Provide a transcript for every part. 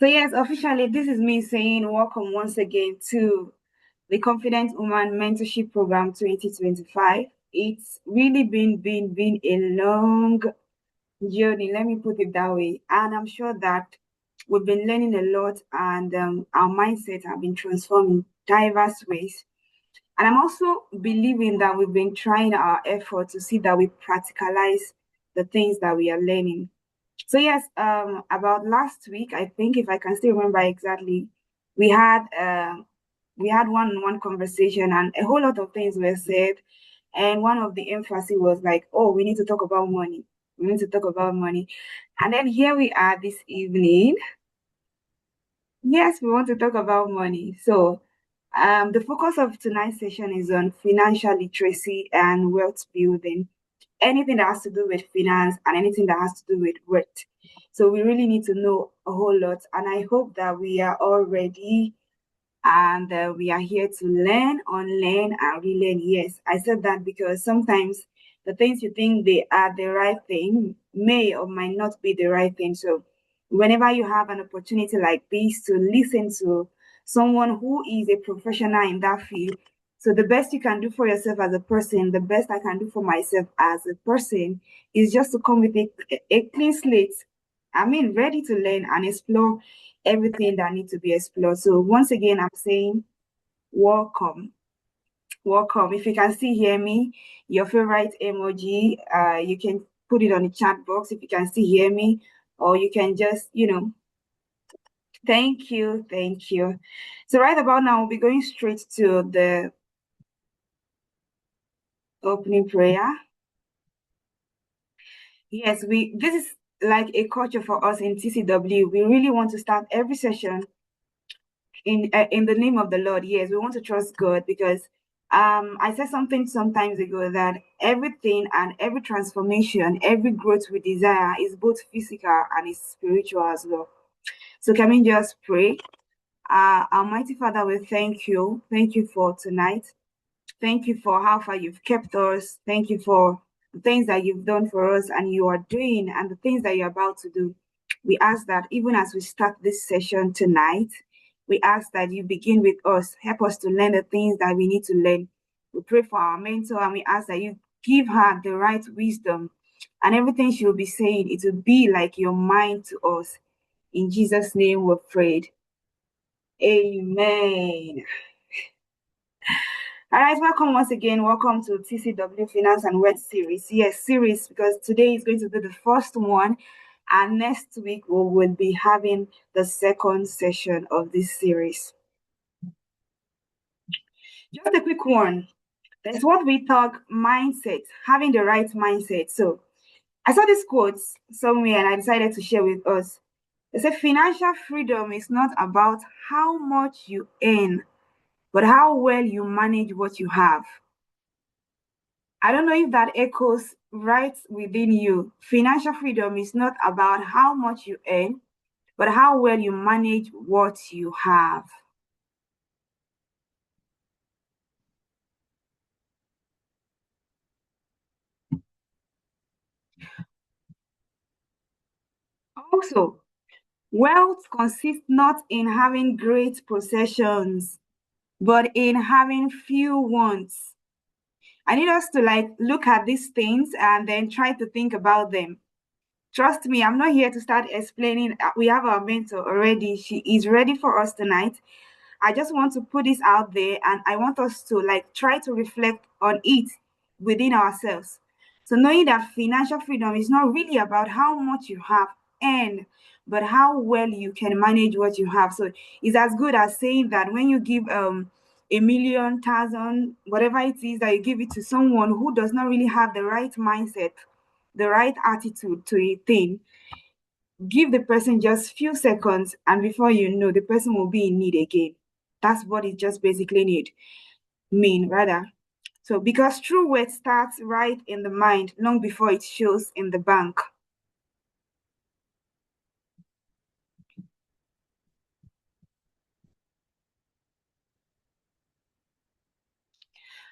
So yes, officially, this is me saying welcome once again to the Confident Woman Mentorship Program 2025. It's really been a long journey, let me put it that way. And I'm sure that we've been learning a lot and our mindset have been transformed in diverse ways. And I'm also believing that we've been trying our effort to see that we practicalize the things that we are learning. So yes, about last week, I think if I can still remember exactly, we had one-on-one conversation and a whole lot of things were said, and one of the emphasis was like, "Oh, we need to talk about money. We need to talk about money," and then here we are this evening. Yes, we want to talk about money. So, the focus of tonight's session is on financial literacy and wealth building. Anything that has to do with finance and anything that has to do with wealth. So we really need to know a whole lot. And I hope that we are all ready and we are here to learn, unlearn, and relearn. Yes, I said that because sometimes the things you think they are the right thing may or might not be the right thing. So, whenever you have an opportunity like this to listen to someone who is a professional in that field, so the best you can do for yourself as a person, the best I can do for myself as a person is just to come with a clean slate. I mean, ready to learn and explore everything that needs to be explored. So once again, I'm saying welcome, welcome. If you can still hear me, your favorite emoji, you can put it on the chat box if you can still hear me, or you can just, thank you, thank you. So right about now, we'll be going straight to the opening prayer. Yes, this is like a culture for us in TCW. We really want to start every session in the name of the Lord. Yes, we want to trust God because I said something sometimes ago that everything and every transformation, every growth we desire is both physical and is spiritual as well. So can we just pray? Almighty Father, we thank you. Thank you for tonight. Thank you for how far you've kept us. Thank you for the things that you've done for us and you are doing and the things that you're about to do. We ask that even as we start this session tonight, we ask that you begin with us. Help us to learn the things that we need to learn. We pray for our mentor and we ask that you give her the right wisdom and everything she will be saying, it will be like your mind to us. In Jesus' name we've prayed. Amen. All right, welcome once again. Welcome to TCW Finance and Wealth series. Yes, series, because today is going to be the first one, and next week we will be having the second session of this series. Just a quick one. There's what we talk mindset, having the right mindset. So I saw this quote somewhere and I decided to share with us. It said, financial freedom is not about how much you earn, but how well you manage what you have. I don't know if that echoes right within you. Financial freedom is not about how much you earn, but how well you manage what you have. Also, wealth consists not in having great possessions, but in having few wants. I need us to look at these things and then try to think about them. Trust me, I'm not here to start explaining. We have our mentor already. She is ready for us tonight. I just want to put this out there and I want us to try to reflect on it within ourselves. So knowing that financial freedom is not really about how much you have and but how well you can manage what you have. So it's as good as saying that when you give a million, thousand, whatever it is that you give it to someone who does not really have the right mindset, the right attitude to a thing, give the person just few seconds and before you know the person will be in need again. That's what it just basically mean rather. So because true wealth starts right in the mind long before it shows in the bank.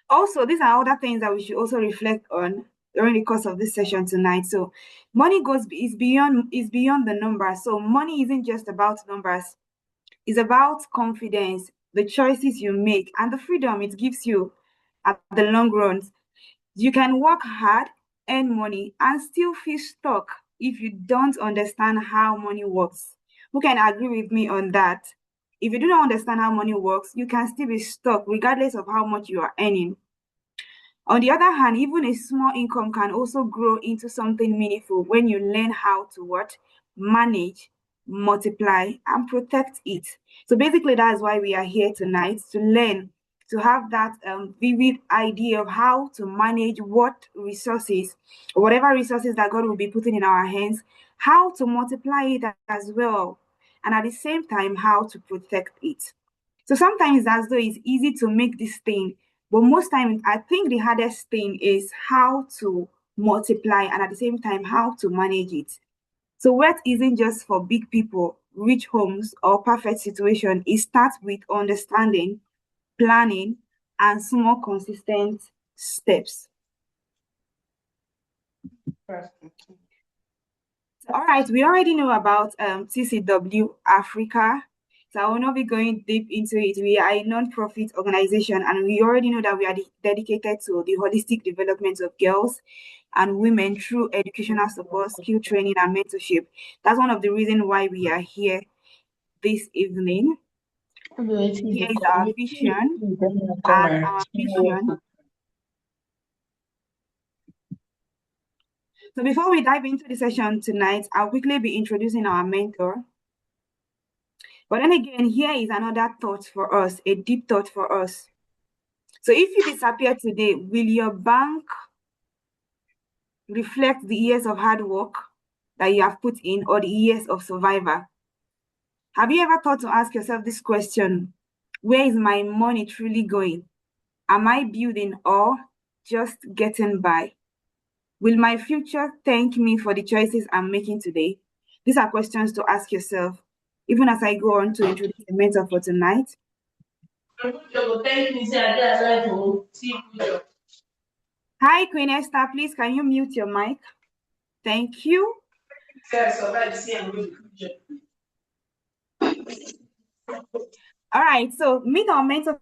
Also, these are other things that we should also reflect on. during the course of this session tonight. So money goes is beyond the numbers. So money isn't just about numbers. It's about confidence, the choices you make, and the freedom it gives you at the long run. You can work hard, earn money, and still feel stuck if you don't understand how money works. Who can agree with me on that? If you do not understand how money works, you can still be stuck regardless of how much you are earning. On the other hand, even a small income can also grow into something meaningful when you learn how to what? Manage, multiply, and protect it. So basically, that's why we are here tonight to learn, to have that vivid idea of how to manage what resources, or whatever resources that God will be putting in our hands, how to multiply it as well, and at the same time, how to protect it. So sometimes as though it's easy to make this thing, but most times I think the hardest thing is how to multiply and at the same time how to manage it. So wealth isn't just for big people, rich homes, or perfect situation. It starts with understanding, planning, and small consistent steps. All right, we already know about TCW Africa. So I will not be going deep into it. We are a non-profit organization, and we already know that we are dedicated to the holistic development of girls and women through educational support, skill training, and mentorship. That's one of the reasons why we are here this evening. Here is our vision and our mission. So before we dive into the session tonight, I'll quickly be introducing our mentor. But then again, here is another thought for us, a deep thought for us. So if you disappear today, will your bank reflect the years of hard work that you have put in or the years of survivor? Have you ever thought to ask yourself this question? Where is my money truly going? Am I building or just getting by? Will my future thank me for the choices I'm making today? These are questions to ask yourself, even as I go on to introduce the mentor for tonight. Hi, Queen Esther, please can you mute your mic? Thank you. All right, so meet our mentor.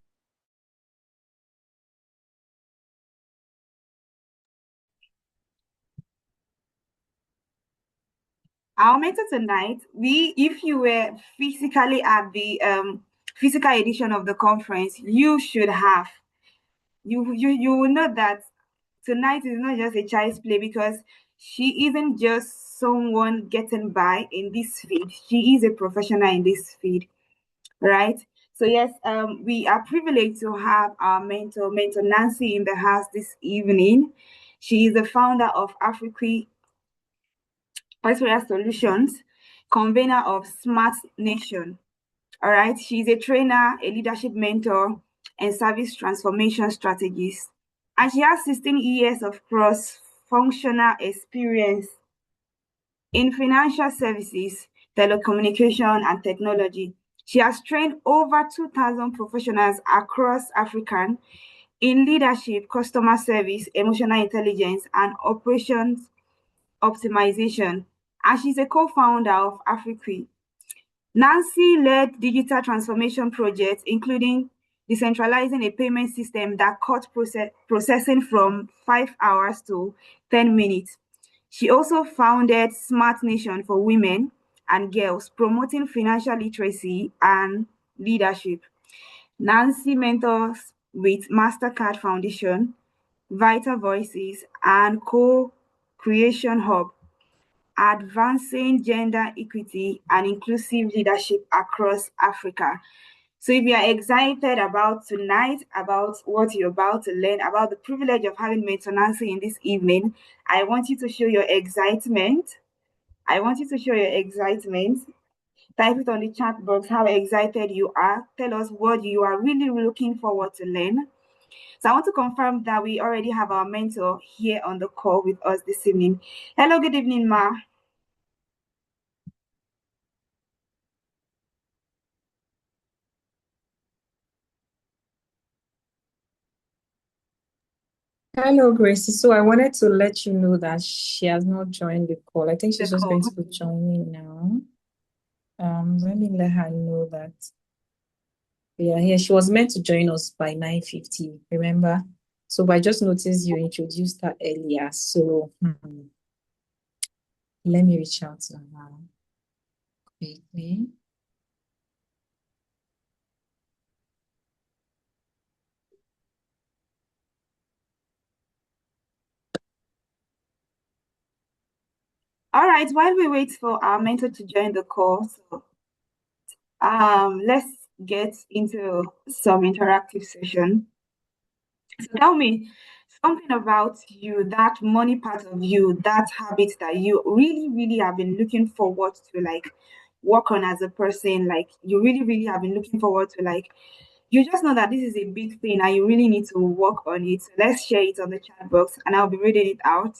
Our mentor tonight, if you were physically at the physical edition of the conference, you should have. You will know that tonight is not just a child's play because she isn't just someone getting by in this field. She is a professional in this field, right? So yes, we are privileged to have our mentor Nancy in the house this evening. She is the founder of Afrique Viceroy Solutions, convener of Smart Nation. All right, she's a trainer, a leadership mentor, and service transformation strategist. And she has 16 years of cross-functional experience in financial services, telecommunication, and technology. She has trained over 2,000 professionals across Africa in leadership, customer service, emotional intelligence, and operations optimization. And she's a co-founder of Afrique. Nancy led digital transformation projects, including decentralizing a payment system that cut processing from 5 hours to 10 minutes. She also founded Smart Nation for Women and Girls, promoting financial literacy and leadership. Nancy mentors with MasterCard Foundation, Vital Voices, and Co Creation Hub, advancing gender equity and inclusive leadership across Africa. So, if you are excited about tonight, about what you're about to learn, about the privilege of having Mentor Nancy in this evening, I want you to show your excitement. I want you to show your excitement. Type it on the chat box how excited you are. Tell us what you are really looking forward to learn. So I want to confirm that we already have our mentor here on the call with us this evening. Hello, good evening, Ma. Hello, Gracie. So I wanted to let you know that she has not joined the call. I think The she's just going call. to be joining now. Let me let her know that we are here. She was meant to join us by 9:50, remember? So I just noticed you introduced her earlier. So let me reach out to her quickly. All right, while we wait for our mentor to join the call, so let's get into some interactive session. So tell me something about you, that money part of you, that habit that you really, really have been looking forward to like work on as a person. Like you really, really have been looking forward to like you just know that this is a big thing and you really need to work on it. So let's share it on the chat box and I'll be reading it out.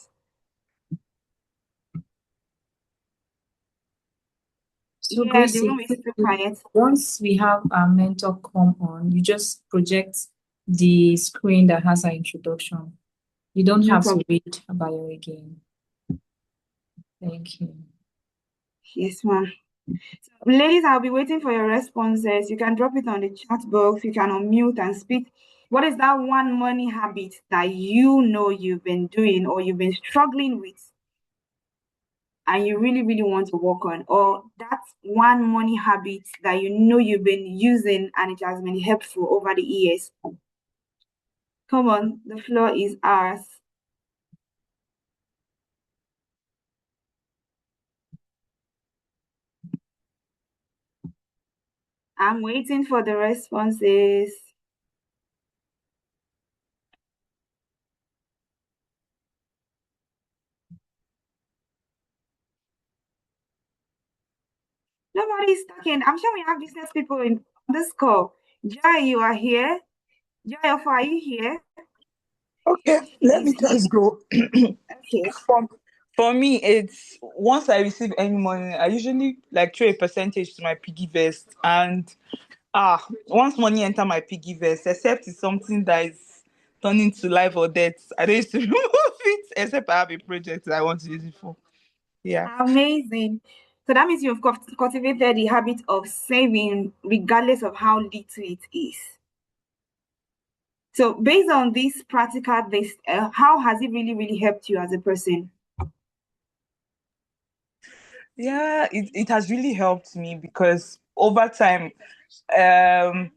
So Yeah, the Gracie, room is still quiet. once we have our mentor come on, you just project the screen that has our introduction. You don't No have to problem. read about it again. Thank you. Yes, ma'am. Ladies, I'll be waiting for your responses. You can drop it on the chat box. You can unmute and speak. What is that one money habit that you know you've been doing or you've been struggling with and you really, really want to work on? Or that one money habit that you know you've been using and it has been helpful over the years? Come on, the floor is ours. I'm waiting for the responses. Nobody's talking. I'm sure we have business people in this call. Joy, you are here. Joy, are you here? Okay, let She's me here. just go. Okay. For, for me, it's once I receive any money, I usually like throw a percentage to my piggy vest. And once money enter my piggy vest, except it's something that is turning to life or death, I don't used to remove it, except I have a project that I want to use it for. Yeah. Amazing. So that means you've cultivated the habit of saving regardless of how little it is. So based on this practical, this how has it really, really helped you as a person? Yeah, it has really helped me because over time, um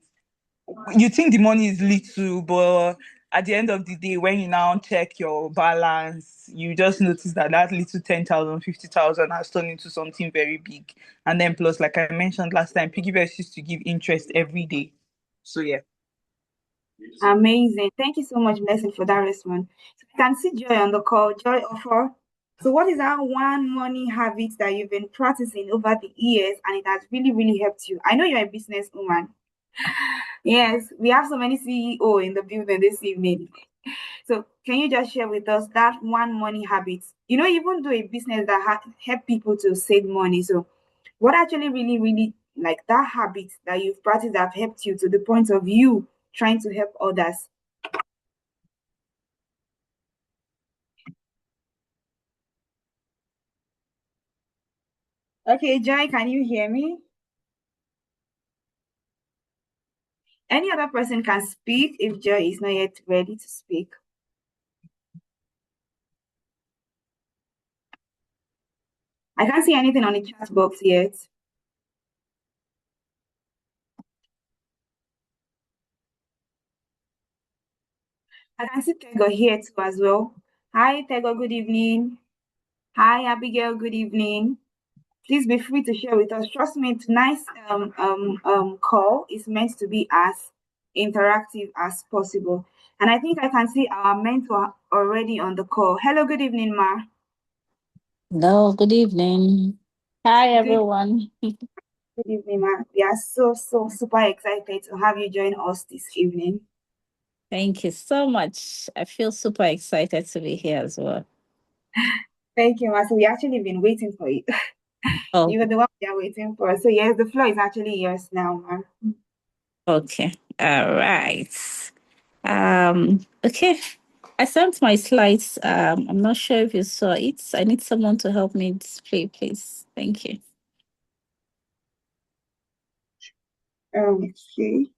you think the money is little, but at the end of the day, when you now check your balance, you just notice that that little 10,000, 50,000 has turned into something very big. And then plus, like I mentioned last time, piggy banks used to give interest every day. So yeah. Amazing. Thank you so much, Blessing, for that response. So I can see Joy on the call. Joy offer. So what is that one money habit that you've been practicing over the years and it has really, really helped you? I know you're a businesswoman. Yes, we have so many CEO in the building this evening. So can you just share with us that one money habit? You know, even do a business that help people to save money. So what actually really, really like that habit that you've practiced that have helped you to the point of you trying to help others? Okay, Joy, can you hear me? Any other person can speak if Joy is not yet ready to speak. I can't see anything on the chat box yet. I can see Tego here too as well. Hi, Tego, good evening. Hi, Abigail, good evening. Please be free to share with us. Trust me, tonight's call is meant to be as interactive as possible. And I think I can see our mentor already on the call. Hello, good evening, Ma. Hello, good evening. Hi, Good, everyone. good evening, Ma. We are so super excited to have you join us this evening. Thank you so much. I feel super excited to be here as well. Thank you, Ma. So we actually been waiting for you. Oh, You were the one we are waiting for. So yes, the floor is actually yours now, Ma. okay. All right. Okay. I sent my slides. I'm not sure if you saw it. I need someone to help me display, please. Thank you. Okay.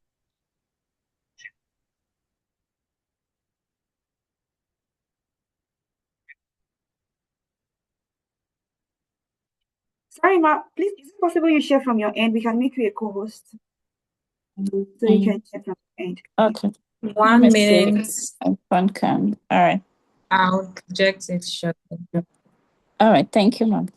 Sorry, Ma. Please, is it possible you share from your end? We can make you a co-host, so you can share from your end. Okay. Let 1 me see. minute. My phone can. All right. I'll project it shortly. All right. Thank you, ma'am.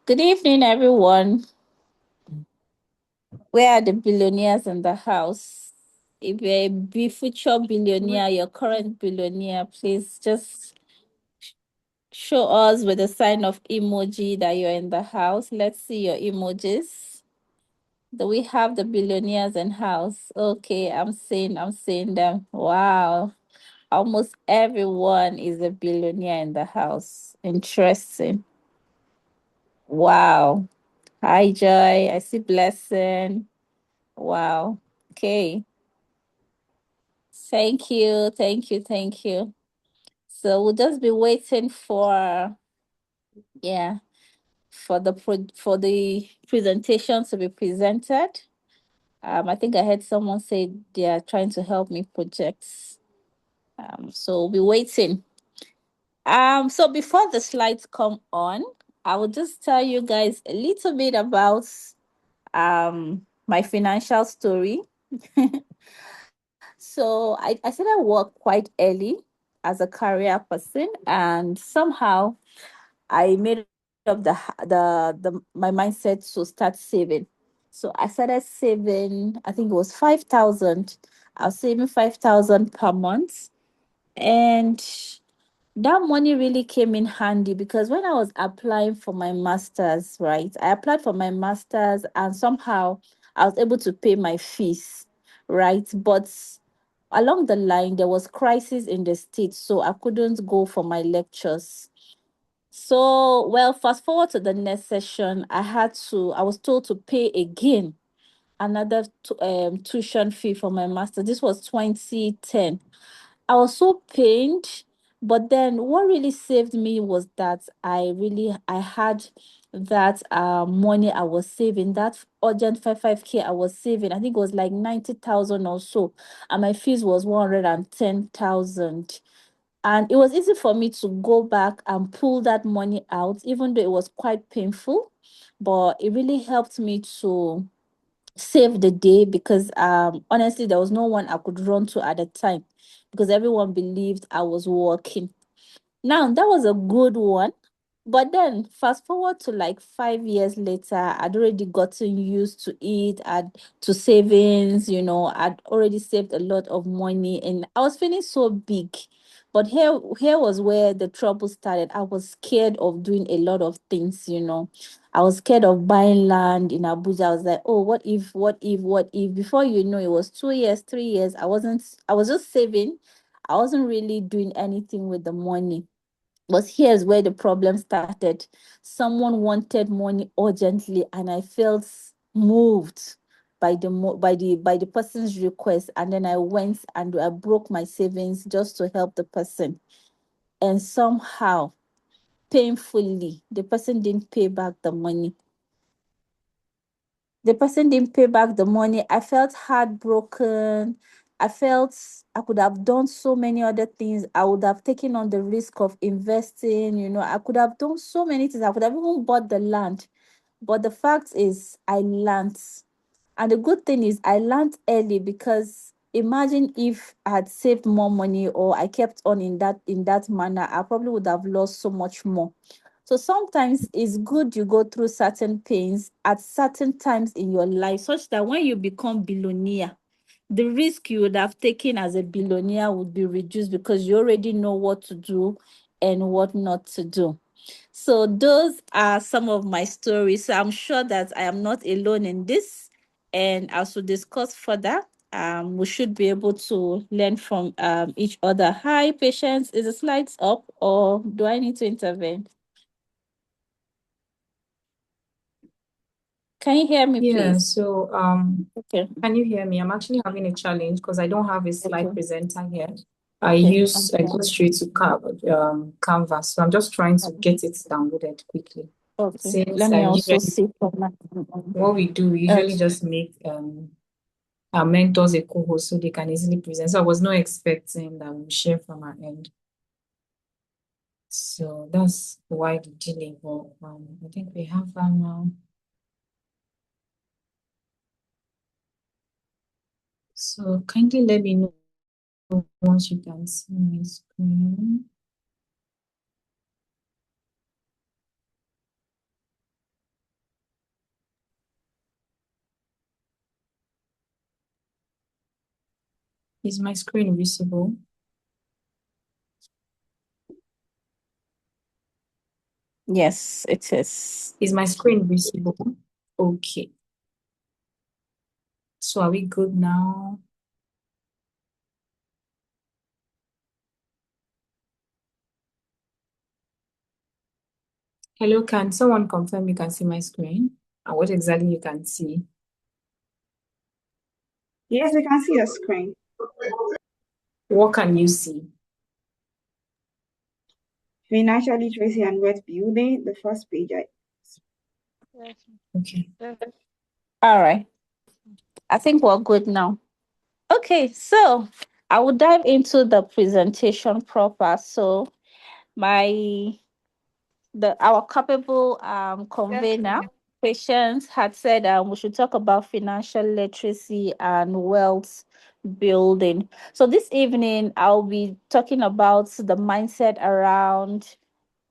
Good evening, everyone. Where are the billionaires in the house? If you're a future billionaire, your current billionaire, please just show us with a sign of emoji that you're in the house. Let's see your emojis. Do we have the billionaires in house? Okay, I'm seeing them. Wow. Almost everyone is a billionaire in the house. Interesting. Wow. Hi, Joy. I see Blessing. Wow. Okay. Thank you. Thank you. Thank you. So we'll just be waiting for, yeah, for the presentation to be presented. I think I heard someone say they are trying to help me project. So we'll be waiting. So before the slides come on, I will just tell you guys a little bit about my financial story. So I started work quite early as a career person, and somehow I made up the my mindset to start saving. So I started saving, I think it was 5,000. I was saving 5,000 per month. And that money really came in handy because when I was applying for my master's, right? I applied for my master's and somehow I was able to pay my fees, right? But along the line, there was crisis in the state, so I couldn't go for my lectures. So, well, fast forward to the next session, I was told to pay again another tuition fee for my master. This was 2010. I was so pained, but then what really saved me was that I had that money I was saving, that urgent 5K I was saving. I think it was like 90,000 or so, and my fees was 110,000. And it was easy for me to go back and pull that money out, even though it was quite painful. But it really helped me to save the day because honestly there was no one I could run to at the time because everyone believed I was working. Now, that was a good one. But then, fast forward to like 5 years later, I'd already gotten used to it, to savings, I'd already saved a lot of money and I was feeling so big. But here was where the trouble started. I was scared of doing a lot of things. I was scared of buying land in Abuja. I was like, oh, what if? Before you know, it was 2 years, 3 years. I was just saving. I wasn't really doing anything with the money. But here's where the problem started. Someone wanted money urgently, and I felt moved by the person's request. And then I went and I broke my savings just to help the person. And somehow, painfully, the person didn't pay back the money. The person didn't pay back the money. I felt heartbroken. I felt I could have done so many other things. I would have taken on the risk of investing. I could have done so many things. I could have even bought the land. But the fact is, I learned. And the good thing is, I learned early because imagine if I had saved more money or I kept on in that manner, I probably would have lost so much more. So sometimes it's good you go through certain pains at certain times in your life, such that when you become billionaire, the risk you would have taken as a billionaire would be reduced because you already know what to do and what not to do. So those are some of my stories. So I'm sure that I am not alone in this, and I should discuss further. we should be able to learn from each other. Hi, Patience. Is the slides up or do I need to intervene? Can you hear me, Yeah, please? so Okay. can you hear me? I'm actually having a challenge because I don't have a slide Okay. presenter here. Okay. I go straight to Canvas, so I'm just trying to get it downloaded quickly. Okay. Since Let me also usually see from my what we do, we usually just make our mentors a co-host so they can easily present. So I was not expecting that we'll share from our end. So that's why the delay. But I think we have that now. So kindly let me know once you can see my screen. Is my screen visible? Yes, it is. Is my screen visible? Okay. So are we good now? Hello, can someone confirm you can see my screen? And what exactly you can see? Yes, we can see your screen. What can you see? Financial literacy and wealth building, the first page. Okay. All right. I think we're good now. Okay, so I will dive into the presentation proper. So my our capable convener, Patience, had said we should talk about financial literacy and wealth building. So this evening I'll be talking about the mindset around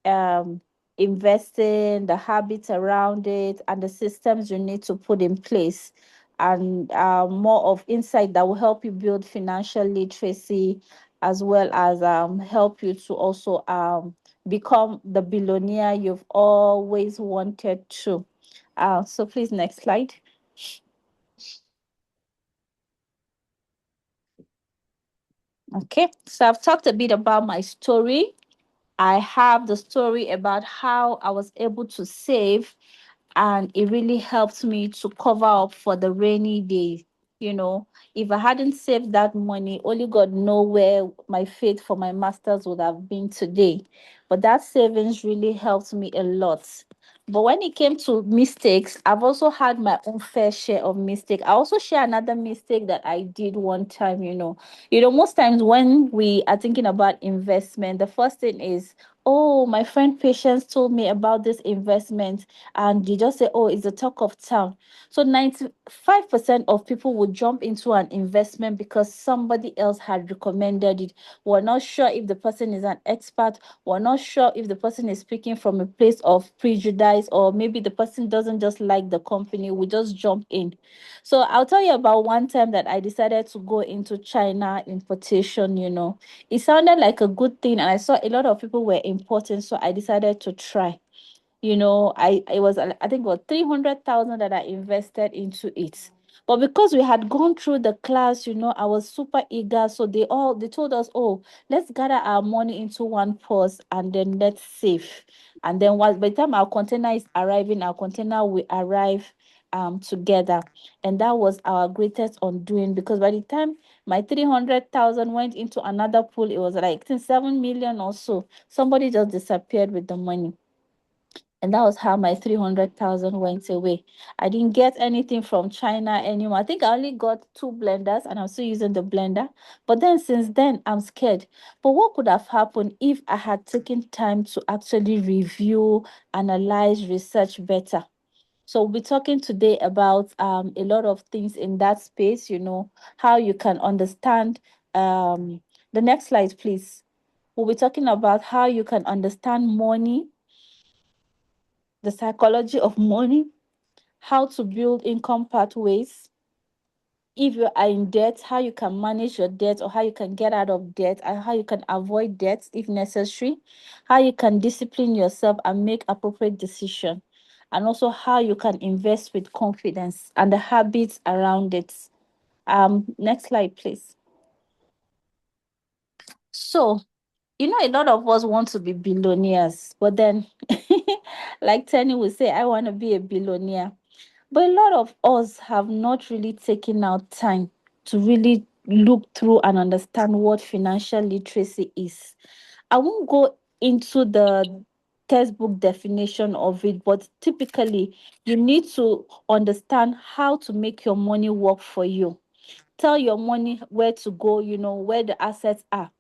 um investing, the habits around it, and the systems you need to put in place, and more of insight that will help you build financial literacy, as well as help you to also become the billionaire you've always wanted to. So please, next slide. Okay, so I've talked a bit about my story. I have the story about how I was able to save, and it really helped me to cover up for the rainy day. If I hadn't saved that money, only God know where my faith for my masters would have been today. But that savings really helped me a lot. But when it came to mistakes, I've also had my own fair share of mistake. I also share another mistake that I did one time. Most times when we are thinking about investment, the first thing is, oh, my friend Patience told me about this investment, and you just say, oh, it's the talk of town. So 95% of people would jump into an investment because somebody else had recommended it. We're not sure if the person is an expert. We're not sure if the person is speaking from a place of prejudice, or maybe the person doesn't just like the company. We just jump in. So I'll tell you about one time that I decided to go into China importation. It sounded like a good thing, and I saw a lot of people were importing, so I decided to try. I it was I think it was 300,000 that I invested into it. But because we had gone through the class, I was super eager. So they told us, oh, let's gather our money into one purse and then let's save. And then by the time our container is arriving, our container will arrive together. And that was our greatest undoing, because by the time my 300,000 went into another pool, it was like I think 7 million or so. Somebody just disappeared with the money. And that was how my 300,000 went away. I didn't get anything from China anymore. I think I only got 2 blenders, and I'm still using the blender. But then since then, I'm scared. But what could have happened if I had taken time to actually review, analyze, research better? So we'll be talking today about a lot of things in that space, how you can understand. The next slide, please. We'll be talking about how you can understand money, the psychology of money, how to build income pathways. If you are in debt, how you can manage your debt, or how you can get out of debt, and how you can avoid debt if necessary, how you can discipline yourself and make appropriate decision, and also how you can invest with confidence and the habits around it. Next slide, please. So, a lot of us want to be billionaires, but then, like Tenny would say, I want to be a billionaire. But a lot of us have not really taken out time to really look through and understand what financial literacy is. I won't go into the textbook definition of it, but typically, you need to understand how to make your money work for you. Tell your money where to go, where the assets are.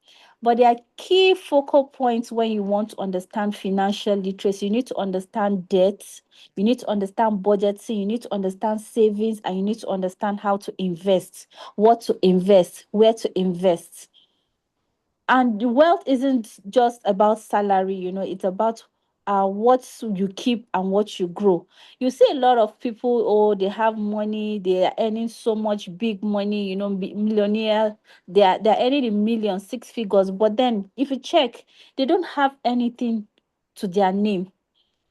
But there are key focal points when you want to understand financial literacy. You need to understand debt, you need to understand budgeting, you need to understand savings, and you need to understand how to invest, what to invest, where to invest. And the wealth isn't just about salary, it's about what you keep and what you grow. You see a lot of people, oh, they have money, they are earning so much big money, millionaire, they're earning in millions, six figures, but then if you check, they don't have anything to their name.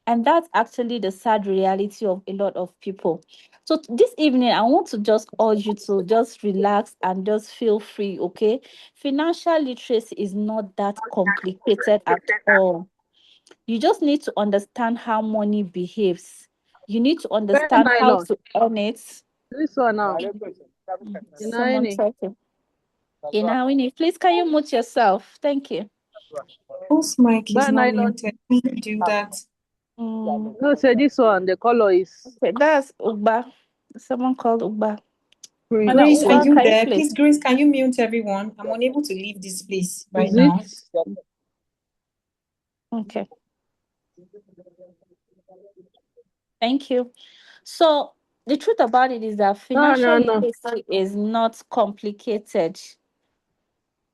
And that's actually the sad reality of a lot of people. So this evening, I want to just urge you to just relax and just feel free, okay? Financial literacy is not that complicated at all. You just need to understand how money behaves. You need to Where understand how nylon? to earn it. This one now. Someone Inaini. talking. Winnie, please can you mute yourself? Thank you. Whose mic is Buy not nylon. muted? Can you do that? No, say this one, the color is Okay, that's Ugba. Someone called Ugba. green. Madam Grace, are Ugba, you can you there? please? Please, Grace, can you mute everyone? I'm unable to leave this place right Is now. it? Okay. Thank you. So the truth about it is that No, financial no, no. literacy is not complicated.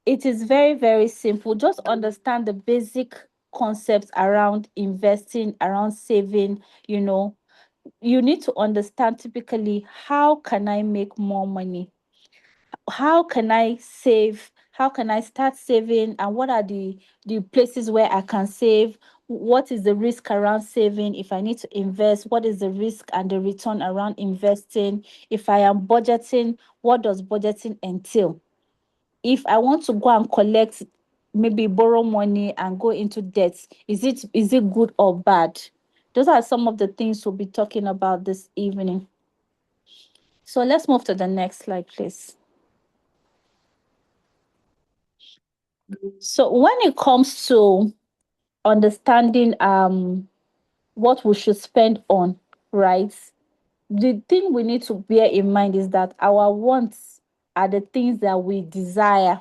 It is very, very simple. Just understand the basic concepts around investing, around saving, you know. You need to understand typically how can I make more money? How can I save? How can I start saving? And what are the places where I can save? What is the risk around saving? If I need to invest, what is the risk and the return around investing? If I am budgeting, what does budgeting entail? If I want to go and collect, maybe borrow money and go into debt, is it good or bad? Those are some of the things we'll be talking about this evening. So let's move to the next slide, please. So when it comes to understanding what we should spend on, right? The thing we need to bear in mind is that our wants are the things that we desire,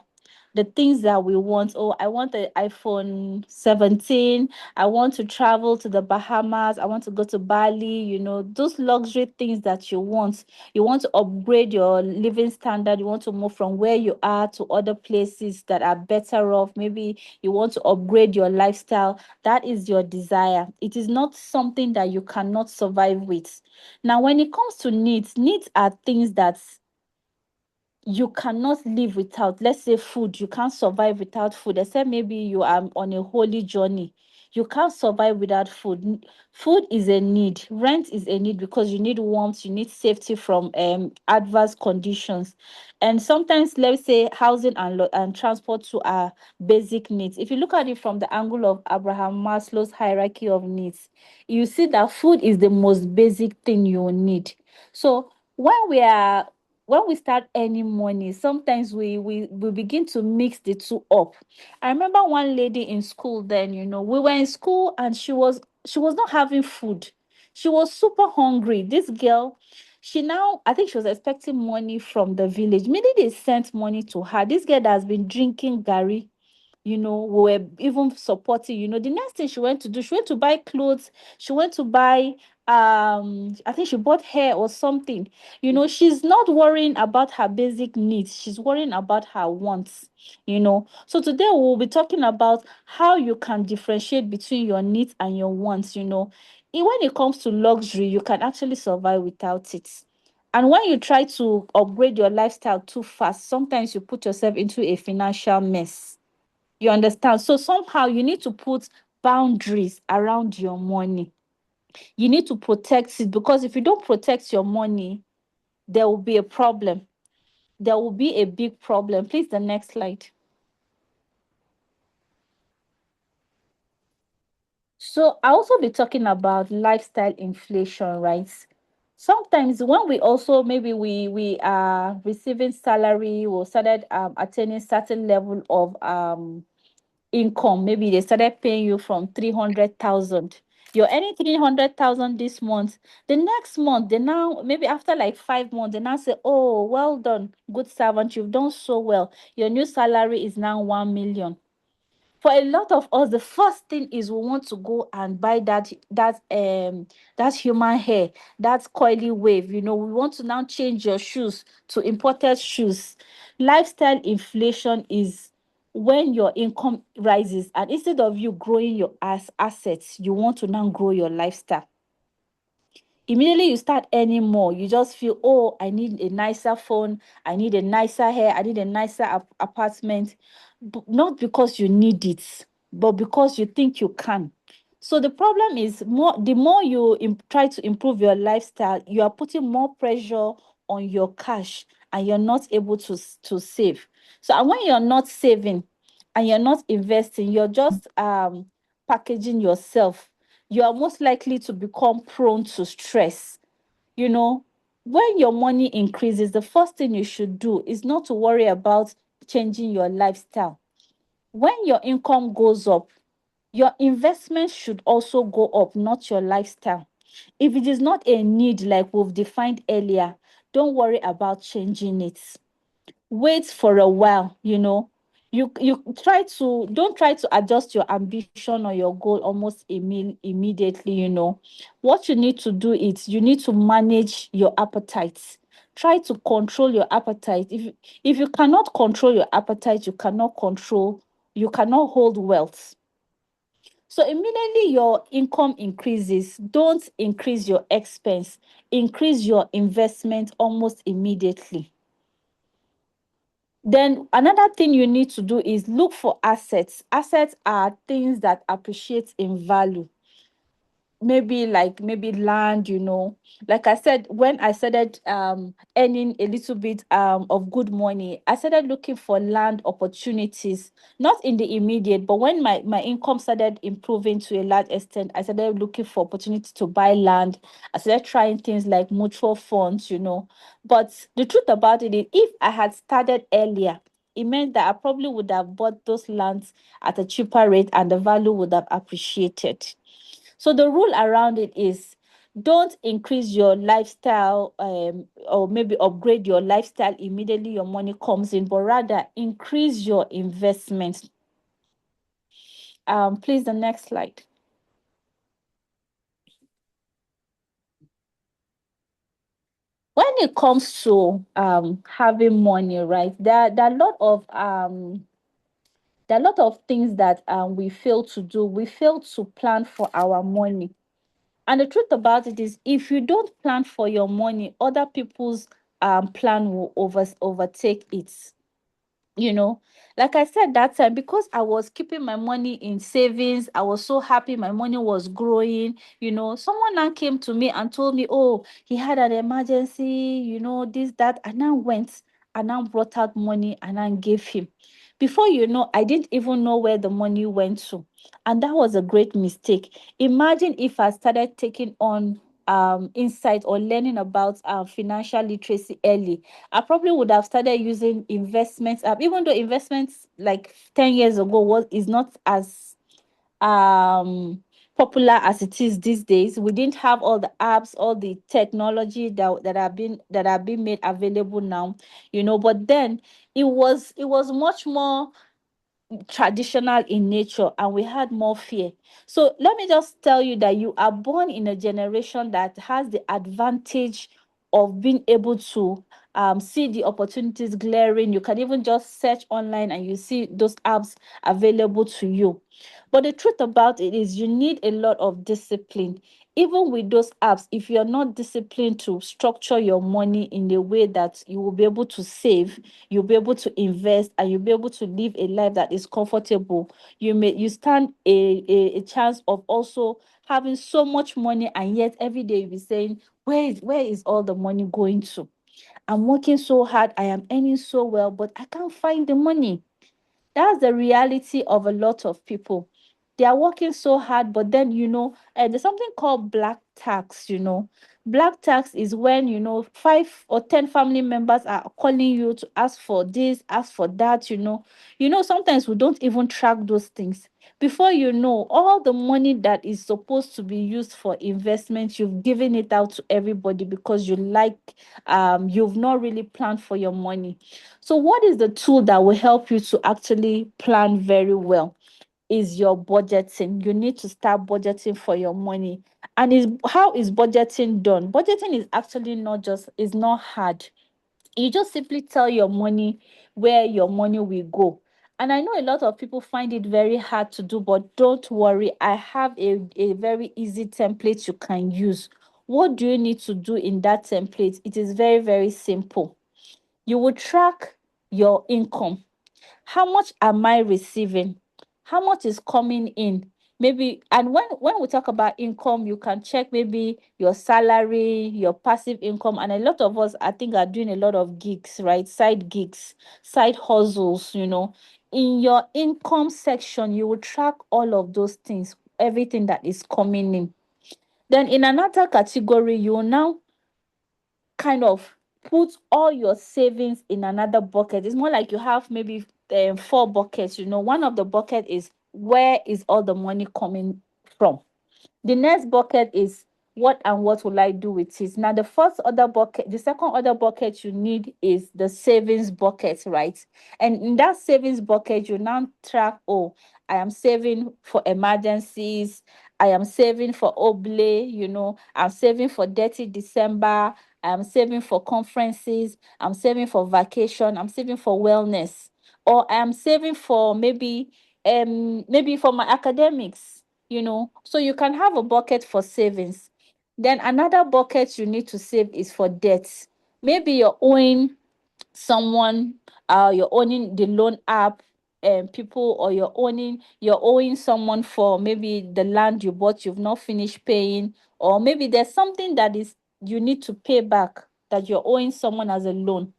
the things that we want. Oh, I want the iPhone 17. I want to travel to the Bahamas. I want to go to Bali. Those luxury things that you want. You want to upgrade your living standard. You want to move from where you are to other places that are better off. Maybe you want to upgrade your lifestyle. That is your desire. It is not something that you cannot survive with. Now, when it comes to needs are things that you cannot live without. Let's say food, you can't survive without food, except maybe you are on a holy journey. You can't survive without food. Food is a need. Rent is a need because you need warmth, you need safety from adverse conditions. And sometimes, let's say, housing and transport to are basic needs. If you look at it from the angle of Abraham Maslow's hierarchy of needs, you see that food is the most basic thing you need. So when we start earning money, sometimes we begin to mix the two up. I remember one lady in school then, we were in school and she was not having food. She was super hungry. This girl, I think she was expecting money from the village. Maybe they sent money to her. This girl that has been drinking Gary, we were even supporting. The next thing she went to do, she went to buy clothes, she went to buy I think she bought hair or something. She's not worrying about her basic needs, she's worrying about her wants. So today we'll be talking about how you can differentiate between your needs and your wants. When it comes to luxury, you can actually survive without it. And when you try to upgrade your lifestyle too fast, sometimes you put yourself into a financial mess. You understand? So somehow you need to put boundaries around your money. You need to protect it, because if you don't protect your money, there will be a problem. there will be a big problem. Please, the next slide. So I also be talking about lifestyle inflation, right? Sometimes when we also maybe we are receiving salary or started attaining certain level of income, maybe they started paying you from 300,000. You're earning 300,000 this month. The next month, they now maybe after like 5 months, they now say, "Oh, well done, good servant, you've done so well. Your new salary is now 1 million." For a lot of us, the first thing is we want to go and buy that human hair, that coily wave. We want to now change your shoes to imported shoes. Lifestyle inflation is when your income rises, and instead of you growing your assets, you want to now grow your lifestyle. Immediately you start earning more, you just feel, oh, I need a nicer phone, I need a nicer hair, I need a nicer apartment. Not because you need it, but because you think you can. So the problem is, the more you try to improve your lifestyle, you are putting more pressure on your cash, and you're not able to save. So, and when you're not saving and you're not investing, you're just packaging yourself, you are most likely to become prone to stress. You know, when your money increases, the first thing you should do is not to worry about changing your lifestyle. When your income goes up, your investment should also go up, not your lifestyle. If it is not a need, like we've defined earlier, don't worry about changing it. Wait for a while. You try to don't try to adjust your ambition or your goal almost immediately. What you need to do is you need to manage your appetite. Try to control your appetite. If you cannot control your appetite, you cannot hold wealth. So immediately your income increases, don't increase your expense, increase your investment almost immediately. Then another thing you need to do is look for assets. Assets are things that appreciate in value. Maybe land. Like I said, when I started earning a little bit of good money, I started looking for land opportunities, not in the immediate, but when my income started improving to a large extent, I started looking for opportunity to buy land. I started trying things like mutual funds. But the truth about it is, if I had started earlier, it meant that I probably would have bought those lands at a cheaper rate, and the value would have appreciated. So the rule around it is, don't increase your lifestyle, or maybe upgrade your lifestyle immediately your money comes in, but rather increase your investment. Please, the next slide. When it comes to having money, right, there are a lot of things that we fail to do. We fail to plan for our money. And the truth about it is, if you don't plan for your money, other people's plan will overtake it. you know like I said that time, because I was keeping my money in savings, I was so happy my money was growing. Someone now came to me and told me, oh, he had an emergency, this, that, and I went and I brought out money and I gave him. Before you know, I didn't even know where the money went to. And that was a great mistake. Imagine if I started taking on insight or learning about financial literacy early. I probably would have started using investments app, even though investments like 10 years ago is not as um popular as it is these days. We didn't have all the apps, all the technology that are being made available now. But then it was much more traditional in nature, and we had more fear. So let me just tell you that you are born in a generation that has the advantage of being able to see the opportunities glaring. You can even just search online and you see those apps available to you. But the truth about it is, you need a lot of discipline. Even with those apps, if you're not disciplined to structure your money in a way that you will be able to save, you'll be able to invest, and you'll be able to live a life that is comfortable, you stand a chance of also having so much money, and yet every day you'll be saying, where is all the money going to? I'm working so hard, I am earning so well, but I can't find the money. That's the reality of a lot of people. They are working so hard, but then, there's something called black tax. Black tax is when, 5 or 10 family members are calling you to ask for this, ask for that. Sometimes we don't even track those things. Before you know, all the money that is supposed to be used for investment, you've given it out to everybody because you've not really planned for your money. So, what is the tool that will help you to actually plan very well? Is your budgeting. You need to start budgeting for your money. And how is budgeting done? Budgeting is actually is not hard. You just simply tell your money where your money will go. And I know a lot of people find it very hard to do, but don't worry, I have a very easy template you can use. What do you need to do in that template? It is very, very simple. You will track your income. How much am I receiving? How much is coming in? Maybe, and when we talk about income, you can check maybe your salary, your passive income, and a lot of us, I think, are doing a lot of gigs, right? Side gigs, side hustles. In your income section, you will track all of those things, everything that is coming in. Then in another category, you will now kind of put all your savings in another bucket. It's more like you have maybe 4 buckets. One of the bucket is where is all the money coming from. The next bucket is what and what will I do with it. Now, the second other bucket you need is the savings bucket, right? And in that savings bucket, you now track, oh, I am saving for emergencies. I am saving for oblate, I'm saving for dirty December. I'm saving for conferences. I'm saving for vacation. I'm saving for wellness. Or I'm saving for maybe for my academics. So you can have a bucket for savings. Then another bucket you need to save is for debts. Maybe you're owing someone, you're owning the loan app and people, or you're owing someone for maybe the land you bought, you've not finished paying, or maybe there's something that is you need to pay back that you're owing someone as a loan.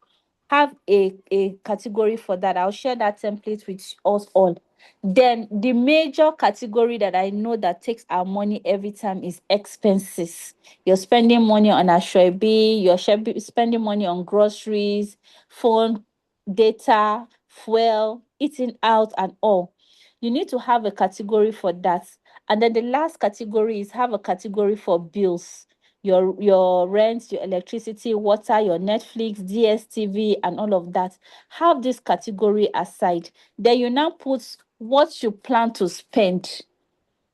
Have a category for that. I'll share that template with us all. Then the major category that I know that takes our money every time is expenses. You're spending money on a Ashwebi, spending money on groceries, phone, data, fuel, eating out, and all. You need to have a category for that. And then the last category is have a category for bills, your rent, your electricity, water, your Netflix, DSTV, and all of that. Have this category aside. Then you now put what you plan to spend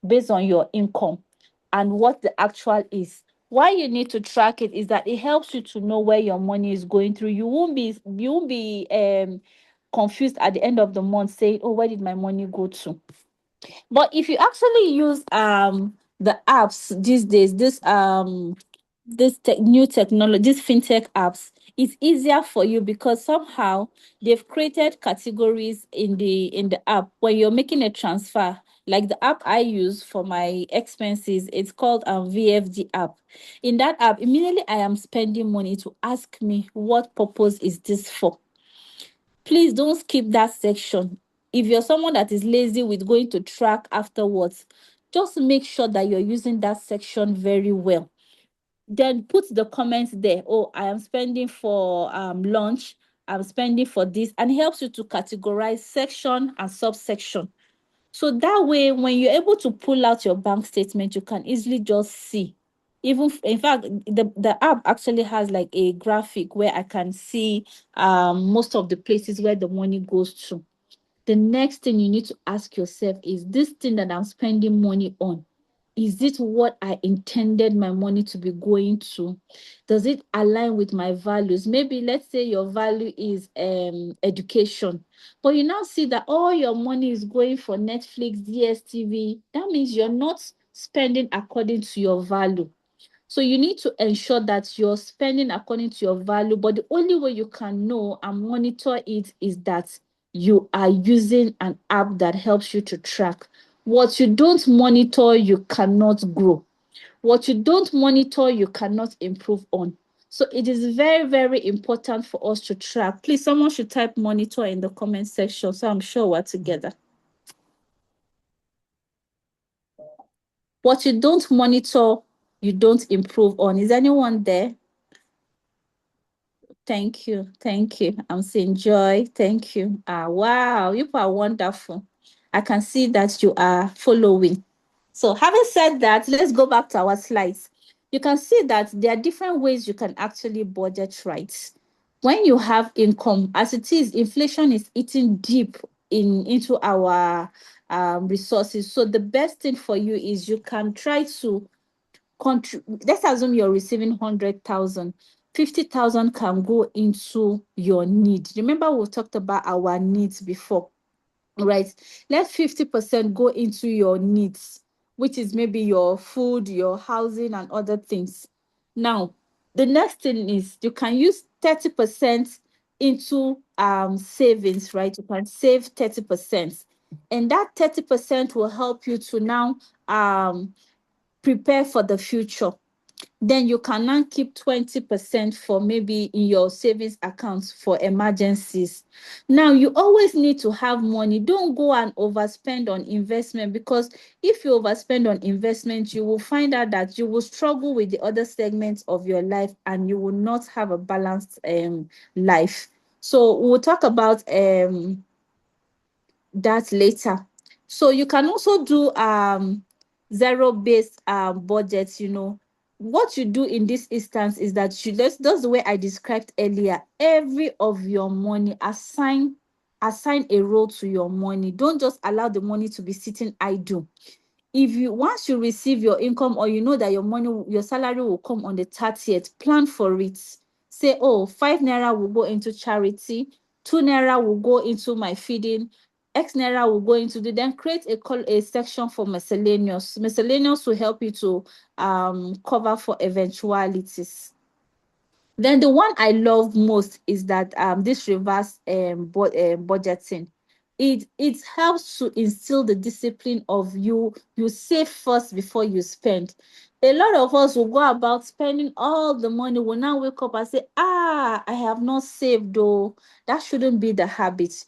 based on your income and what the actual is. Why you need to track it is that it helps you to know where your money is going through. You won't be confused at the end of the month saying, oh, where did my money go to? But if you actually use the apps these days, new technology, these fintech apps, it's easier for you because somehow they've created categories in the app when you're making a transfer. Like the app I use for my expenses, it's called VFD app. In that app, immediately I am spending money to ask me what purpose is this for. Please don't skip that section. If you're someone that is lazy with going to track afterwards, just make sure that you're using that section very well. Then put the comments there. Oh, I am spending for lunch. I'm spending for this, and it helps you to categorize section and subsection. So that way, when you're able to pull out your bank statement, you can easily just see. In fact, the app actually has like a graphic where I can see most of the places where the money goes to. The next thing you need to ask yourself is, this thing that I'm spending money on, is it what I intended my money to be going to? Does it align with my values? Maybe let's say your value is education, but you now see that all your money is going for Netflix, DSTV. That means you're not spending according to your value. So you need to ensure that you're spending according to your value. But the only way you can know and monitor it is that you are using an app that helps you to track. What you don't monitor, you cannot grow. What you don't monitor, you cannot improve on. So it is very, very important for us to track. Please, someone should type monitor in the comment section, so I'm sure we're together. What you don't monitor, you don't improve on. Is anyone there? Thank you. Thank you. I'm seeing Joy. Thank you. Wow, you are wonderful. I can see that you are following. So having said that, let's go back to our slides. You can see that there are different ways you can actually budget, right? When you have income, as it is, inflation is eating deep into our resources. So the best thing for you is you can try to let's assume you're receiving 100,000. 50,000 can go into your need. Remember, we talked about our needs before, right? Let 50% go into your needs, which is maybe your food, your housing, and other things. Now, the next thing is you can use 30% into savings, right? You can save 30%, and that 30% will help you to now prepare for the future. Then you can now keep 20% for maybe in your savings accounts for emergencies. Now, you always need to have money. Don't go and overspend on investment, because if you overspend on investment, you will find out that you will struggle with the other segments of your life and you will not have a balanced life. So we'll talk about that later. So you can also do zero-based budgets. What you do in this instance is that that's the way I described earlier. Every of your money, assign a role to your money. Don't just allow the money to be sitting idle. Once you receive your income, or you know that your salary will come on the 30th, plan for it. Say, oh, 5 naira will go into charity, 2 naira will go into my feeding, X naira will go into then create a section for miscellaneous. Miscellaneous will help you to cover for eventualities. Then the one I love most is that this reverse budgeting. It helps to instill the discipline of you save first before you spend. A lot of us will go about spending all the money, will now wake up and say, I have not saved though. That shouldn't be the habit.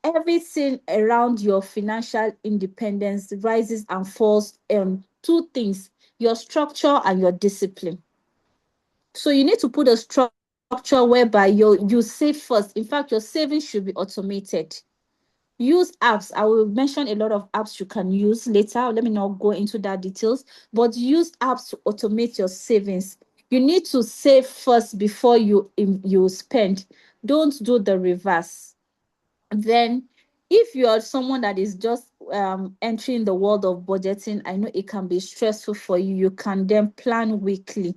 Everything around your financial independence rises and falls on two things: your structure and your discipline. So you need to put a structure whereby you save first. In fact, your savings should be automated. Use apps. I will mention a lot of apps you can use later. Let me not go into that details, but use apps to automate your savings. You need to save first before you spend. Don't do the reverse. Then, if you are someone that is just entering the world of budgeting, I know it can be stressful for you. You can then plan weekly.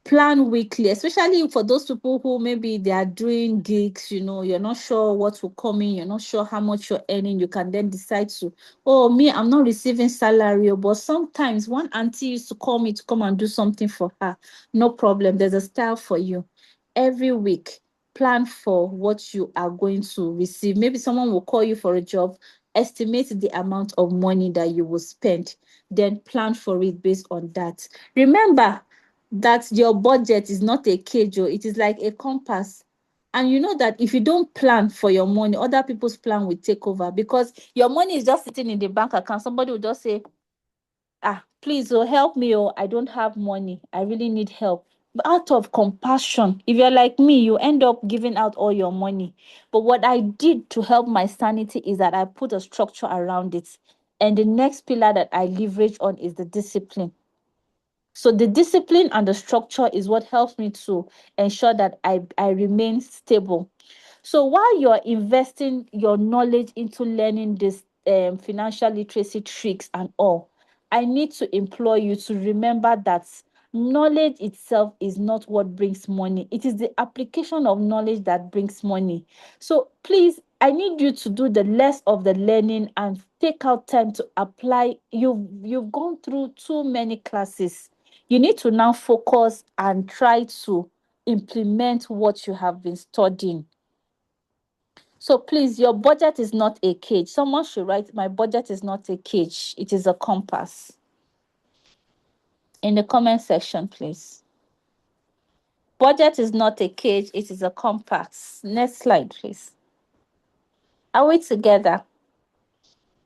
Plan weekly, especially for those people who maybe they are doing gigs. You're not sure what will come in, you're not sure how much you're earning. You can then decide to, oh, me, I'm not receiving salary, but sometimes one auntie used to call me to come and do something for her. No problem, there's a style for you. Every week, plan for what you are going to receive. Maybe someone will call you for a job. Estimate the amount of money that you will spend, then plan for it based on that. Remember that your budget is not a cage, it is like a compass. And you know that if you don't plan for your money, other people's plan will take over, because your money is just sitting in the bank account. Somebody will just say, please, help me, I don't have money, I really need help. But out of compassion, if you're like me, you end up giving out all your money. But what I did to help my sanity is that I put a structure around it. And the next pillar that I leverage on is the discipline. So the discipline and the structure is what helps me to ensure that I remain stable. So while you're investing your knowledge into learning this financial literacy tricks and all, I need to implore you to remember that knowledge itself is not what brings money. It is the application of knowledge that brings money. So please, I need you to do the less of the learning and take out time to apply. You've gone through too many classes. You need to now focus and try to implement what you have been studying. So please, your budget is not a cage. Someone should write, my budget is not a cage, it is a compass. In the comment section, please. Budget is not a cage, it is a compass. Next slide, please. Are we together?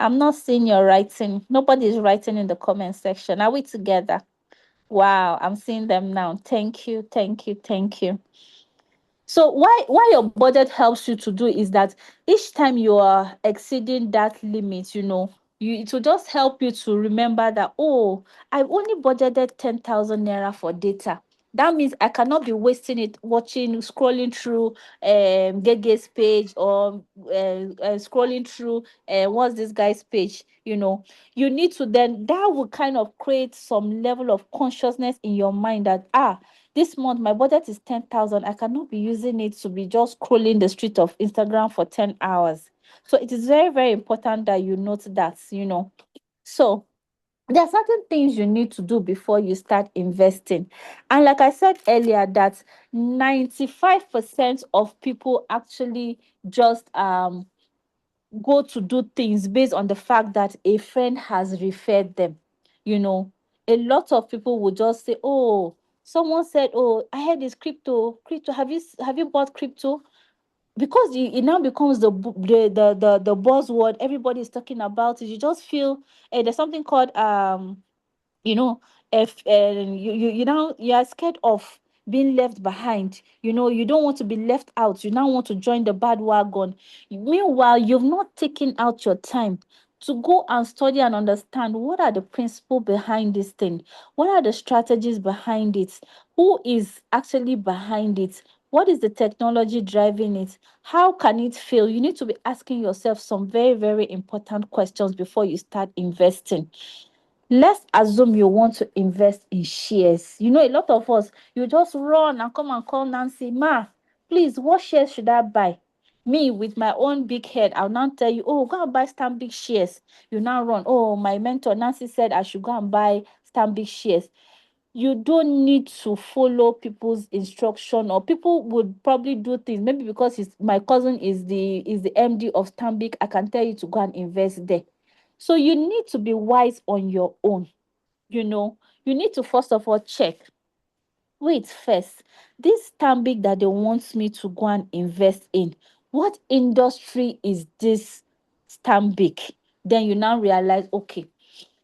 I'm not seeing your writing. Nobody is writing in the comment section. Are we together? Wow, I'm seeing them now. Thank you, thank you, thank you. So why your budget helps you to do is that each time you are exceeding that limit, it will just help you to remember that, oh, I've only budgeted 10,000 naira for data. That means I cannot be wasting it scrolling through Gege's page, or scrolling through what's this guy's page. You need to, then that will kind of create some level of consciousness in your mind that, this month my budget is 10,000. I cannot be using it to be just scrolling the street of Instagram for 10 hours. So it is very, very important that you note that. So there are certain things you need to do before you start investing. And like I said earlier, that 95% of people actually just go to do things based on the fact that a friend has referred them. A lot of people will just say, oh, someone said, oh, I heard this crypto. Have you bought crypto? Because it now becomes the buzzword. Everybody is talking about it. You just feel there's something called you know if you now you are scared of being left behind. You don't want to be left out. You now want to join the bad wagon. Meanwhile, you've not taken out your time to go and study and understand what are the principles behind this thing, what are the strategies behind it, who is actually behind it, what is the technology driving it, how can it fail. You need to be asking yourself some very, very important questions before you start investing. Let's assume you want to invest in shares. A lot of us, you just run and come and call Nancy, ma, please, what shares should I buy? Me, with my own big head, I'll now tell you, oh, go and buy Stanbic shares. You now run, oh, my mentor Nancy said I should go and buy Stanbic shares. You don't need to follow people's instruction, or people would probably do things maybe because my cousin is the MD of Stanbic. I can tell you to go and invest there. So you need to be wise on your own. You need to first of all check. Wait first, this Stanbic that they want me to go and invest in, what industry is this Stanbic? Then you now realize, okay,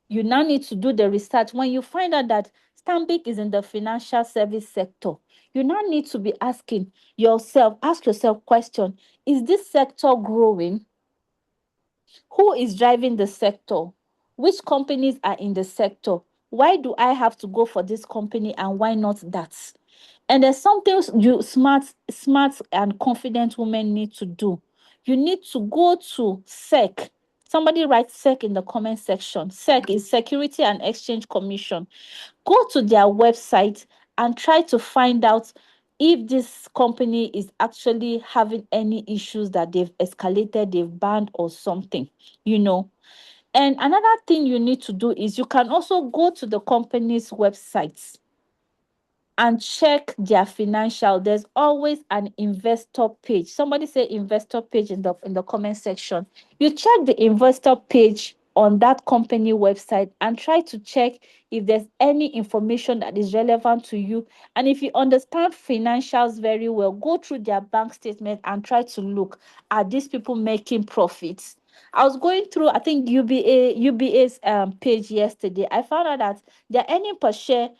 you now need to do the research. When you find out that Stanbic is in the financial service sector, you now need to be ask yourself question, is this sector growing? Who is driving the sector? Which companies are in the sector? Why do I have to go for this company and why not that? And there's something you smart and confident women need to do. You need to go to SEC. Somebody write SEC in the comment section. SEC is Security and Exchange Commission. Go to their website and try to find out if this company is actually having any issues that they've escalated, they've banned or something. And another thing you need to do is you can also go to the company's websites and check their financial. There's always an investor page. Somebody say investor page in the comment section. You check the investor page on that company website and try to check if there's any information that is relevant to you. And if you understand financials very well, go through their bank statement and try to look, are these people making profits? I was going through, I think, UBA's page yesterday. I found out that their earning per share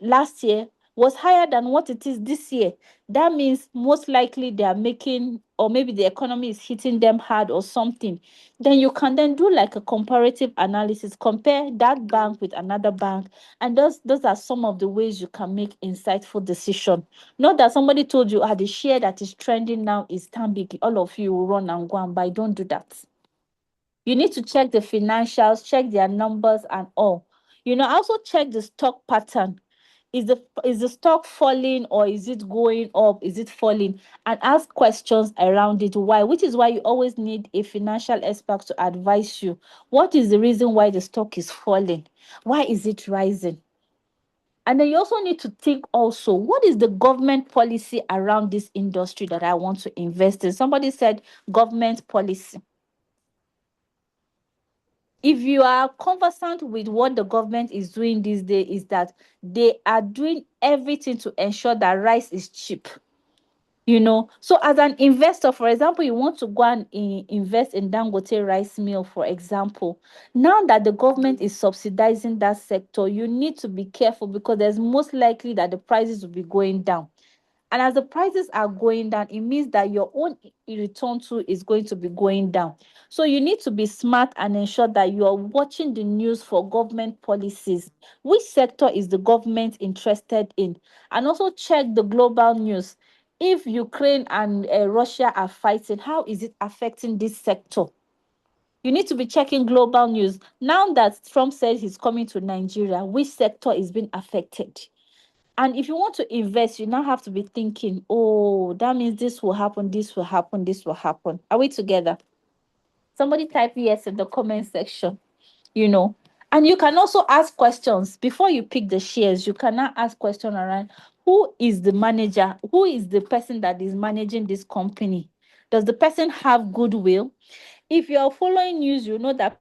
last year was higher than what it is this year. That means most likely they are making, or maybe the economy is hitting them hard or something. Then you can then do like a comparative analysis, compare that bank with another bank. And those are some of the ways you can make insightful decision. Not that somebody told you, the share that is trending now is Stanbic, all of you will run and go and buy. Don't do that. You need to check the financials, check their numbers and all. Also check the stock pattern. Is the stock falling, or is it going up? Is it falling? And ask questions around it. Why? Which is why you always need a financial expert to advise you. What is the reason why the stock is falling? Why is it rising? And then you also need to think also, what is the government policy around this industry that I want to invest in? Somebody said government policy. if you are conversant with what the government is doing these days, is that they are doing everything to ensure that rice is cheap. So as an investor, for example, you want to go and invest in Dangote rice mill, for example. Now that the government is subsidizing that sector, you need to be careful, because there's most likely that the prices will be going down. And as the prices are going down, it means that your own return too is going to be going down. So you need to be smart and ensure that you are watching the news for government policies. Which sector is the government interested in? And also check the global news. If Ukraine and Russia are fighting, how is it affecting this sector? You need to be checking global news. Now that Trump says he's coming to Nigeria, which sector is being affected? And if you want to invest, you now have to be thinking, oh, that means this will happen, this will happen, this will happen. Are we together? Somebody type yes in the comment section, you know. And you can also ask questions before you pick the shares. You can now ask questions around, who is the manager? Who is the person that is managing this company? Does the person have goodwill? If you're following news, you know that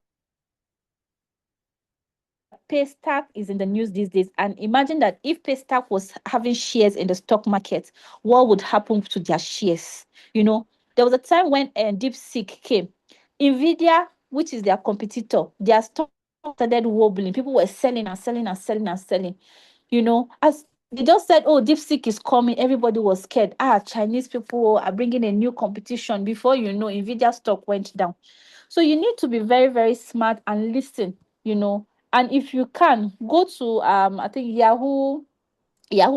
Paystack is in the news these days. And imagine that if Paystack was having shares in the stock market, what would happen to their shares? There was a time when DeepSeek came. Nvidia, which is their competitor, their stock started wobbling. People were selling and selling and selling and selling. As they just said, oh, DeepSeek is coming, everybody was scared. Chinese people are bringing a new competition. Before you know, Nvidia stock went down. So you need to be very, very smart and listen, and if you can go to I think Yahoo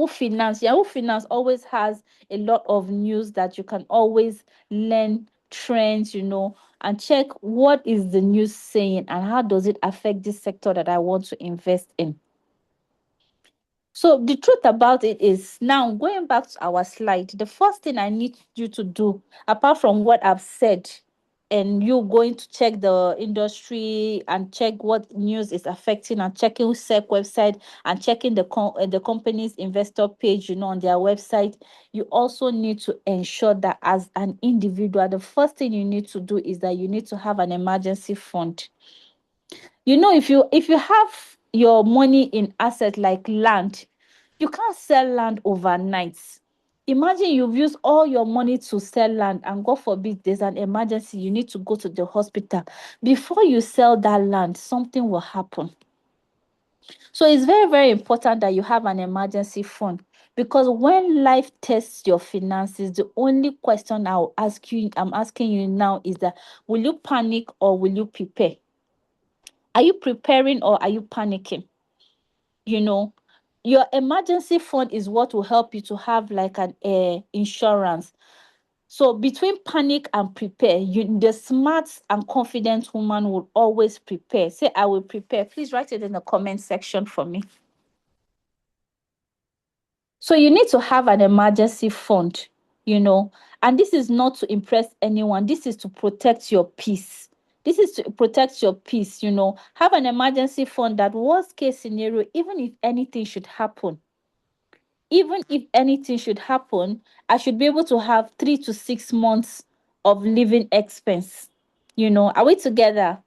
Finance. Yahoo Finance always has a lot of news that you can always learn trends, and check what is the news saying and how does it affect this sector that I want to invest in. So the truth about it is, now going back to our slide, the first thing I need you to do, apart from what I've said, and you going to check the industry and check what news is affecting, and checking SEC website, and checking the company's investor page, on their website, you also need to ensure that as an individual, the first thing you need to do is that you need to have an emergency fund. If you have your money in asset like land, you can't sell land overnight. Imagine you've used all your money to sell land, and God forbid there's an emergency, you need to go to the hospital. Before you sell that land, something will happen. So it's very, very important that you have an emergency fund, because when life tests your finances, the only question I'm asking you now is that, will you panic or will you prepare? Are you preparing or are you panicking? Your emergency fund is what will help you to have like an insurance. So between panic and prepare, the smart and confident woman will always prepare. Say, I will prepare. Please write it in the comment section for me. So you need to have an emergency fund, and this is not to impress anyone. This is to protect your peace. This is to protect your peace, Have an emergency fund that, worst case scenario, even if anything should happen, I should be able to have 3 to 6 months of living expense. Are we together?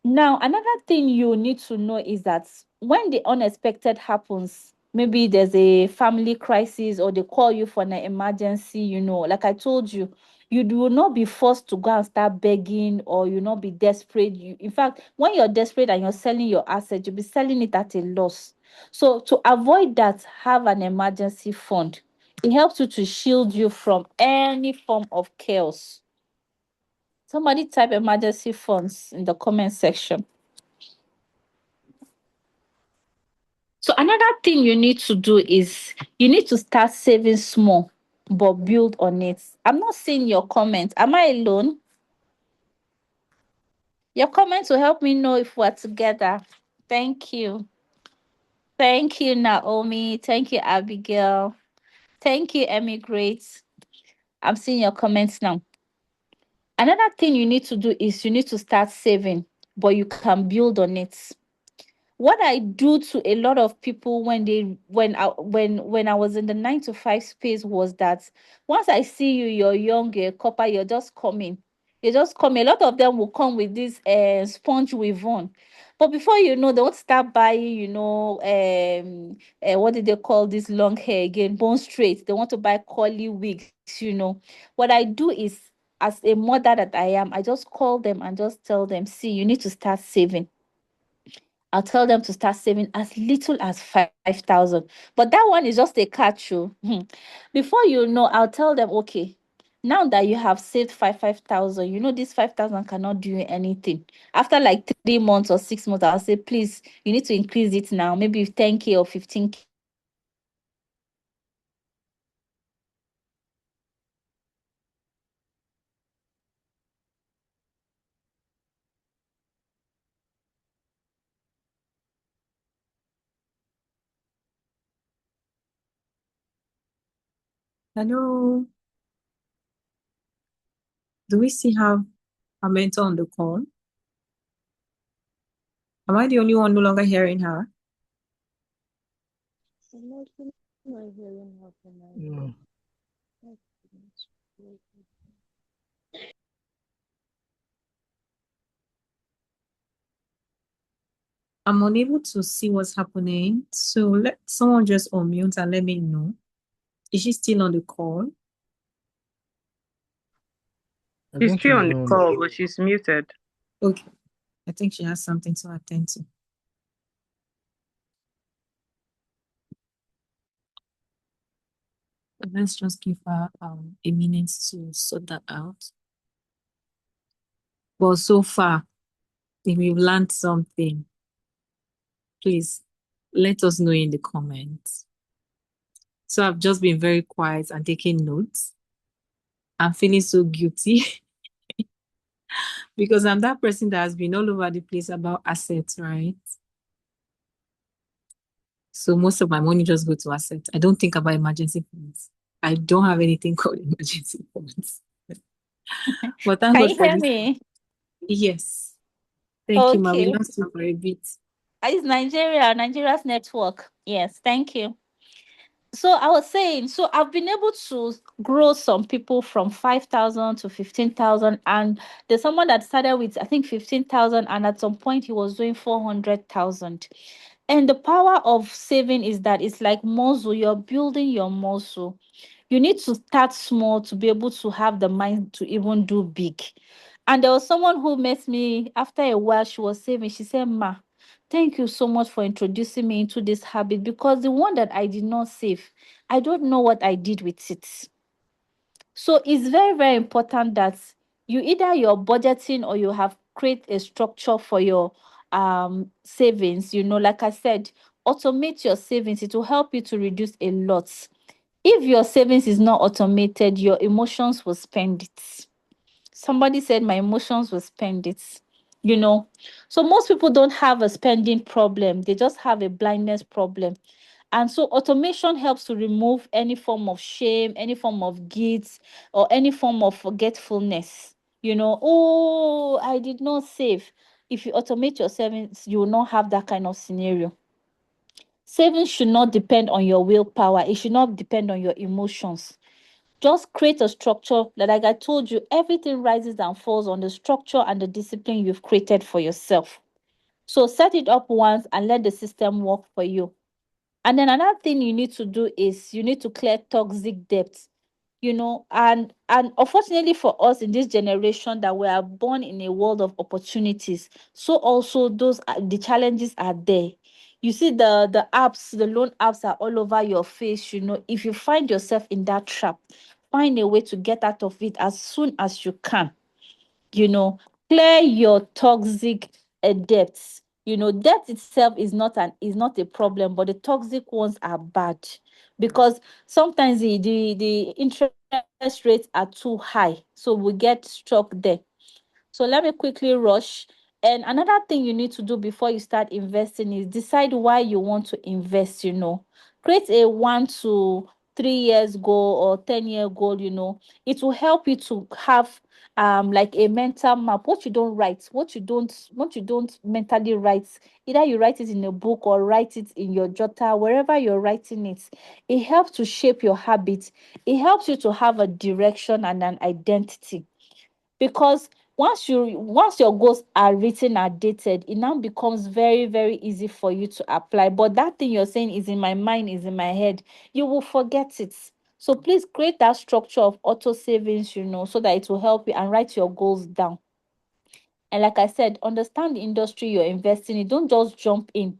Now, another thing you need to know is that when the unexpected happens, maybe there's a family crisis or they call you for an emergency, like I told you, you will not be forced to go and start begging, or you not be desperate. In fact, when you're desperate and you're selling your asset, you'll be selling it at a loss. So to avoid that, have an emergency fund. It helps you to shield you from any form of chaos. Somebody type emergency funds in the comment section. So another thing you need to do is you need to start saving small, but build on it. I'm not seeing your comment. Am I alone? Your comments will help me know if we're together. Thank you. Thank you, Naomi. Thank you, Abigail. Thank you, Emigrate. I'm seeing your comments now. Another thing you need to do is you need to start saving, but you can build on it. What I do to a lot of people when I was in the 9 to 5 space was that, once I see you, you're young, you're a copper, you're just coming. You just come. A lot of them will come with this sponge weave on. But before you know, they want to start buying, what did they call this long hair again? Bone straight. They want to buy curly wigs. What I do is, as a mother that I am, I just call them and just tell them, see, you need to start saving. I'll tell them to start saving as little as 5,000. But that one is just a catch. Before you know, I'll tell them, okay, now that you have saved 5,000, this 5,000 cannot do you anything. After like 3 months or 6 months, I'll say, please, you need to increase it now, maybe 10K or 15K. Hello. Do we still have a mentor on the call? Am I the only one no longer hearing her? I'm also not hearing her from my Mm. end. I'm unable to see what's happening. So let someone just unmute and let me know. Is she still on the call? I She's think still she's on the on. call, but she's muted. Okay. I think she has something to attend to. Let's just give her a minute to sort that out. But so far, if you've learned something, please let us know in the comments. So I've just been very quiet and taking notes. I'm feeling so guilty because I'm that person that has been all over the place about assets, right? So most of my money just go to assets. I don't think about emergency funds. I don't have anything called emergency funds. But thank Can God you for hear this. me? Yes. Thank you, ma. We Okay. lost you for a bit. It's Nigeria's network. Yes, thank you. So I was saying, so I've been able to grow some people from 5,000 to 15,000. And there's someone that started with, I think, 15,000. And at some point, he was doing 400,000. And the power of saving is that it's like muscle. You're building your muscle. You need to start small to be able to have the mind to even do big. And there was someone who met me after a while. She was saving. She said, Ma, thank you so much for introducing me into this habit, because the one that I did not save, I don't know what I did with it. So it's very, very important that you either you're budgeting or you have create a structure for your savings. Like I said, automate your savings. It will help you to reduce a lot. If your savings is not automated, your emotions will spend it. Somebody said my emotions will spend it. You know, so most people don't have a spending problem, they just have a blindness problem. And so automation helps to remove any form of shame, any form of guilt, or any form of forgetfulness. Oh, I did not save. If you automate your savings, you will not have that kind of scenario. Savings should not depend on your willpower, it should not depend on your emotions. Just create a structure that, like I told you, everything rises and falls on the structure and the discipline you've created for yourself. So set it up once and let the system work for you. And then another thing you need to do is you need to clear toxic debts. And unfortunately for us in this generation that we are born in a world of opportunities, so also the challenges are there. You see the apps, the loan apps are all over your face. If you find yourself in that trap, find a way to get out of it as soon as you can. you know Clear your toxic debts. Debt itself is not a problem, but the toxic ones are bad, because sometimes the interest rates are too high, so we get stuck there. So let me quickly rush. And another thing you need to do before you start investing is decide why you want to invest. Create a 1 to 3 years goal or 10-year goal. It will help you to have like a mental map. What you don't write, what you don't mentally write, either you write it in a book or write it in your jotter, wherever you're writing it. It helps to shape your habits. It helps you to have a direction and an identity. Because once your goals are written and dated, it now becomes very, very easy for you to apply. But that thing you're saying is in my mind, is in my head, you will forget it. So please create that structure of auto savings, so that it will help you, and write your goals down. And like I said, understand the industry you're investing in. Don't just jump in,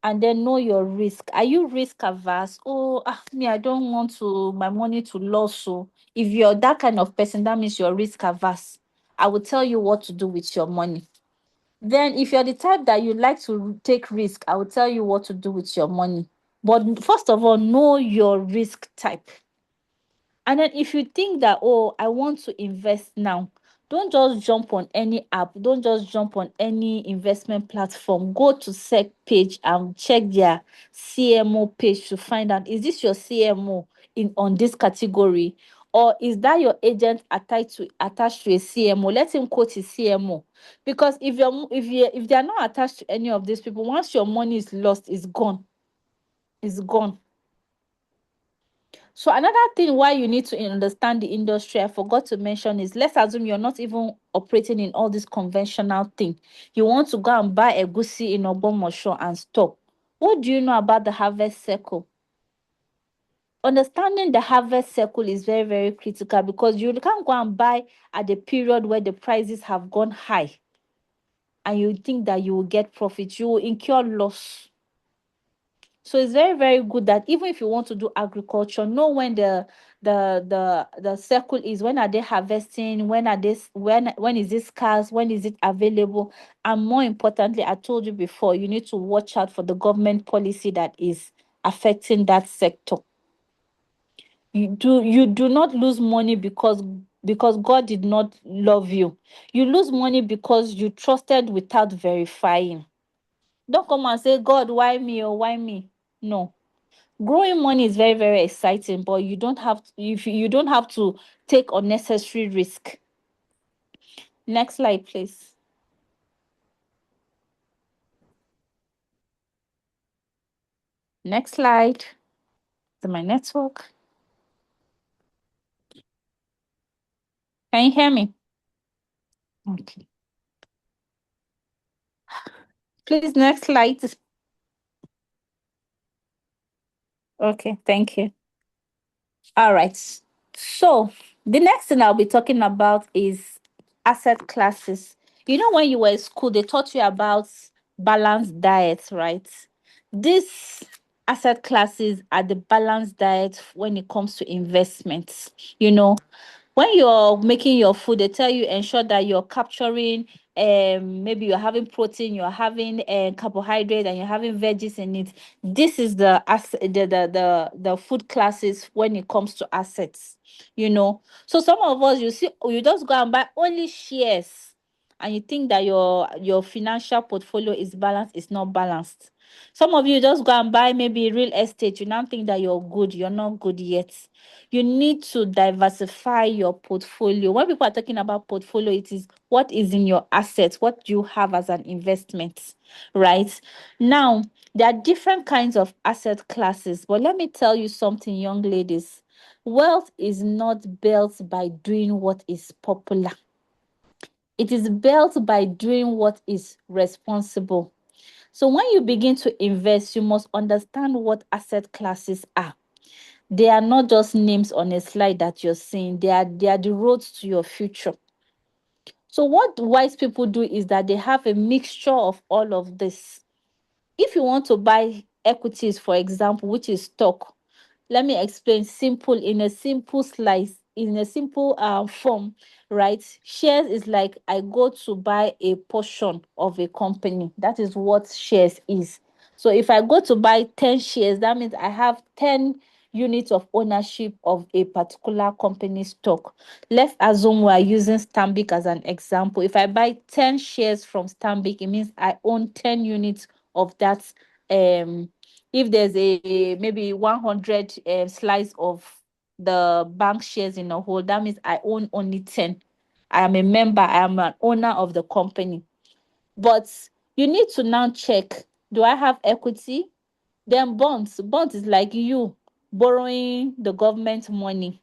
and then know your risk. Are you risk averse? Oh, me, I don't want to my money to lose. So if you're that kind of person, that means you're risk averse. I will tell you what to do with your money. Then if you're the type that you like to take risk, I will tell you what to do with your money. But first of all, know your risk type. And then if you think that, oh, I want to invest now, don't just jump on any app, don't just jump on any investment platform. Go to SEC page and check their CMO page to find out, is this your CMO in on this category? Or is that your agent attached to a CMO? Let him quote his CMO. Because if they are not attached to any of these people, once your money is lost, it's gone. It's gone. So another thing why you need to understand the industry, I forgot to mention, is, let's assume you're not even operating in all this conventional thing. You want to go and buy a goosey in Ogbomosho and stop. What do you know about the harvest cycle? Understanding the harvest cycle is very, very critical, because you can't go and buy at the period where the prices have gone high and you think that you will get profit. You will incur loss. So it's very, very good that even if you want to do agriculture, know when the circle is. When are they harvesting? When is this scarce? When is it available? And more importantly, I told you before, you need to watch out for the government policy that is affecting that sector. You do not lose money because God did not love you. You lose money because you trusted without verifying. Don't come and say, God, why me, or why me? No. Growing money is very, very exciting, but you don't have to take unnecessary risk. Next slide, please. Next slide. To my network. Can you hear me? Okay. Please, next slide. Okay, thank you. All right. So the next thing I'll be talking about is asset classes. When you were in school, they taught you about balanced diets, right? These asset classes are the balanced diet when it comes to investments. When you're making your food, they tell you ensure that you're capturing, maybe you're having protein, you're having carbohydrate, and you're having veggies in it. This is the food classes when it comes to assets. So some of us, you see, you just go and buy only shares, and you think that your financial portfolio is balanced. It's not balanced. Some of you just go and buy maybe real estate. You now think that you're good. You're not good yet. You need to diversify your portfolio. When people are talking about portfolio, it is what is in your assets, what you have as an investment, right? Now, there are different kinds of asset classes, but let me tell you something, young ladies. Wealth is not built by doing what is popular. It is built by doing what is responsible. So when you begin to invest, you must understand what asset classes are. They are not just names on a slide that you're seeing. They are the roads to your future. So what wise people do is that they have a mixture of all of this. If you want to buy equities, for example, which is stock, let me explain in a simple slice, in a simple form, right? Shares is like I go to buy a portion of a company. That is what shares is. So if I go to buy 10 shares, that means I have 10 units of ownership of a particular company stock. Let's assume we are using Stanbic as an example. If I buy 10 shares from Stanbic, it means I own 10 units of that. If there's a maybe 100 slice of the bank shares in a whole, that means I own only 10. I am a member, I am an owner of the company. But you need to now check, do I have equity? Then bonds is like you borrowing the government money,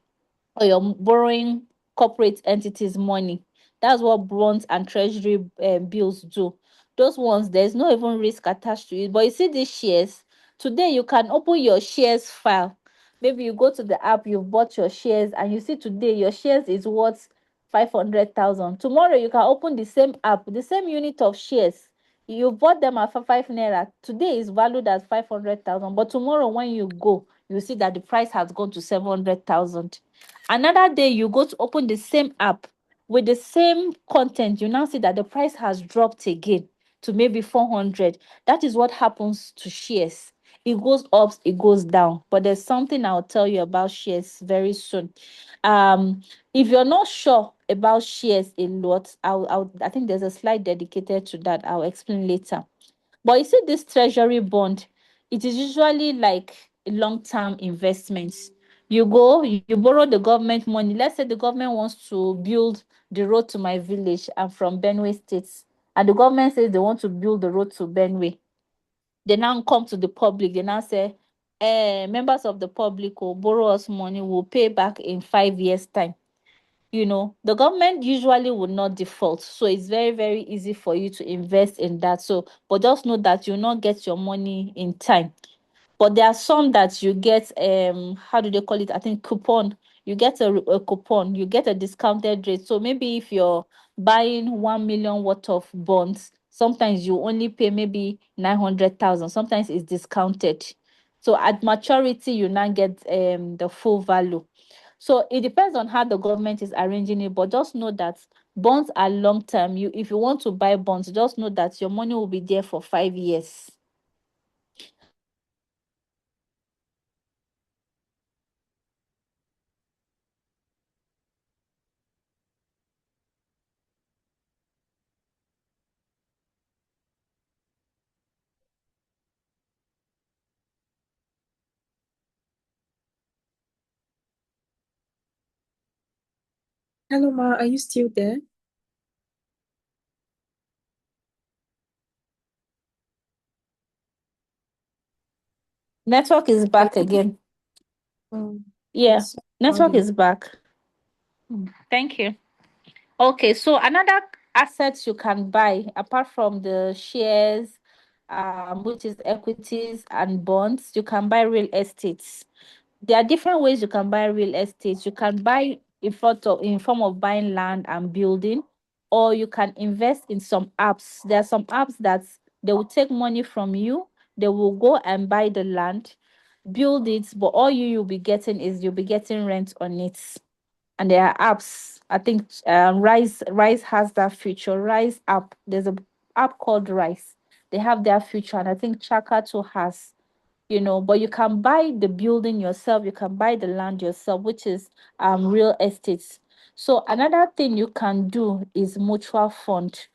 or you're borrowing corporate entities money. That's what bonds and treasury bills do. Those ones, there's no even risk attached to it. But you see these shares, today you can open your shares file. Maybe you go to the app, you've bought your shares, and you see today your shares is worth 500,000. Tomorrow you can open the same app, the same unit of shares. You bought them at 5 naira. Today is valued at 500,000. But tomorrow when you go, you see that the price has gone to 700,000. Another day you go to open the same app with the same content, you now see that the price has dropped again to maybe 400. That is what happens to shares. It goes up, it goes down. But there's something I'll tell you about shares very soon. If you're not sure about shares a lot, I think there's a slide dedicated to that. I'll explain later. But you see, this treasury bond, it is usually like a long-term investments. You go, you borrow the government money. Let's say the government wants to build the road to my village. I'm from Benue State, and the government says they want to build the road to Benue. They now come to the public. They now say, members of the public will borrow us money. We'll pay back in 5 years' time. The government usually would not default, so it's very, very easy for you to invest in that. So but just know that you'll not get your money in time. But there are some that you get, how do they call it? I think coupon. You get a coupon, you get a discounted rate. So maybe if you're buying 1 million worth of bonds, sometimes you only pay maybe 900,000. Sometimes it's discounted. So at maturity, you now get the full value. So it depends on how the government is arranging it, but just know that bonds are long term. If you want to buy bonds, just know that your money will be there for 5 years. Hello, Ma, are you still there? Network is back again. Yeah, It's network audio. is back. Thank you. Okay, so another assets you can buy apart from the shares, which is equities and bonds, you can buy real estates. There are different ways you can buy real estate. You can buy in form of buying land and building, or you can invest in some apps. There are some apps that they will take money from you, they will go and buy the land, build it, but all you'll be getting is you'll be getting rent on it. And there are apps. I think Rise has that feature. Rise app. There's a app called Rise. They have their feature, and I think Chaka too has. But you can buy the building yourself, you can buy the land yourself, which is real estates. So another thing you can do is mutual fund.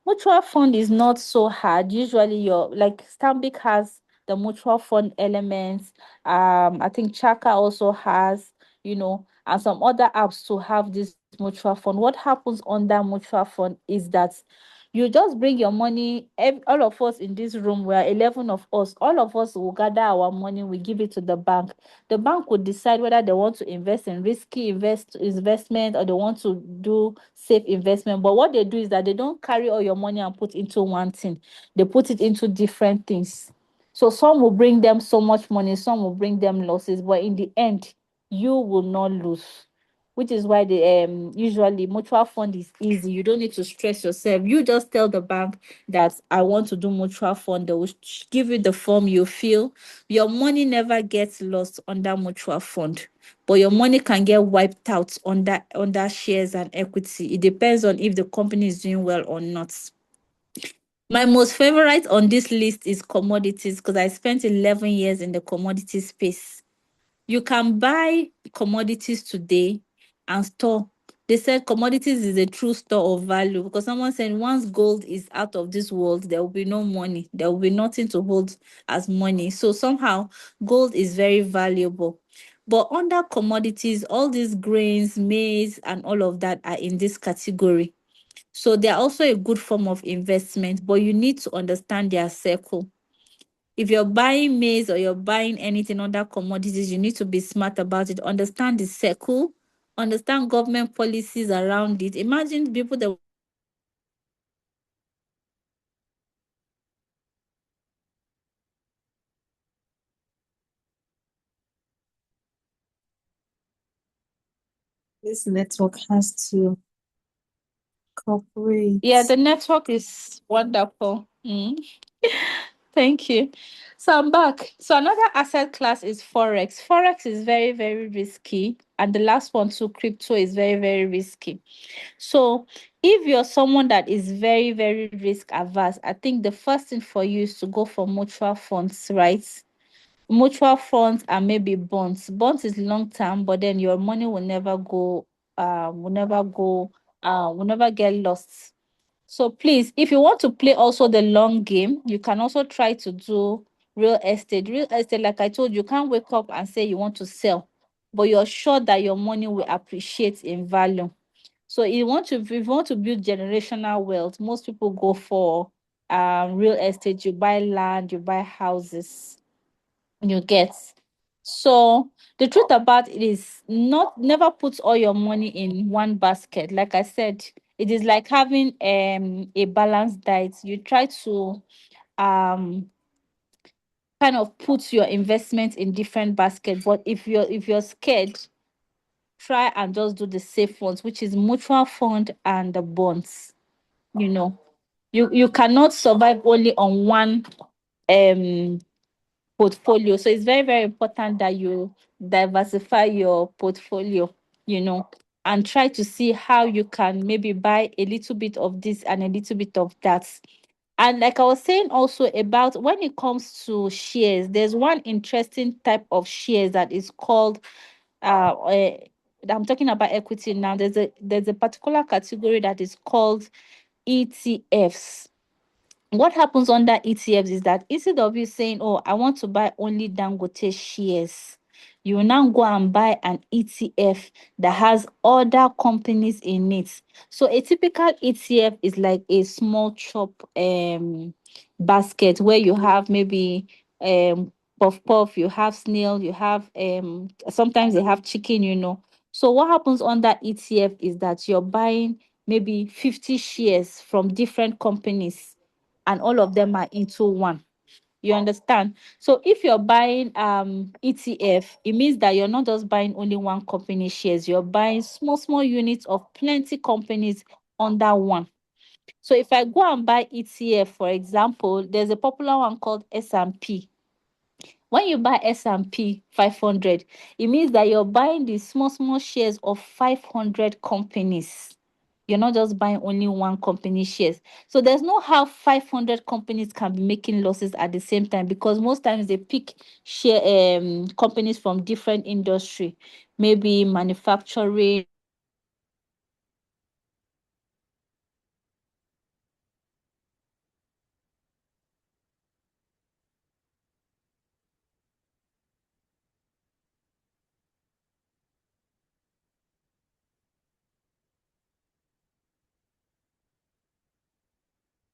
Mutual fund is not so hard. Usually your like Stanbic has the mutual fund elements. I think Chaka also has, and some other apps to have this mutual fund. What happens on that mutual fund is that you just bring your money. All of us in this room, we are 11 of us. All of us will gather our money, we give it to the bank. The bank would decide whether they want to invest in risky investment or they want to do safe investment. But what they do is that they don't carry all your money and put into one thing. They put it into different things. So some will bring them so much money, some will bring them losses, but in the end, you will not lose, which is why the usually mutual fund is easy. You don't need to stress yourself. You just tell the bank that I want to do mutual fund. They will give you the form you fill. Your money never gets lost under mutual fund, but your money can get wiped out under shares and equity. It depends on if the company is doing well or not. My most favorite on this list is commodities because I spent 11 years in the commodity space. You can buy commodities today and store. They said commodities is a true store of value because someone said once gold is out of this world, there will be no money. There will be nothing to hold as money. So somehow gold is very valuable. But under commodities, all these grains, maize, and all of that are in this category. So they're also a good form of investment, but you need to understand their circle. If you're buying maize or you're buying anything under commodities, you need to be smart about it. Understand the circle, understand government policies around it. Imagine people that This network has to cooperate. yeah, the network is wonderful. Thank you. So I'm back. So another asset class is Forex. Forex is very, very risky. And the last one too, crypto is very, very risky. So if you're someone that is very, very risk averse, I think the first thing for you is to go for mutual funds, right? Mutual funds and maybe bonds. Bonds is long term, but then your money will never get lost. So please, if you want to play also the long game, you can also try to do real estate. Real estate, like I told you, you can't wake up and say you want to sell, but you're sure that your money will appreciate in value. So if you want to build generational wealth, most people go for real estate. You buy land, you buy houses, you get. So the truth about it is not never put all your money in one basket. Like I said, it is like having a balanced diet. You try to um kind of put your investments in different baskets. But if you're scared, try and just do the safe ones, which is mutual fund and the bonds. You know, you cannot survive only on one um portfolio. So it's very, very important that you diversify your portfolio, and try to see how you can maybe buy a little bit of this and a little bit of that. And like I was saying also about when it comes to shares, there's one interesting type of shares that is called I'm talking about equity now. There's a particular category that is called ETFs. What happens under ETFs is that instead of you saying, "Oh, I want to buy only Dangote shares," you will now go and buy an ETF that has other companies in it. So a typical ETF is like a small chop basket where you have maybe puff puff, you have snail, you have sometimes they have chicken. So what happens under ETF is that you're buying maybe 50 shares from different companies, and all of them are into one. You understand? So if you're buying ETF, it means that you're not just buying only one company shares, you're buying small, small units of plenty companies under one. So if I go and buy ETF, for example, there's a popular one called S&P. When you buy S&P 500, it means that you're buying the small, small shares of 500 companies. You're not just buying only one company shares. So there's no how 500 companies can be making losses at the same time, because most times they pick share companies from different industry, maybe manufacturing.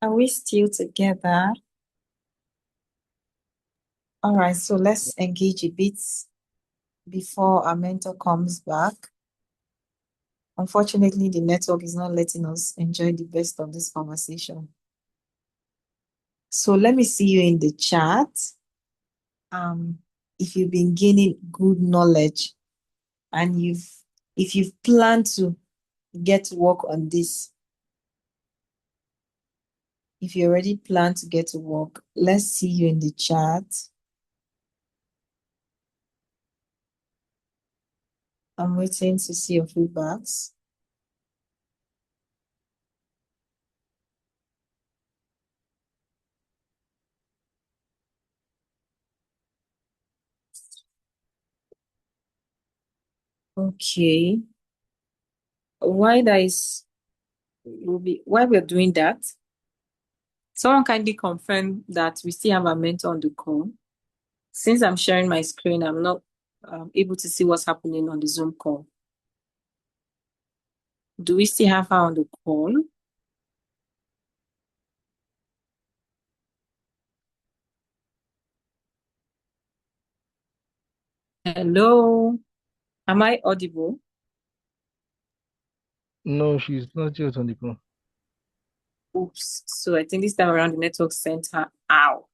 Are we still together? All right, so let's engage a bit before our mentor comes back. Unfortunately, the network is not letting us enjoy the best of this conversation. So let me see you in the chat. If you've been gaining good knowledge and if you've planned to get to work on this, if you already plan to get to work, let's see you in the chat. I'm waiting to see your feedbacks. Okay. While we're doing that, someone kindly confirm that we still have a mentor on the call. Since I'm sharing my screen, I'm not able to see what's happening on the Zoom call. Do we still have her on the call? Hello, am I audible? No, she's not yet on the call. Oops. So I think this time around the network sent her out.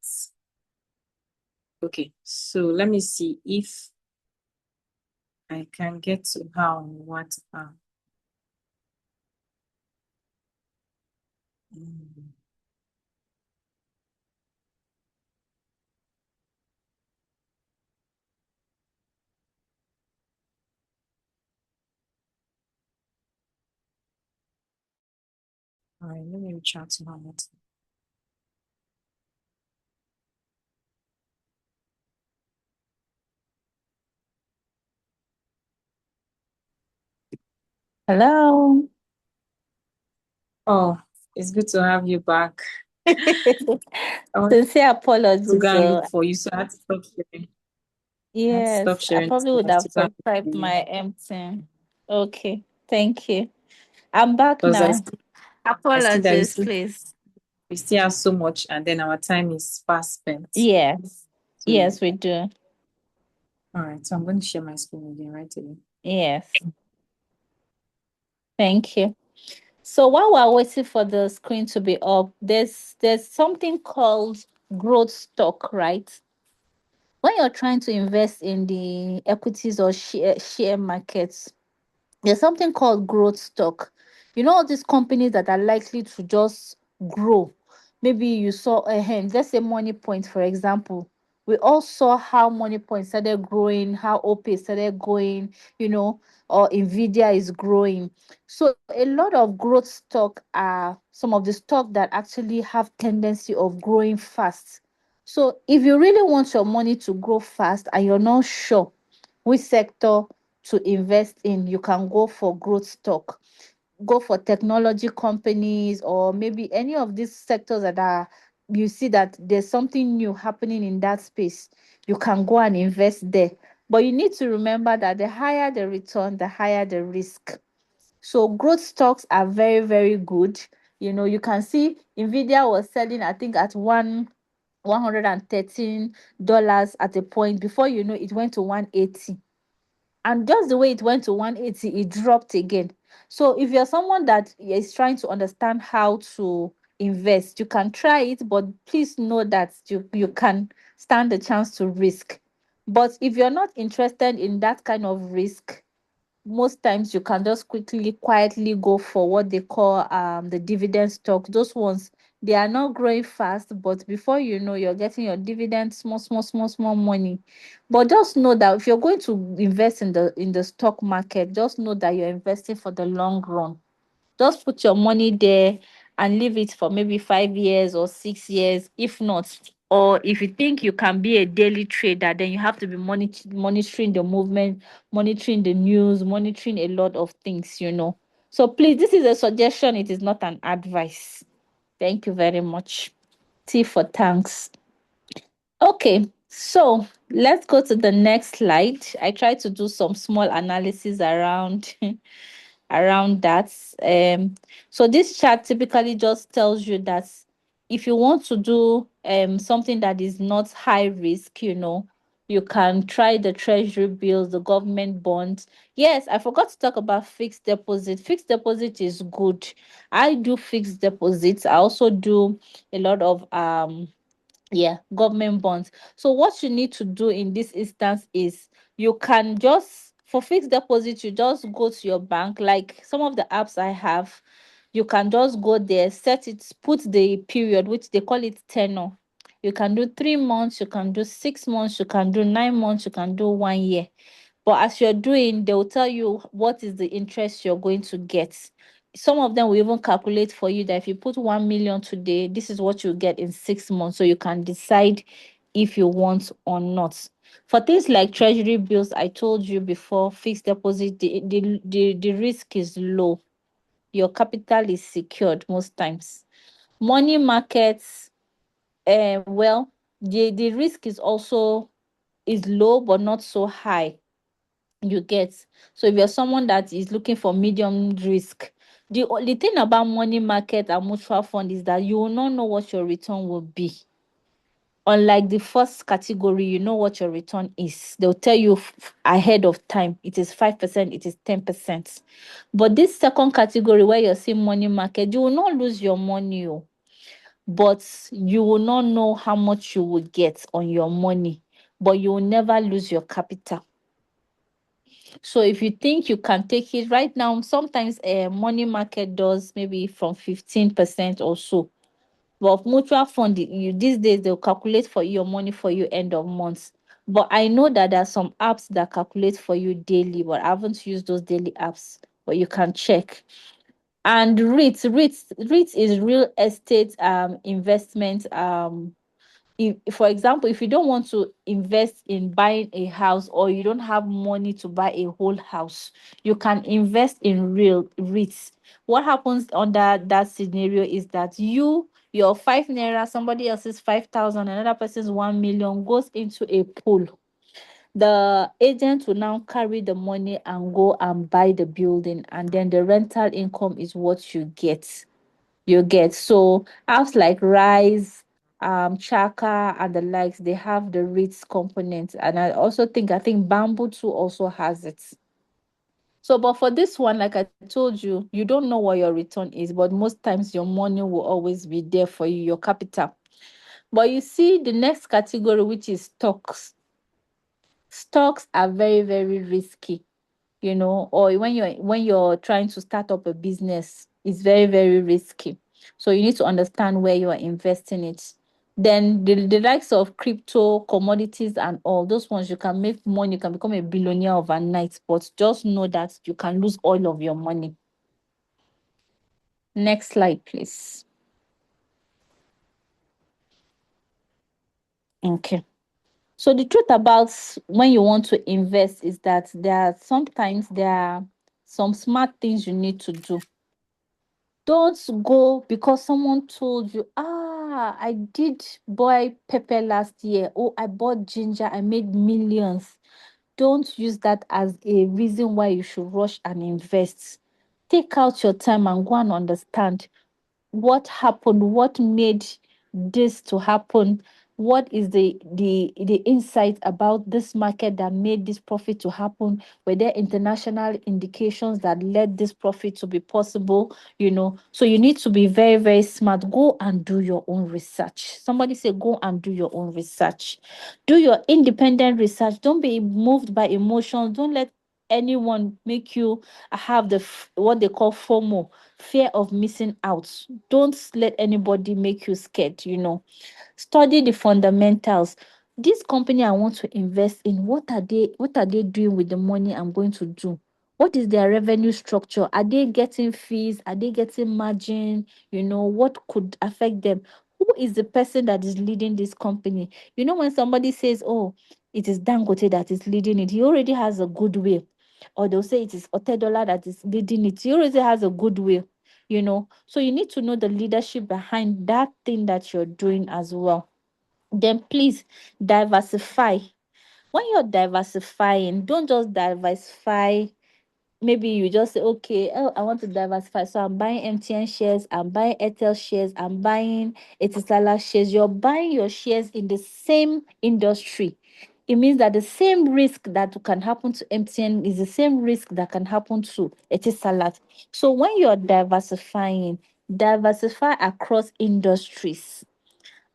Okay, so let me see if I can get to her on WhatsApp. Mm. All right, let me reach out to her on WhatsApp. Hello. Oh, it's good to have you back. I want Sincere to go apologies. and look for you, so I had to stop sharing. I had to stop Yes, I sharing probably would have to go and look subscribed for you. my empty. Okay, thank you. I'm back Because now. I see that Apologies, please. we still have so much, and then our time is fast spent. Yes, So, yes, we do. all right, so I'm going to share my screen again right away. Yes, thank you. So while we're waiting for the screen to be up, there's something called growth stock, right? When you're trying to invest in the equities or share markets, there's something called growth stock. You know, all these companies that are likely to just grow. Maybe you saw a hand, let's say Money Point, for example. We all saw how Money Point started growing, how OP started going, or Nvidia is growing. So a lot of growth stock are some of the stock that actually have tendency of growing fast. So if you really want your money to grow fast and you're not sure which sector to invest in, you can go for growth stock, go for technology companies, or maybe any of these sectors that are, you see that there's something new happening in that space, you can go and invest there. But you need to remember that the higher the return, the higher the risk. So growth stocks are very, very good. You can see Nvidia was selling, I think, at $113 at a point. Before you know, it went to 180, and just the way it went to 180, it dropped again. So if you're someone that is trying to understand how to invest, you can try it, but please know that you can stand the chance to risk. But if you're not interested in that kind of risk, most times you can just quietly go for what they call the dividend stock. Those ones, they are not growing fast, but before you know, you're getting your dividend, small, small, small, small money. But just know that if you're going to invest in the stock market, just know that you're investing for the long run. Just put your money there and leave it for maybe 5 years or 6 years. If not, or if you think you can be a daily trader, then you have to be monitoring the movement, monitoring the news, monitoring a lot of things. So please, this is a suggestion, it is not an advice. Thank you very much. T for thanks. Okay, so let's go to the next slide. I tried to do some small analysis around around that. So this chart typically just tells you that if you want to do something that is not high risk, you can try the treasury bills, the government bonds. Yes, I forgot to talk about fixed deposit. Fixed deposit is good. I do fixed deposits. I also do a lot of government bonds. So what you need to do in this instance is, you can just, for fixed deposit, you just go to your bank, like some of the apps I have. You can just go there, set it, put the period, which they call it tenor. You can do 3 months, you can do 6 months, you can do 9 months, you can do 1 year. But as you're doing, they'll tell you what is the interest you're going to get. Some of them will even calculate for you that if you put 1 million today, this is what you get in 6 months. So you can decide if you want or not. For things like treasury bills, I told you before, fixed deposit, the risk is low. Your capital is secured most times. Money markets, well, the risk is also is low, but not so high. You get. So if you're someone that is looking for medium risk, the only thing about money market and mutual fund is that you will not know what your return will be. Unlike the first category, you know what your return is. They'll tell you ahead of time. It is 5%, it is 10%. But this second category where you're seeing money market, you will not lose your money, but you will not know how much you will get on your money, but you will never lose your capital. So if you think you can take it right now, sometimes a money market does maybe from 15% or so. But mutual fund, these days they'll calculate for your money for you end of months. But I know that there are some apps that calculate for you daily, but I haven't used those daily apps. But you can check. And REITs is real estate investment. If, for example, if you don't want to invest in buying a house, or you don't have money to buy a whole house, you can invest in real REITs. What happens under that scenario is that your 5 naira, somebody else's 5,000, another person's 1 million goes into a pool. The agent will now carry the money and go and buy the building, and then the rental income is what you get. So apps like Rise, Chaka and the likes, they have the REITs component. And I think Bamboo too also has it. So, but for this one, like I told you, you don't know what your return is, but most times your money will always be there for you, your capital. But you see the next category, which is stocks. Stocks are very, very risky, or when you're trying to start up a business, it's very, very risky. So you need to understand where you are investing it. Then the likes of crypto, commodities, and all those ones, you can make money, you can become a billionaire overnight, but just know that you can lose all of your money. Next slide, please. Okay. So the truth about when you want to invest is that there are some smart things you need to do. Don't go because someone told you, I did buy pepper last year. Oh, I bought ginger, I made millions. Don't use that as a reason why you should rush and invest. Take out your time and go and understand what happened, what made this to happen, what is the insight about this market that made this profit to happen, were there international indications that led this profit to be possible, so you need to be very, very smart. Go and do your own research. Somebody say go and do your own research. Do your independent research. Don't be moved by emotions. Don't let anyone make you have what they call FOMO, fear of missing out. Don't let anybody make you scared. Study the fundamentals. This company I want to invest in, what are they doing with the money I'm going to do? What is their revenue structure? Are they getting fees? Are they getting margin? What could affect them? Who is the person that is leading this company? When somebody says, oh, it is Dangote that is leading it, he already has a goodwill. Or they'll say it is Otedola that is leading it, he already has a goodwill. So you need to know the leadership behind that thing that you're doing as well. Then please diversify. When you're diversifying, don't just diversify. Maybe you just say, okay, oh, I want to diversify, so I'm buying MTN shares, I'm buying Airtel shares, I'm buying Etisalat shares. You're buying your shares in the same industry. It means that the same risk that can happen to MTN is the same risk that can happen to Etisalat. So when you're diversifying, diversify across industries.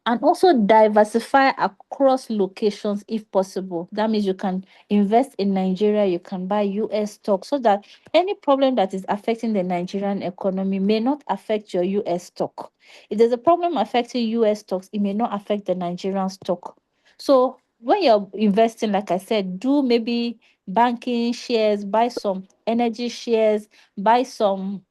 And also diversify across locations if possible. That means you can invest in Nigeria, you can buy US stocks, so that any problem that is affecting the Nigerian economy may not affect your US stock. If there's a problem affecting US stocks, it may not affect the Nigerian stock. So when you're investing, like I said, do maybe banking shares, buy some energy shares, buy some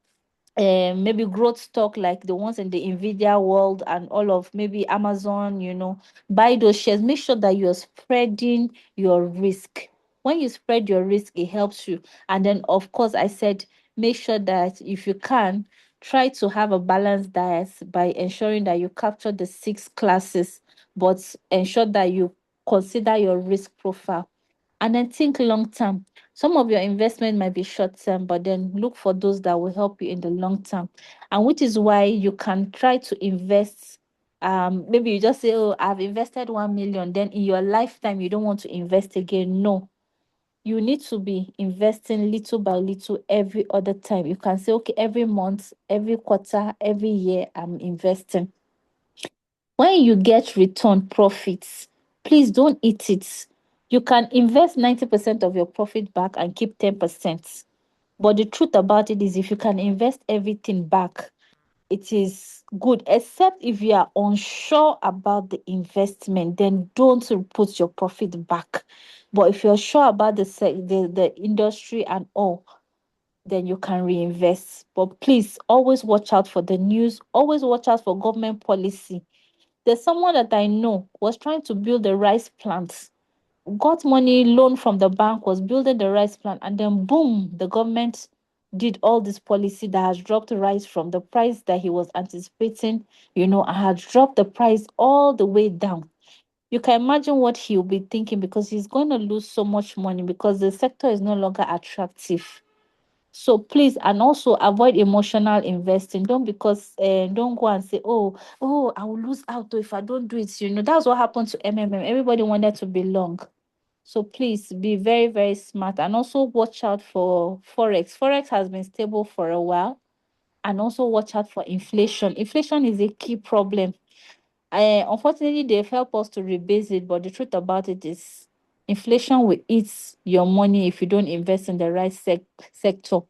maybe growth stock like the ones in the Nvidia world and all of maybe Amazon, buy those shares. Make sure that you're spreading your risk. When you spread your risk, it helps you. And then, of course, I said, make sure that if you can, try to have a balanced diet by ensuring that you capture the 6 classes, but ensure that you consider your risk profile. And then think long term. Some of your investment might be short term, but then look for those that will help you in the long term. And which is why you can try to invest maybe you just say, oh, I've invested 1 million, then in your lifetime you don't want to invest again. No, you need to be investing little by little every other time. You can say, okay, every month, every quarter, every year, I'm investing. When you get return profits, please don't eat it. You can invest 90% of your profit back and keep 10%. But the truth about it is, if you can invest everything back, it is good, except if you are unsure about the investment, then don't put your profit back. But if you're sure about the industry and all, then you can reinvest. But please always watch out for the news, always watch out for government policy. There's someone that I know was trying to build a rice plant, got money loan from the bank, was building the rice plant, and then boom, the government did all this policy that has dropped rice from the price that he was anticipating, and had dropped the price all the way down. You can imagine what he'll be thinking, because he's going to lose so much money because the sector is no longer attractive. So please, and also avoid emotional investing. Don't go and say, oh, I will lose out if I don't do it. That's what happened to MMM. Everybody wanted to belong. So please be very, very smart, and also watch out for Forex. Forex has been stable for a while, and also watch out for inflation. Inflation is a key problem. Unfortunately, they've helped us to rebase it, but the truth about it is inflation will eat your money if you don't invest in the right sector.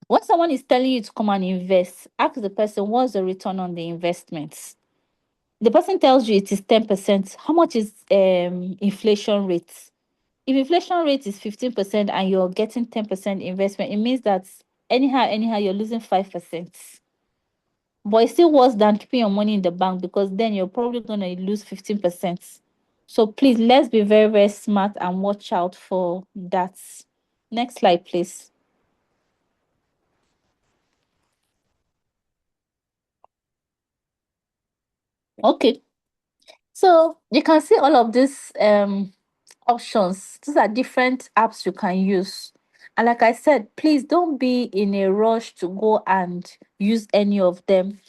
When someone is telling you to come and invest, ask the person, what's the return on the investments? The person tells you it is 10%. How much is inflation rate? If inflation rate is 15% and you're getting 10% investment, it means that anyhow, you're losing 5%. But it's still worse than keeping your money in the bank, because then you're probably going to lose 15%. So please, let's be very, very smart and watch out for that. Next slide, please. Okay. So you can see all of these options. These are different apps you can use. And like I said, please don't be in a rush to go and use any of them.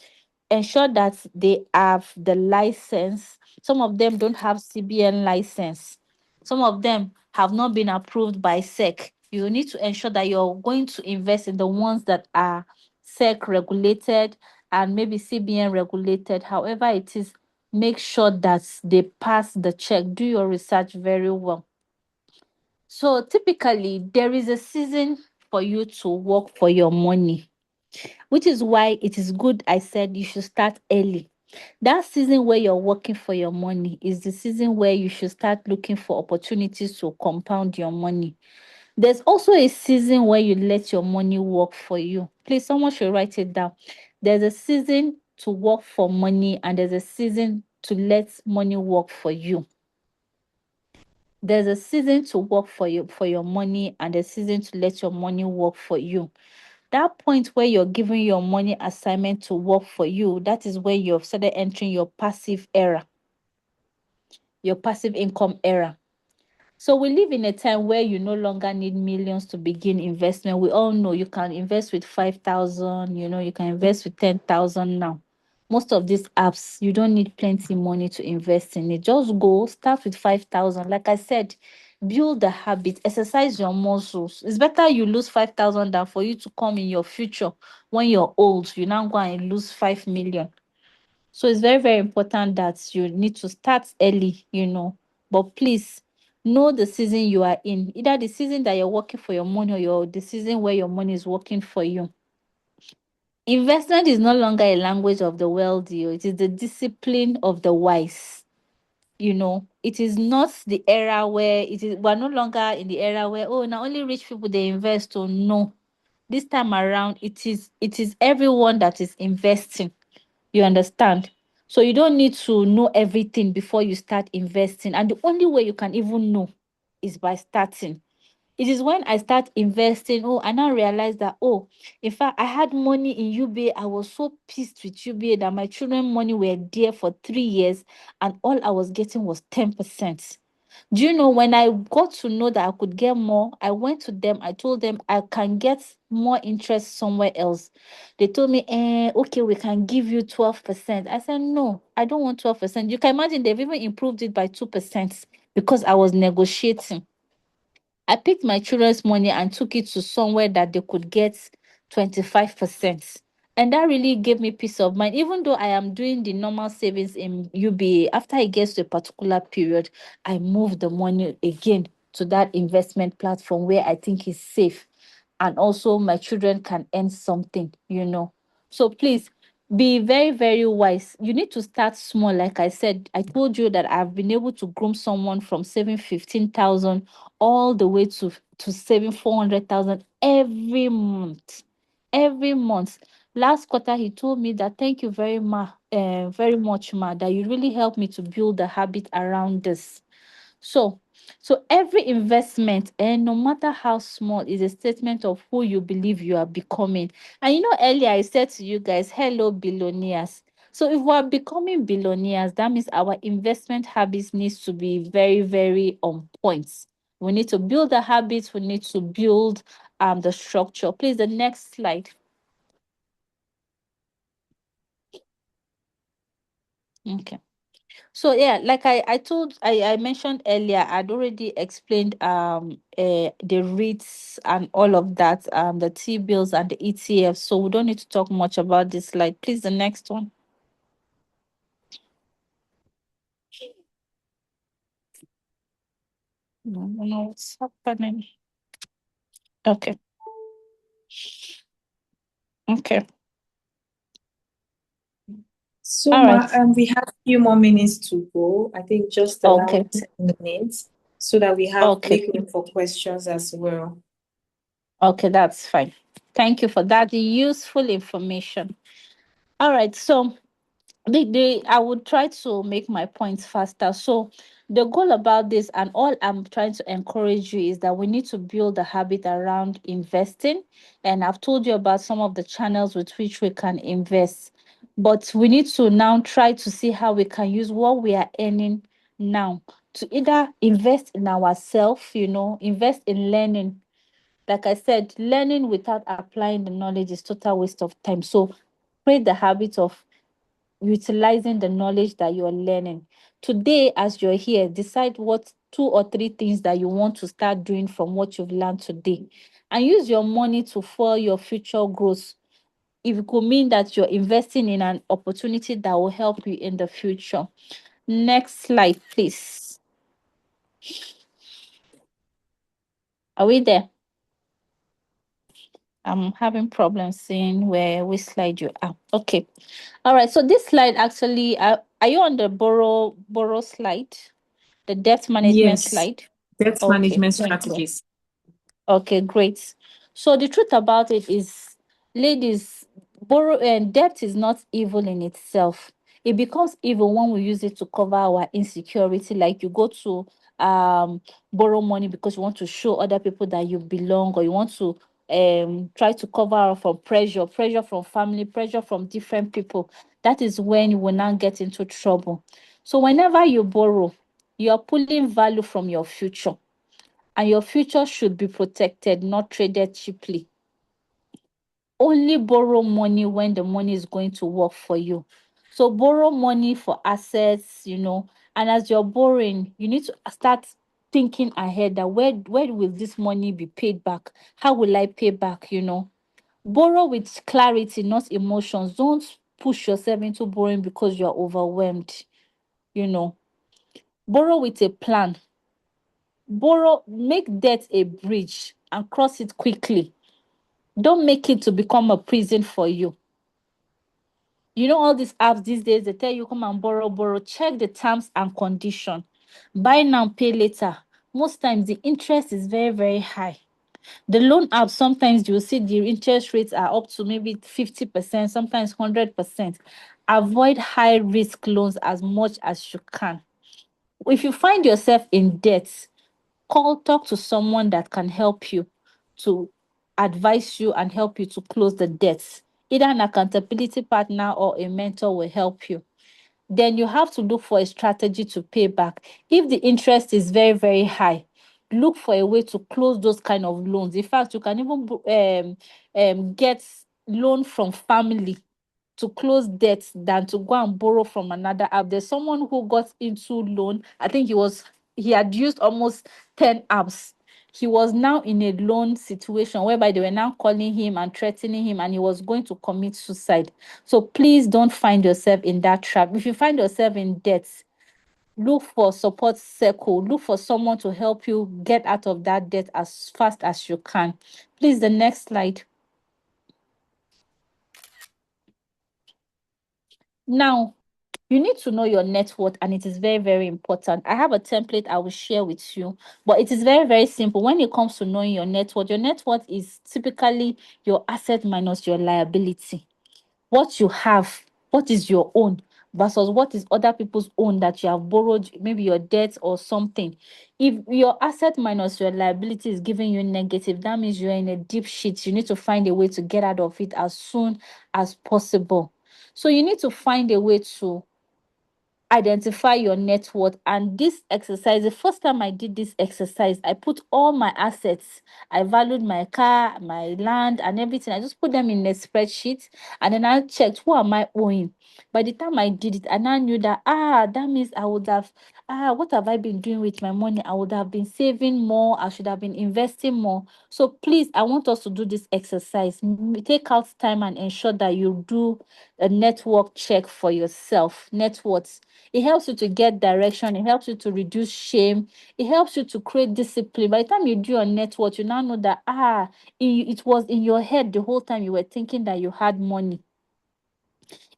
Ensure that they have the license. Some of them don't have CBN license. Some of them have not been approved by SEC. You need to ensure that you're going to invest in the ones that are SEC regulated and maybe CBN regulated. However it is, make sure that they pass the check. Do your research very well. So typically, there is a season for you to work for your money, which is why it is good, I said, you should start early. That season where you're working for your money is the season where you should start looking for opportunities to compound your money. There's also a season where you let your money work for you. Please, someone should write it down. There's a season to work for money, and there's a season to let money work for you. There's a season to work for your money, and a season to let your money work for you. That point where you're giving your money assignment to work for you, that is where you've started entering your passive era, your passive income era. So we live in a time where you no longer need millions to begin investment. We all know you can invest with 5,000, you can invest with 10,000 now. Most of these apps, you don't need plenty money to invest in it. Just go start with 5,000. Like I said, build the habit, exercise your muscles. It's better you lose 5,000 than for you to come in your future when you're old, you now go and lose 5 million. So it's very, very important that you need to start early, But please know the season you are in, either the season that you're working for your money, or the season where your money is working for you. Investment is no longer a language of the wealthy. It is the discipline of the wise. It is not the era where we're no longer in the era where, now only rich people they invest. Oh no. This time around, it is everyone that is investing. You understand? So you don't need to know everything before you start investing. And the only way you can even know is by starting. It is when I start investing, I now realize that, in fact, I had money in UBA. I was so pissed with UBA that my children money were there for 3 years, and all I was getting was 10%. Do you know, when I got to know that I could get more, I went to them, I told them I can get more interest somewhere else. They told me, okay, we can give you 12%. I said, no, I don't want 12%. You can imagine they've even improved it by 2% because I was negotiating. I picked my children's money and took it to somewhere that they could get 25%. And that really gave me peace of mind. Even though I am doing the normal savings in UBA, after it gets to a particular period, I move the money again to that investment platform where I think is safe. And also my children can earn something. So please be very, very wise. You need to start small. Like I said, I told you that I've been able to groom someone from saving 15,000 all the way to saving 400,000 every month. Every month. Last quarter, he told me that thank you very much, ma, that you really helped me to build a habit around this. So, so every investment, and no matter how small, is a statement of who you believe you are becoming. And earlier I said to you guys, hello, billionaires. So if we are becoming billionaires, that means our investment habits needs to be very, very on point. We need to build the habits. We need to build the structure. Please, the next slide. Okay. So yeah, like I mentioned earlier, I'd already explained the REITs and all of that, the T-bills and the ETFs. So we don't need to talk much about this slide. Please, the next one. No, no, no, what's happening? Okay. Okay. So, All right. we have a few more minutes to go. I think just Okay. around 10 minutes, so that we Okay. make room for questions as well. Okay, that's fine. Thank you for that useful information. All right. So I would try to make my points faster. So the goal about this, and all I'm trying to encourage you, is that we need to build a habit around investing. And I've told you about some of the channels with which we can invest. But we need to now try to see how we can use what we are earning now to either invest in ourselves, invest in learning. Like I said, learning without applying the knowledge is total waste of time. So create the habit of utilizing the knowledge that you're learning. Today, as you're here, decide what 2 or 3 things that you want to start doing from what you've learned today, and use your money to fuel your future growth. If it could mean that you're investing in an opportunity that will help you in the future. Next slide, please. Are we there? I'm having problems seeing which slide you are. Okay. All right. So this slide actually, are you on the borrow slide? The debt management Yes, slide? debt Okay, management thank you. strategies. Okay, great. So the truth about it is, ladies, borrow and debt is not evil in itself. It becomes evil when we use it to cover our insecurity. Like you go to borrow money because you want to show other people that you belong, or you want to try to cover up from pressure from family, pressure from different people. That is when you will now get into trouble. So whenever you borrow, you are pulling value from your future, and your future should be protected, not traded cheaply. Only borrow money when the money is going to work for you. So borrow money for assets, and as you're borrowing, you need to start thinking ahead that where will this money be paid back? How will I pay back? Borrow with clarity, not emotions. Don't push yourself into borrowing because you're overwhelmed. You know, borrow with a plan. Borrow, make debt a bridge and cross it quickly. Don't make it to become a prison for you. All these apps these days, they tell you come and borrow. Check the terms and condition. Buy now, pay later. Most times the interest is very, very high. The loan app, sometimes you'll see the interest rates are up to maybe 50%, sometimes 100%. Avoid high risk loans as much as you can. If you find yourself in debt, talk to someone that can help you, to advise you and help you to close the debts. Either an accountability partner or a mentor will help you. then you have to look for a strategy to pay back. If the interest is very, very high, look for a way to close those kind of loans. In fact, you can even get loan from family to close debts than to go and borrow from another app. There's someone who got into loan. I think he had used almost 10 apps. He was now in a loan situation whereby they were now calling him and threatening him, and he was going to commit suicide. So please don't find yourself in that trap. If you find yourself in debt, look for support circle, look for someone to help you get out of that debt as fast as you can. Please, the next slide. Now, you need to know your net worth, and it is very, very important. I have a template I will share with you, but it is very, very simple. When it comes to knowing your net worth is typically your asset minus your liability. What you have, what is your own versus what is other people's own that you have borrowed, maybe your debt or something. If your asset minus your liability is giving you negative, that means you're in a deep shit. You need to find a way to get out of it as soon as possible. So you need to find a way to identify your net worth. And this exercise, the first time I did this exercise, I put all my assets. I valued my car, my land, and everything. I just put them in a spreadsheet, and then I checked, who am I owing. By the time I did it, and I knew that that means I would have what have I been doing with my money? I would have been saving more. I should have been investing more. So please, I want us to do this exercise. Take out time and ensure that you do a network check for yourself. Net worth. It helps you to get direction. It helps you to reduce shame. It helps you to create discipline. By the time you do your net worth, you now know that it was in your head the whole time you were thinking that you had money.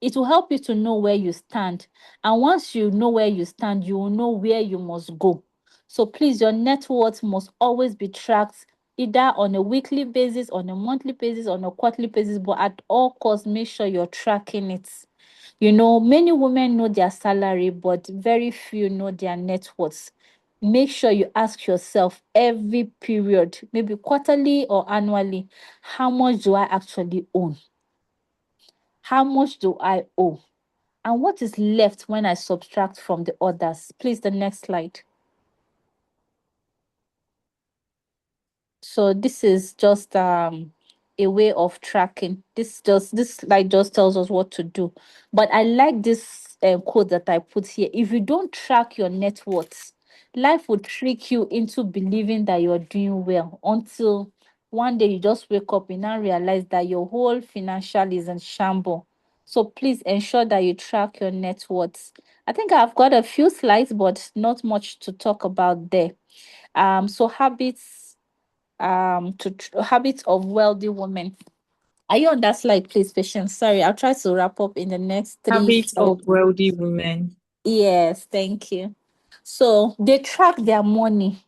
It will help you to know where you stand. And once you know where you stand, you will know where you must go. So please, your net worth must always be tracked either on a weekly basis, on a monthly basis, on a quarterly basis, but at all costs, make sure you're tracking it. Many women know their salary, but very few know their net worth. Make sure you ask yourself every period, maybe quarterly or annually, how much do I actually own? How much do I owe? And what is left when I subtract from the others? Please, the next slide. So this is just a way of tracking. This slide just tells us what to do. But I like this quote that I put here. If you don't track your net worth, life will trick you into believing that you're doing well until one day you just wake up and now realize that your whole financial is in shambles. So please ensure that you track your net worth. I think I've got a few slides, but not much to talk about there. So habits of wealthy women. Are you on that slide, please, Patience? Sorry, I'll try to wrap up in the next 3 Habits slides. of wealthy women. Yes, thank you. So they track their money.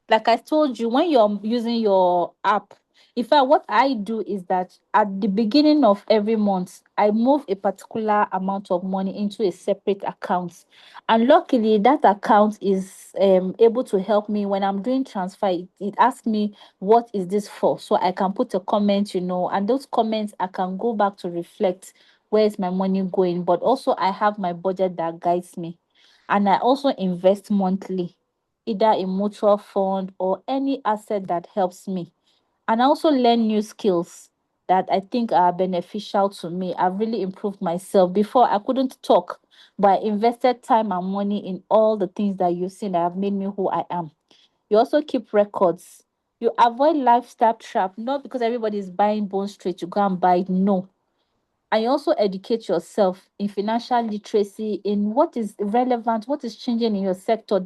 Like I told you, when you're using your app, in fact, what I do is that at the beginning of every month, I move a particular amount of money into a separate account. And luckily, that account is able to help me when I'm doing transfer. It asks me, what is this for? So I can put a comment, and those comments I can go back to reflect where is my money going. But also, I have my budget that guides me. And I also invest monthly, either in mutual fund or any asset that helps me. And I also learn new skills that I think are beneficial to me. I've really improved myself. Before I couldn't talk, but I invested time and money in all the things that you've seen that have made me who I am. You also keep records. You avoid lifestyle trap, not because everybody is buying Bone Street, you go and buy it. No, and you also educate yourself in financial literacy, in what is relevant, what is changing in your sector.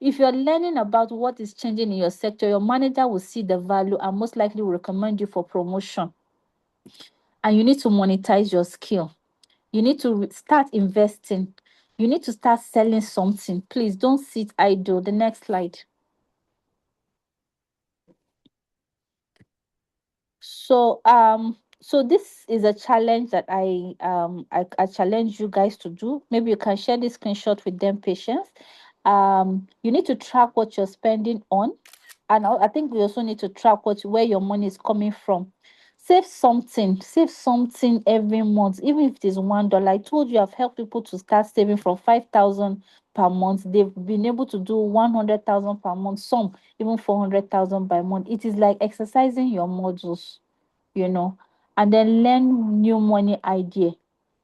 If you're learning about what is changing in your sector, your manager will see the value and most likely will recommend you for promotion. And you need to monetize your skill. You need to start investing. You need to start selling something. Please don't sit idle. The next slide. So this is a challenge that I challenge you guys to do. Maybe you can share this screenshot with them, Patience. You need to track what you're spending on, and I think we also need to track where your money is coming from. Save something every month, even if it is $1. I told you I've helped people to start saving from 5,000 per month. They've been able to do 100,000 per month, some even 400,000 by month. It is like exercising your muscles, you know, and then learn new money idea.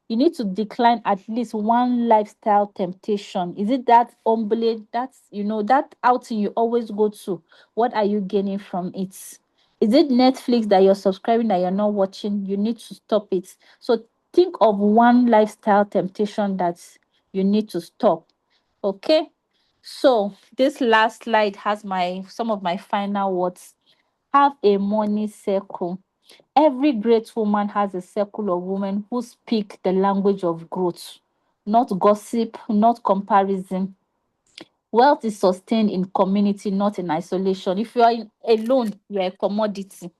You need to decline at least one lifestyle temptation. Is it that omelette, that's that outing you always go to? What are you gaining from it? Is it Netflix that you're subscribing that you're not watching? You need to stop it. So think of one lifestyle temptation that you need to stop. Okay. So this last slide has my some of my final words. Have a money circle. Every great woman has a circle of women who speak the language of growth, not gossip, not comparison. Wealth is sustained in community, not in isolation. If you are alone, you are a commodity.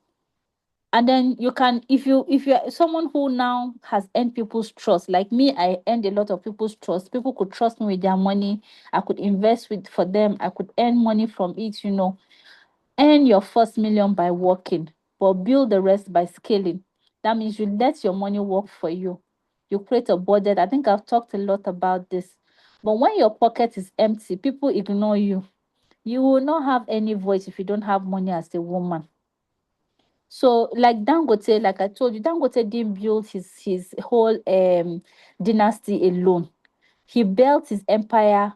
And then you can, if you're someone who now has earned people's trust, like me, I earned a lot of people's trust. People could trust me with their money. I could invest with for them. I could earn money from it. Earn your first million by working, but build the rest by scaling. That means you let your money work for you. You create a budget. I think I've talked a lot about this. But when your pocket is empty, people ignore you. You will not have any voice if you don't have money as a woman. So, like Dangote, like I told you, Dangote didn't build his whole dynasty alone. He built his empire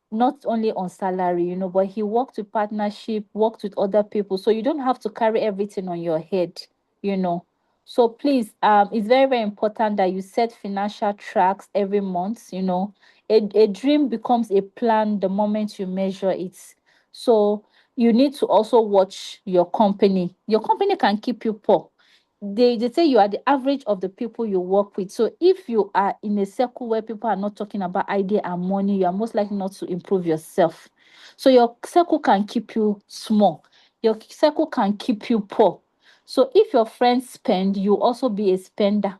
not only on salary, but he worked with partnership, worked with other people. So you don't have to carry everything on your head, you know. So please, it's very, very important that you set financial tracks every month. A dream becomes a plan the moment you measure it. So you need to also watch your company. Your company can keep you poor. They say you are the average of the people you work with. So if you are in a circle where people are not talking about idea and money, you are most likely not to improve yourself. So your circle can keep you small. Your circle can keep you poor. So if your friends spend, you also be a spender.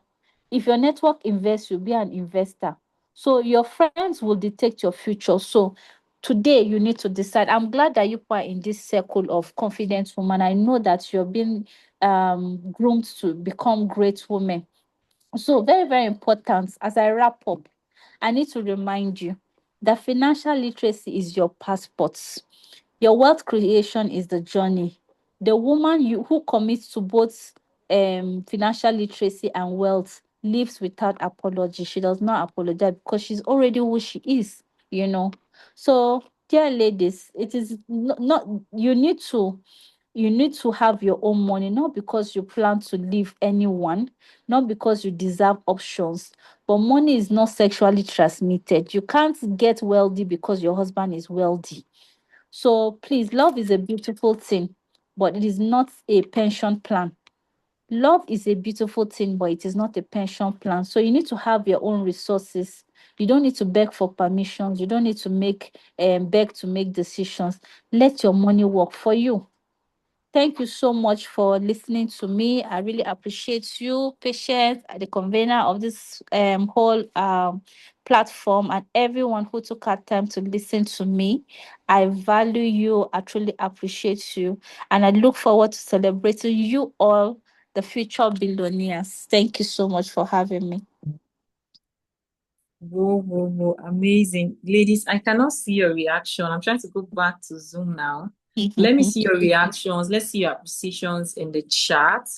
If your network invests, you'll be an investor. So your friends will dictate your future. So today you need to decide. I'm glad that you are in this circle of confident woman. I know that you're being groomed to become great women. So very, very important. As I wrap up, I need to remind you that financial literacy is your passport. Your wealth creation is the journey. The woman who commits to both financial literacy and wealth lives without apology. She does not apologize because she's already who she is. So, dear ladies, it is not you need to have your own money, not because you plan to leave anyone, not because you deserve options. But money is not sexually transmitted. You can't get wealthy because your husband is wealthy. So please, love is a beautiful thing, but it is not a pension plan. Love is a beautiful thing, but it is not a pension plan. So you need to have your own resources. You don't need to beg for permissions. You don't need to beg to make decisions. Let your money work for you. Thank you so much for listening to me. I really appreciate you, Patience, the convener of this whole platform, and everyone who took our time to listen to me. I value you. I truly appreciate you. And I look forward to celebrating you all, the future billionaires. Thank you so much for having me. Whoa, whoa, whoa, amazing. Ladies, I cannot see your reaction. I'm trying to go back to Zoom now. Let me see your reactions. Let's see your appreciations in the chat.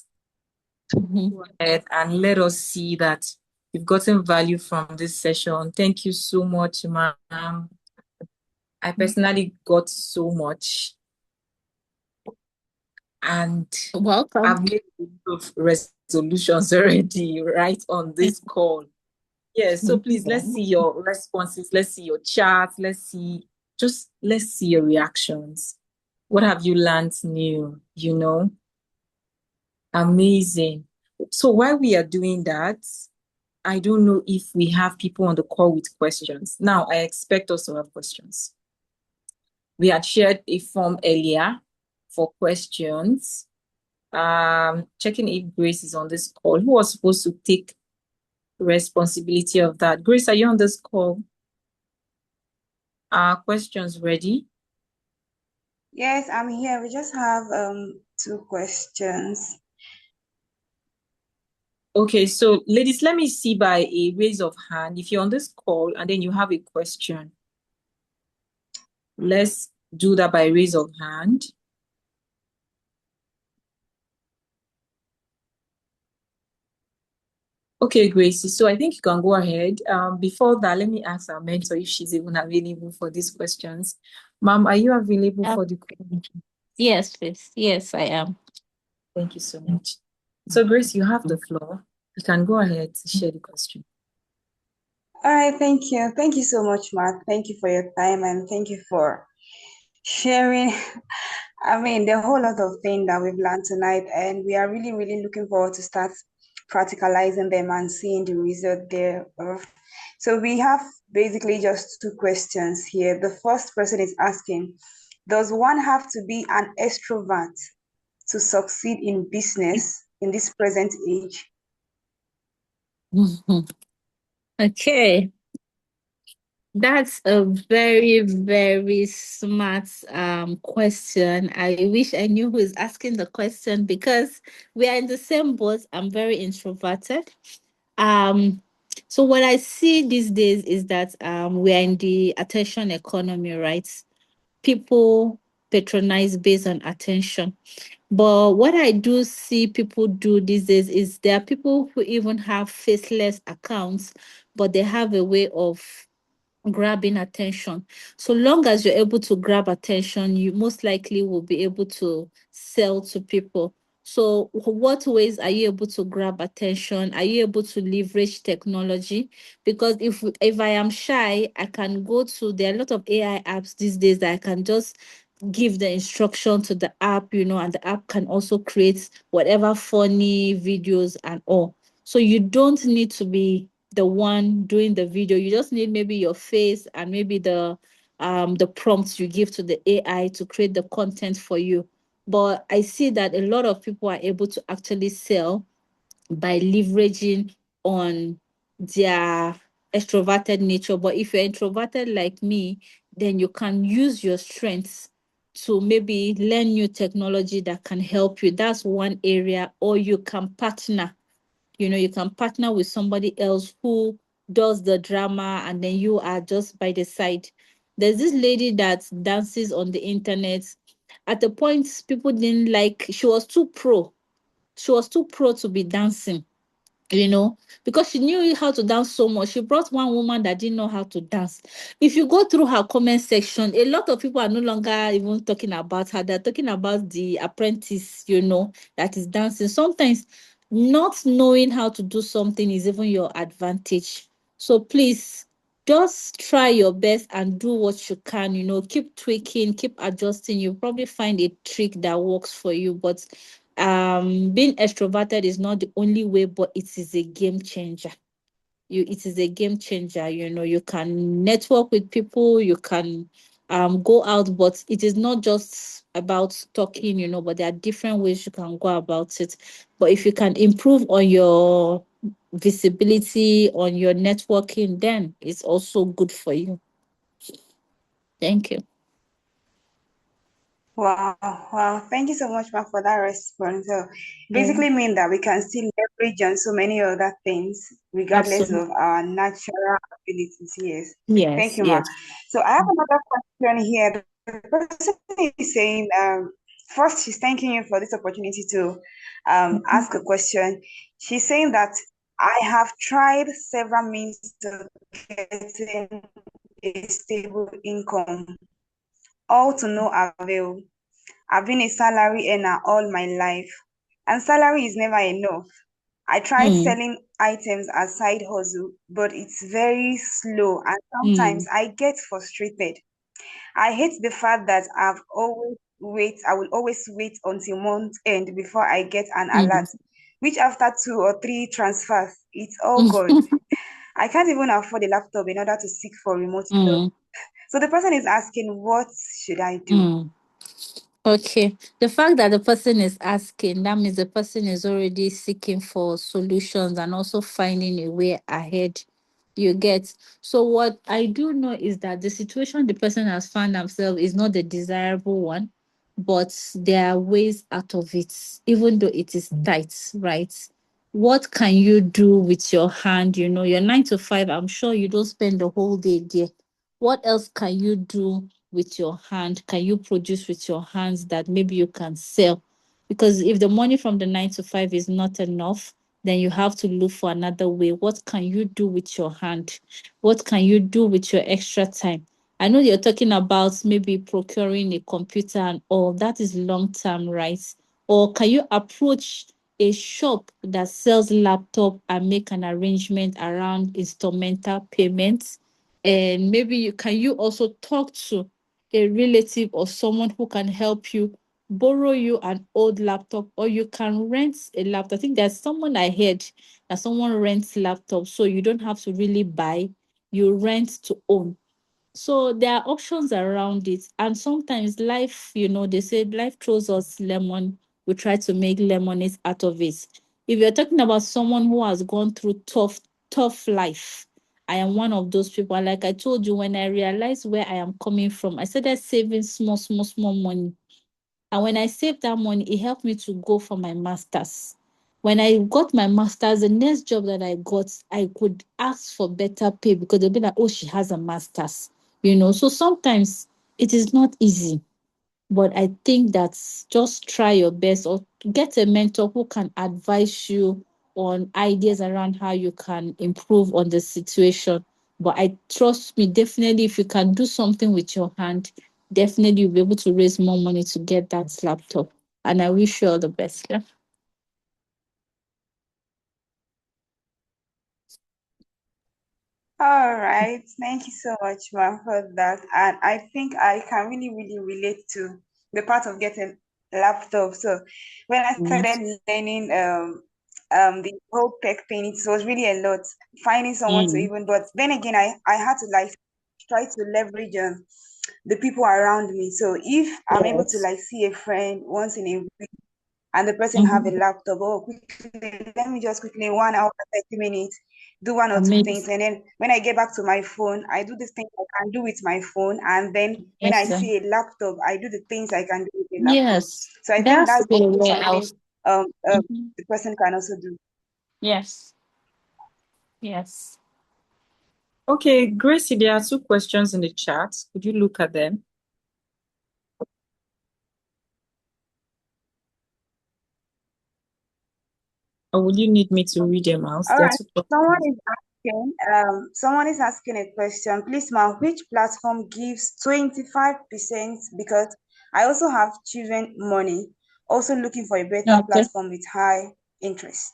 Go ahead and let us see that you've gotten value from this session. Thank you so much, ma'am. I personally got so much. And Welcome. I've made a lot of resolutions already, right, on this call. Yes, so please, let's see your responses. Let's see your chat. Let's see your reactions. What have you learned new? Amazing. So while we are doing that, I don't know if we have people on the call with questions. Now, I expect us to have questions. We had shared a form earlier for questions. Checking if Grace is on this call. Who was supposed to take responsibility of that? Grace, are you on this call? Are questions ready? Yes, I'm here. We just have two questions. Okay, so ladies, let me see by a raise of hand. If you're on this call and then you have a question, let's do that by raise of hand. Okay, Gracie, so I think you can go ahead. Before that, let me ask our mentor if she's even available for these questions. Ma'am, are you available for the question? Yes, please. Yes, I am. Thank you so much. So, Grace, you have the floor. You can go ahead to share the question. All right, thank you. Thank you so much, Mark. Thank you for your time and thank you for sharing. I mean, the whole lot of things that we've learned tonight, and we are really, really looking forward to start practicalizing them and seeing the result thereof. So we have basically just two questions here. The first person is asking, does one have to be an extrovert to succeed in business in this present age? Okay. That's a very, very smart question. I wish I knew who is asking the question because we are in the same boat. I'm very introverted. Um, so what I see these days is that we are in the attention economy, right? People patronize based on attention. But what I do see people do these days is there are people who even have faceless accounts, but they have a way of grabbing attention. So long as you're able to grab attention, you most likely will be able to sell to people. So what ways are you able to grab attention? Are you able to leverage technology? Because if I am shy, I can go to there are a lot of AI apps these days that I can just give the instruction to the app, and the app can also create whatever funny videos and all. So you don't need to be the one doing the video. You just need maybe your face and maybe the prompts you give to the AI to create the content for you. But I see that a lot of people are able to actually sell by leveraging on their extroverted nature. But if you're introverted like me, then you can use your strengths to maybe learn new technology that can help you. That's one area. Or you can partner. You can partner with somebody else who does the drama and then you are just by the side. There's this lady that dances on the internet. At the point, people didn't like, she was too pro. She was too pro to be dancing, because she knew how to dance so much. She brought one woman that didn't know how to dance. If you go through her comment section, a lot of people are no longer even talking about her. They're talking about the apprentice, that is dancing. Sometimes not knowing how to do something is even your advantage. So please just try your best and do what you can, keep tweaking, keep adjusting. You'll probably find a trick that works for you. But being extroverted is not the only way, but it is a game changer. It is a game changer. You can network with people, you can go out, but it is not just about talking, but there are different ways you can go about it. But if you can improve on your visibility, on your networking, then it's also good for you. Thank you. Wow, wow. Thank you so much, Ma, for that response. So basically mean that we can still leverage on so many other things regardless Absolutely. of our natural abilities. Yes. Thank Yes, you, Ma. yes. So I have another question here. The person is saying, first, she's thanking you for this opportunity to ask a question. She's saying that I have tried several means of getting a stable income, all to no avail. I've been a salary earner all my life, and salary is never enough. I tried Mm, selling items as side hustle, but it's very slow, and sometimes mm, I get frustrated. I hate the fact that I will always wait until month end before I get an alert, mm. which after 2 or 3 transfers, it's all gone. I can't even afford a laptop in order to seek for remote job. Mm, So the person is asking, what should I do? mm. Okay. The fact that the person is asking, that means the person is already seeking for solutions and also finding a way ahead. You get. So what I do know is that the situation the person has found themselves is not the desirable one, but there are ways out of it, even though it is tight, right? what can you do with your hand? You know, you're 9 to 5. I'm sure you don't spend the whole day there. What else can you do with your hand? Can you produce with your hands that maybe you can sell? Because if the money from the 9 to 5 is not enough, then you have to look for another way. What can you do with your hand? What can you do with your extra time? I know you're talking about maybe procuring a computer and all that is long term, right? Or can you approach a shop that sells laptop and make an arrangement around instrumental payments? And maybe you also talk to a relative or someone who can help you borrow you an old laptop, or you can rent a laptop. I think there's someone I heard that someone rents laptop, so you don't have to really buy, you rent to own. So there are options around it. And sometimes life, they say life throws us lemon. We try to make lemonade out of it. If you're talking about someone who has gone through tough life, I am one of those people. And like I told you, when I realized where I am coming from, I started saving small money. And when I saved that money, it helped me to go for my master's. When I got my master's, the next job that I got, I could ask for better pay because they'll be like, oh, she has a master's, So sometimes it is not easy, but I think that's just try your best or get a mentor who can advise you on ideas around how you can improve on the situation. But I trust me, definitely, if you can do something with your hand, definitely you'll be able to raise more money to get that laptop. And I wish you all the best. Yeah. All right. Thank you so much, ma, for that. And I think I can really, really relate to the part of getting a laptop. So when I Yes. started learning the whole tech thing, it was really a lot. Finding someone to Mm. even, but then again, I had to like try to leverage the people around me. So if I'm able to Yes. like see a friend once in a week and the person have a Mhm. laptop, oh, quickly, let me just quickly 1 hour, 30 minutes, do one or two things. Amazing. And then when I get back to my phone, I do this thing I can do with my phone. And then when Yes, I sir. see a laptop, I do the things I can do with a laptop. Yes. So I think That's that's the way something warehouse. um, um Mhm. the person can also do. Yes. Yes. Okay, Gracie, there are two questions in the chat. Could you look at them? Or will you need me to read them out? All There are right. two Someone questions. is someone is asking a question. Please, ma'am, which platform gives 25%? Because I also have children money, also looking for a better Okay. platform with high interest.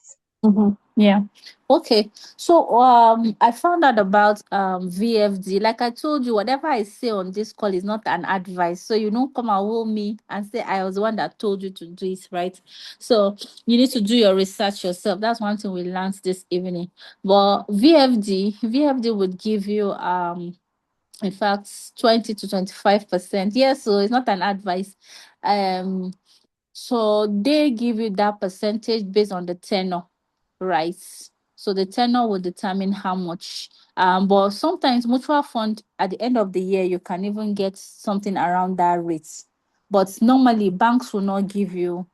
Yeah. Okay. So I found out about VFD. Like I told you, whatever I say on this call is not an advice. So you don't come and hold me and say I was the one that told you to do it, right? So you need to do your research yourself. That's one thing we learned this evening. But VFD would give you in fact 20 to 25%. Yes, so it's not an advice. Um so they give you that percentage based on the tenor, right? So the tenor will determine how much. But sometimes mutual fund at the end of the year you can even get something around that rate. But normally banks will not give you.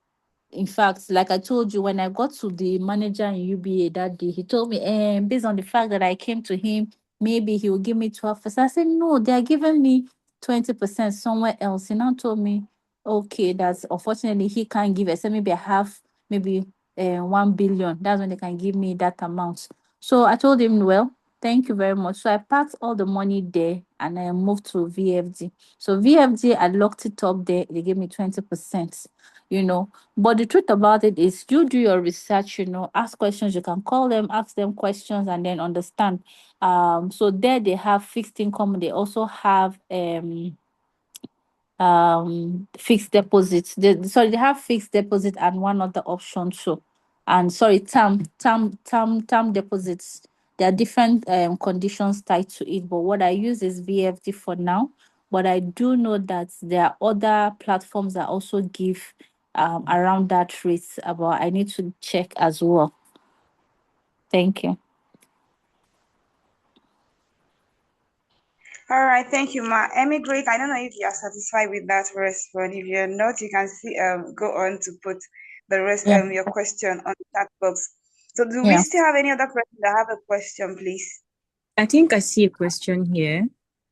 In fact, like I told you, when I got to the manager in UBA that day, he told me, based on the fact that I came to him, maybe he will give me 12%. I said, no, they are giving me 20% somewhere else. He now told me, okay, that's unfortunately he can't give. I said, maybe I have maybe 1 billion. That's when they can give me that amount. So I told him, well, thank you very much. So I packed all the money there and I moved to VFD. So VFD, I locked it up there. They gave me 20%, you know. But the truth about it is you do your research, ask questions. You can call them, ask them questions, and then understand. So there they have fixed income. They also have fixed deposits. They have fixed deposit and one other option too. And sorry, term deposits. There are different conditions tied to it, but what I use is VFD for now. But I do know that there are other platforms that also give around that rate, but I need to check as well. Thank you. All right, thank you, ma. Emigrate. I don't know if you are satisfied with that response. If you're not, you can see go on to put the rest Yeah. your question on the chat box. So do we Yeah. still have any other person that have a question, please? I think I see a question here.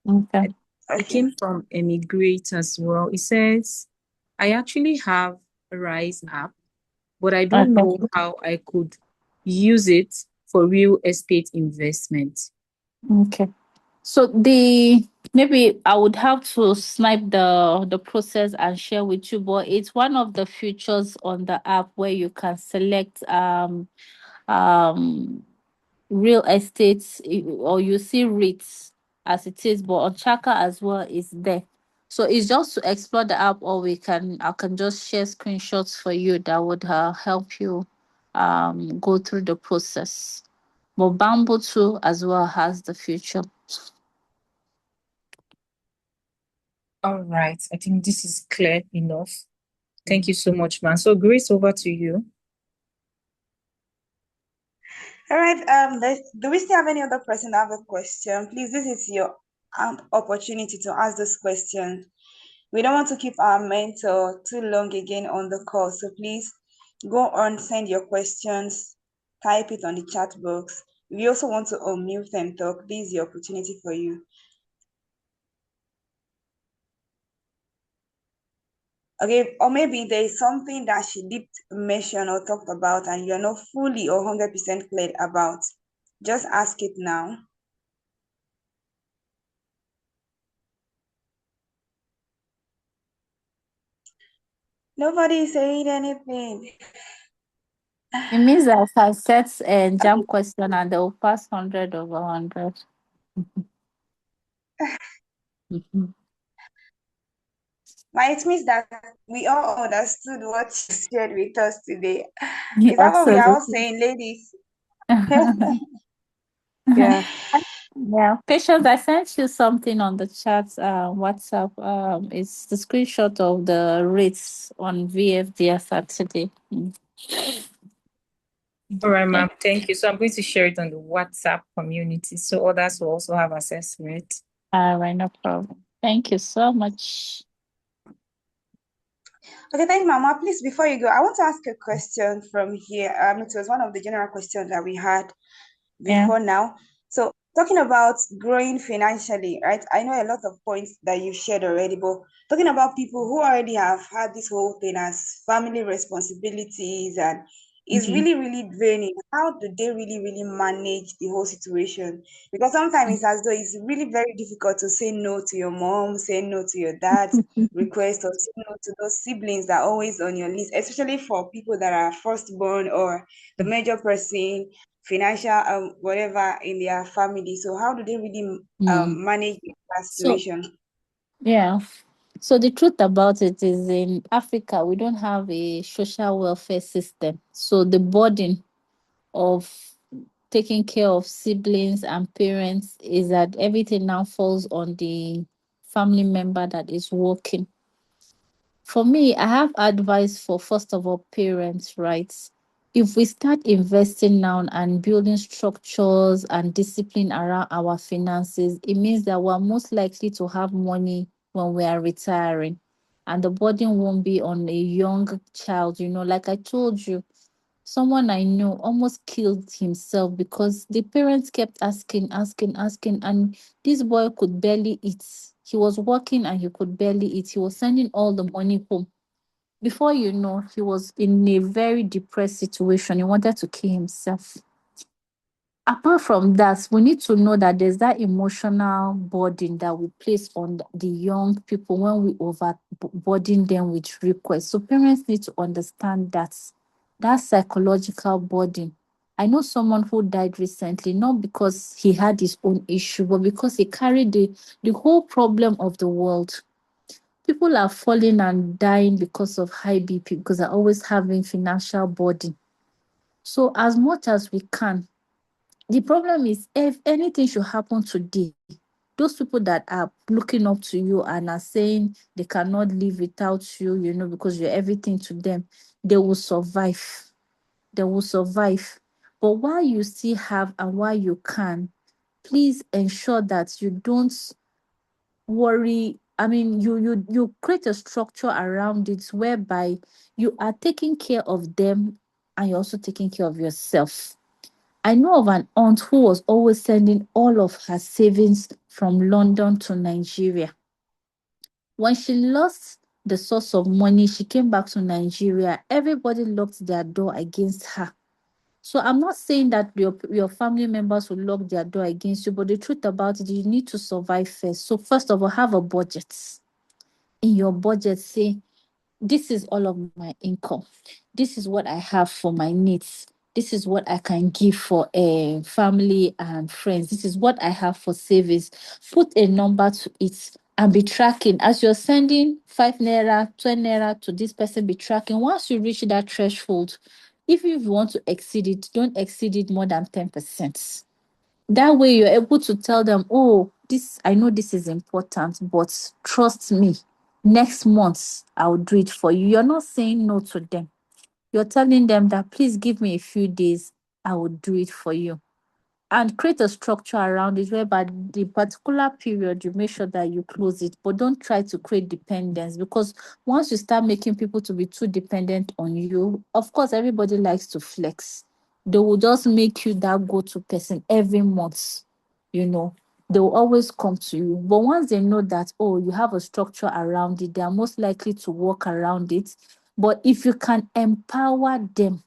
Okay. It Okay. came from Emigrate as well. It says, I actually have a Rise app, but I don't Okay. know how I could use it for real estate investment. Okay. So maybe I would have to snipe the process and share with you, but it's one of the features on the app where you can select um real estates or you see REITs as it is, but on Chaka as well is there. So it's just to explore the app, or I can just share screenshots for you that would help you go through the process. But Bamboo too as well has the future. All right. I think this is clear enough. Thank you so much, man. So, Grace, over to you. All right. Do we still have any other person that have a question? Please, this is your opportunity to ask this question. We don't want to keep our mentor too long again on the call, so please go on, send your questions, type it on the chat box. If you also want to unmute and talk, this is the opportunity for you. Okay, or maybe there is something that she did mention or talked about and you're not fully or 100% clear about. Just ask it now. Nobody is saying anything. It means that if I set a jam question and they will pass 100 over 100. Mhm. But it means that we all understood what you shared with us today. Yeah, Is that what we are all absolutely. saying, ladies? Yeah. Yeah, Patience, I sent you something on the chat, WhatsApp. It's the screenshot of the rates on VFD Saturday. All right, Okay. ma'am. Thank you. So I'm going to share it on the WhatsApp community so others will also have access to it. All right, no problem. Thank you so much. Okay, thank you, Mama. Please, before you go, I want to ask a question from here. It was one of the general questions that we had Yeah. before now. So, talking about growing financially, right? I know a lot of points that you shared already, but talking about people who already have had this whole thing as family responsibilities and it's Mhm. really, really draining. How do they really, really manage the whole situation? Because sometimes it's as though it's really very difficult to say no to your mom, say no to your dad's request, or say no to those siblings that are always on your list, especially for people that are firstborn or the major person, financial whatever in their family. So how do they really Mm. manage that So, situation? yeah. So the truth about it is in Africa, we don't have a social welfare system. So the burden of taking care of siblings and parents is that everything now falls on the family member that is working. For me, I have advice for first of all parents, right? If we start investing now and building structures and discipline around our finances, it means that we're most likely to have money when we are retiring. And the burden won't be on a young child. Like I told you, someone I know almost killed himself because the parents kept asking, asking, asking, and this boy could barely eat. He was working and he could barely eat. He was sending all the money home. Before you know, he was in a very depressed situation. He wanted to kill himself. Apart from that, we need to know that there's that emotional burden that we place on the young people when we overburden them with requests. So parents need to understand that psychological burden. I know someone who died recently, not because he had his own issue, but because he carried the whole problem of the world. People are falling and dying because of high BP because they're always having financial burden. So as much as we can, the problem is if anything should happen today, those people that are looking up to you and are saying they cannot live without you, because you're everything to them, they will survive. They will survive. But while you still have and while you can, please ensure that you don't worry. I mean, you create a structure around it whereby you are taking care of them and you're also taking care of yourself. I know of an aunt who was always sending all of her savings from London to Nigeria. When she lost the source of money, she came back to Nigeria. Everybody locked their door against her. So I'm not saying that your family members will lock their door against you, but the truth about it, you need to survive first. So first of all, have a budget. In your budget, say, this is all of my income. This is what I have for my needs. This is what I can give for family and friends. This is what I have for savings. Put a number to it and be tracking. As you're sending 5 naira, 20 naira to this person, be tracking. Once you reach that threshold, even if you want to exceed it, don't exceed it more than 10%. That way you're able to tell them, oh, this, I know this is important, but trust me, next month I'll do it for you. You're not saying no to them. You're telling them that please give me a few days, I will do it for you. And create a structure around it whereby the particular period you make sure that you close it, but don't try to create dependence, because once you start making people to be too dependent on you, of course everybody likes to flex. They will just make you that go-to person every month. you know they will always come to you. But once they know that, oh, you have a structure around it, they are most likely to work around it. But if you can empower them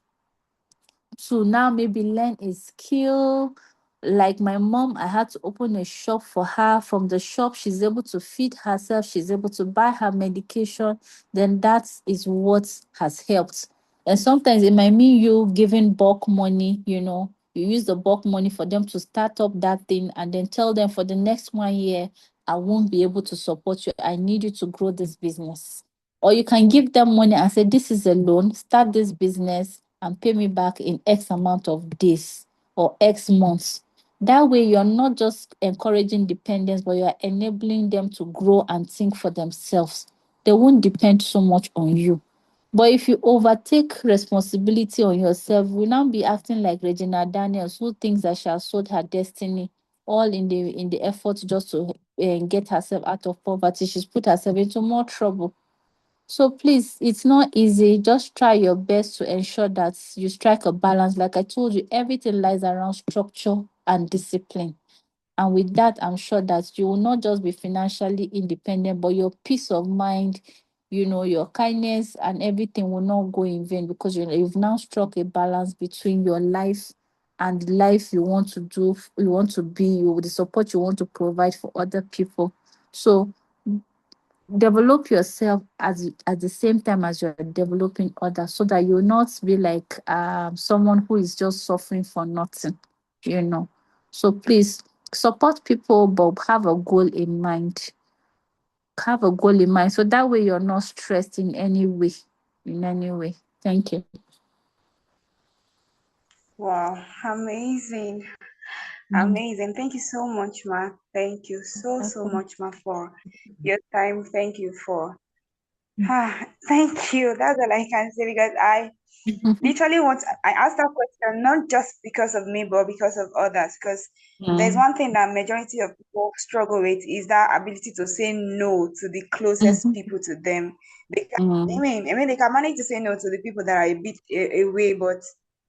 to now maybe learn a skill. Like my mom, I had to open a shop for her. From the shop, she's able to feed herself, she's able to buy her medication. Then that is what has helped. And sometimes it might mean you giving bulk money, you use the bulk money for them to start up that thing, and then tell them for the next 1 year, I won't be able to support you. I need you to grow this business. Or you can give them money and say, this is a loan, start this business and pay me back in X amount of days or X months. That way, you're not just encouraging dependence, but you're enabling them to grow and think for themselves. They won't depend so much on you. But if you overtake responsibility on yourself, you will now be acting like Regina Daniels, who thinks that she has sold her destiny, all in the effort just to get herself out of poverty. She's put herself into more trouble. So please, it's not easy. Just try your best to ensure that you strike a balance. Like I told you, everything lies around structure and discipline. And with that, I'm sure that you will not just be financially independent, but your peace of mind, your kindness and everything will not go in vain, because you've now struck a balance between your life and the life you want to do, you want to be, the support you want to provide for other people. So develop yourself at the same time as you're developing others, so that you'll not be like someone who is just suffering for nothing. you know so please support people, but have a goal in mind, so that way you're not stressed in any way. Thank you. Wow, amazing. Amazing. Thank you so much, Ma. Thank you so much, Ma, for your time. Thank you for thank you. That's all I can say, because I literally I asked that question not just because of me, but because of others. Because there's one thing that majority of people struggle with, is that ability to say no to the closest people to them. They can, I mean, they can manage to say no to the people that are a bit away, but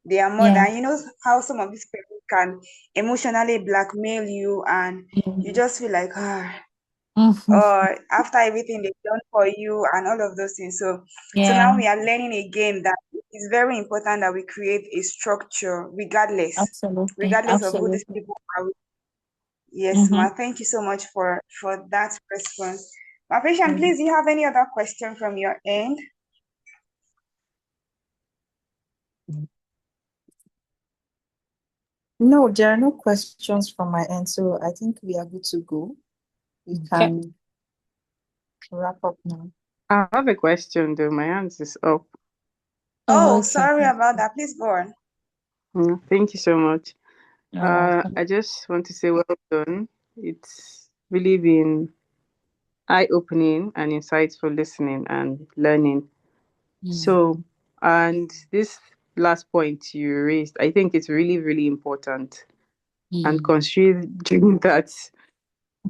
they are more Yeah. than, how some of these people can emotionally blackmail you, and you just feel like, or after everything they've done for you and all of those things. So now Yeah, we are learning again that it's very important that we create a structure absolutely, regardless of who these absolutely. people are. Yes, Mm-hmm. Ma. Thank you so much for that response. Ma Patient, please, do you have any other question from your end? No, there are no questions from my end, so I think we are good to go. We Okay. can wrap up now. I have a question though. My hands is up. Oh, Oh, okay. sorry about that. Please go on. Thank you so much. You're welcome. I just want to say well done. It's really been eye-opening and insightful listening and learning. So, and this last point you raised, I think it's really, really important. And considering that,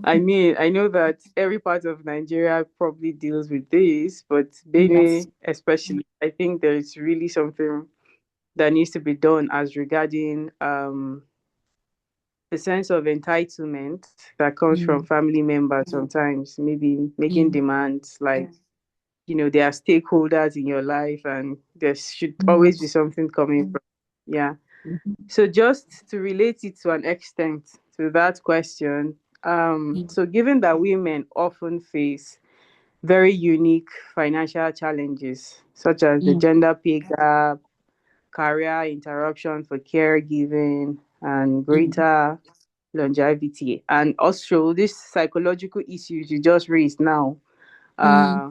I mean, I know that every part of Nigeria probably deals with this, but Yes. Benue especially, I think there is really something that needs to be done as regarding a sense of entitlement that comes from family members sometimes, maybe making demands like, they are stakeholders in your life and there should always be something coming from. Yeah. So just to relate it to an extent to that question, so given that women often face very unique financial challenges, such as the gender pay gap, career interruption for caregiving, and greater longevity, and also these psychological issues you just raised now, uh,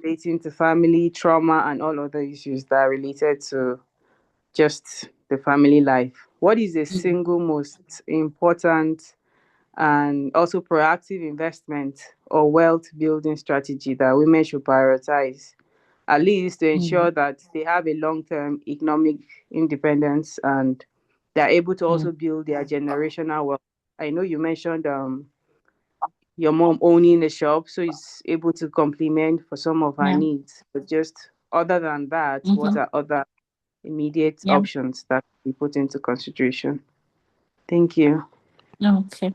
relating to family trauma and all other issues that are related to just the family life. What is the single most important and also proactive investment or wealth building strategy that women should prioritize, at least to ensure that they have a long term economic independence and they're able to also build their generational wealth? I know you mentioned your mom owning a shop, so it's able to complement for some of her Yeah. needs. But just other than that, what Mm-hmm. are other immediate Yeah. options that we put into consideration? Thank you. Okay.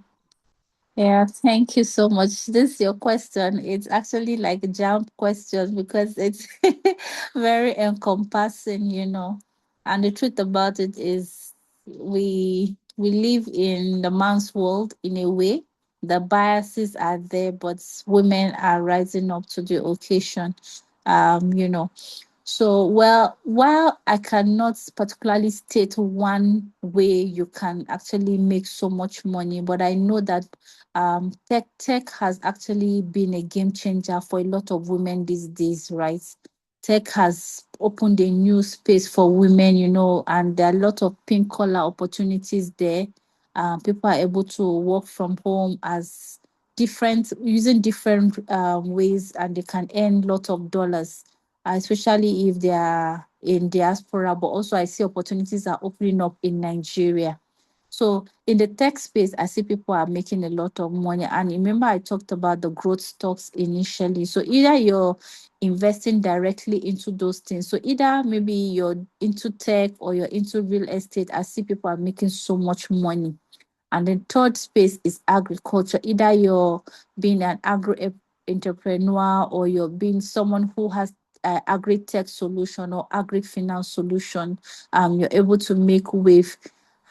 Yeah, thank you so much. This your question. It's actually like a jump question because it's very encompassing, And the truth about it is we live in the man's world in a way. The biases are there, but women are rising up to the occasion. You know. So, well, while I cannot particularly state one way you can actually make so much money, but I know that tech has actually been a game changer for a lot of women these days, right? Tech has opened a new space for women, and there are a lot of pink collar opportunities there. People are able to work from home as different using different ways, and they can earn lots of dollars, especially if they are in diaspora. But also, I see opportunities are opening up in Nigeria. So in the tech space, I see people are making a lot of money. And remember, I talked about the growth stocks initially. So either you're investing directly into those things. So either maybe you're into tech or you're into real estate. I see people are making so much money. And the third space is agriculture. Either you're being an entrepreneur or you're being someone who has agri-tech solution or agri-finance solution. You're able to make wave.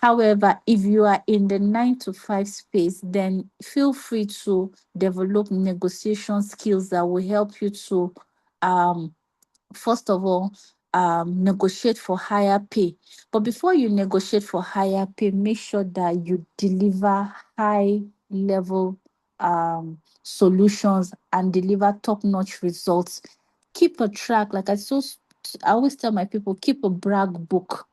However, if you are in the 9 to 5 space, then feel free to develop negotiation skills that will help you to um, first of all, negotiate for higher pay. But before you negotiate for higher pay, make sure that you deliver high level solutions and deliver top notch results. Keep a track, I always tell my people, keep a brag book.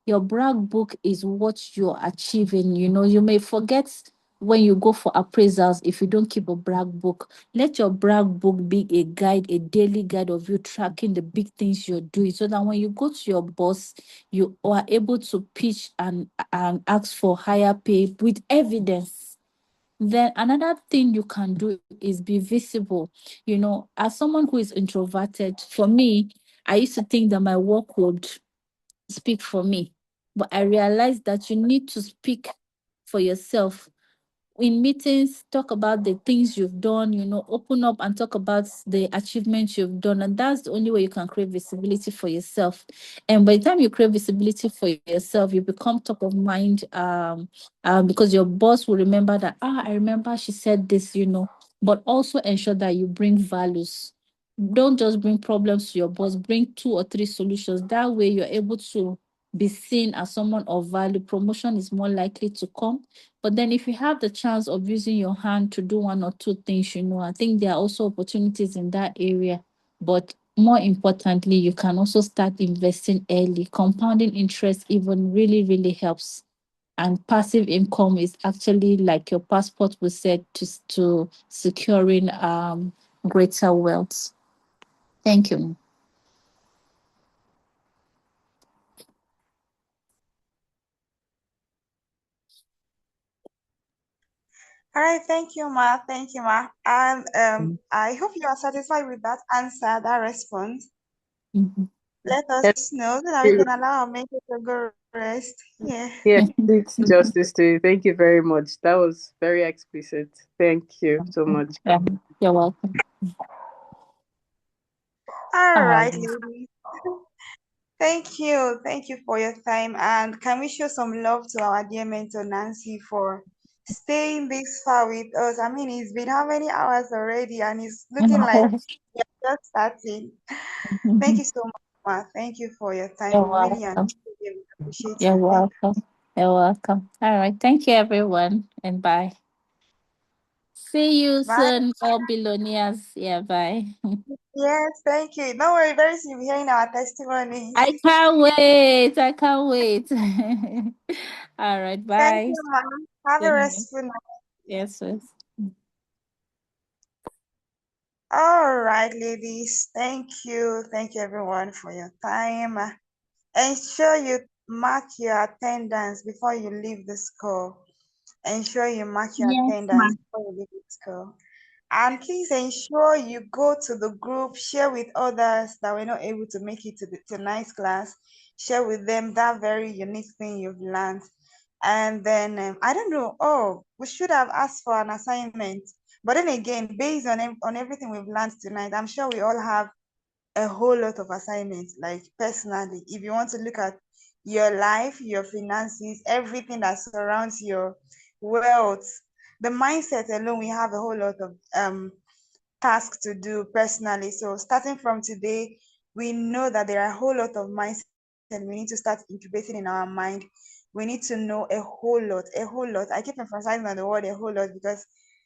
Your brag book is what you're achieving. You may forget when you go for appraisals if you don't keep a brag book. Let your brag book be a guide, a daily guide of you tracking the big things you're doing, so that when you go to your boss, you are able to pitch and ask for higher pay with evidence. Then another thing you can do is be visible. As someone who is introverted, for me, I used to think that my work would speak for me. But I realized that you need to speak for yourself. In meetings, talk about the things you've done, open up and talk about the achievements you've done. And that's the only way you can create visibility for yourself. And by the time you create visibility for yourself, you become top of mind, because your boss will remember that, I remember she said this. But also ensure that you bring values. Don't just bring problems to your boss, bring 2 or 3 solutions. That way you're able to be seen as someone of value. Promotion is more likely to come. But then if you have the chance of using your hand to do 1 or 2 things, I think there are also opportunities in that area. But more importantly, you can also start investing early. Compounding interest even really, really helps. And passive income is actually like your passport was said to securing greater wealth. Thank you. All right, thank you, Ma. Thank you, Ma. And I hope you are satisfied with that answer, that response. Mhm. let us Yes, know so that we can allow our mentor to go rest. Yeah. yes, it's justice to you. Thank you very much. That was very explicit. Thank you so much. Yeah, you're welcome. All right, Um, ladies. Thank you. Thank you for your time. And can we show some love to our dear mentor Nancy for staying this far with us? I mean, it's been how many hours already? And it's looking like we're just starting. Thank you so much, Ma. Thank you for your time. You're We really welcome. appreciate You're you. Thank welcome. You're welcome. All right. Thank you, everyone, and bye. See you you. Bye. soon, all billionaires. Yeah, bye. Yes, thank you. Don't worry, very soon you'll be hearing our testimonies. I can't wait. I can't wait. All right. Thank Bye. you, Ma. Have a Good night. restful night. Yes, yes. All right, ladies. Thank you. Thank you, everyone, for your time. Ensure you mark your attendance before you leave the school. Ensure you mark your Yes, attendance ma'am. before you leave the school. And please ensure you go to the group, share with others that were not able to make it to tonight's class. Share with them that very unique thing you've learned. And then, I don't know, oh, we should have asked for an assignment. But then again, based on everything we've learned tonight, I'm sure we all have a whole lot of assignments. Like personally, if you want to look at your life, your finances, everything that surrounds your wealth, the mindset alone, we have a whole lot of tasks to do personally. So starting from today, we know that there are a whole lot of mindset we need to start incubating in our mind. We need to know a whole lot, a whole lot. I keep emphasizing on the word a whole lot because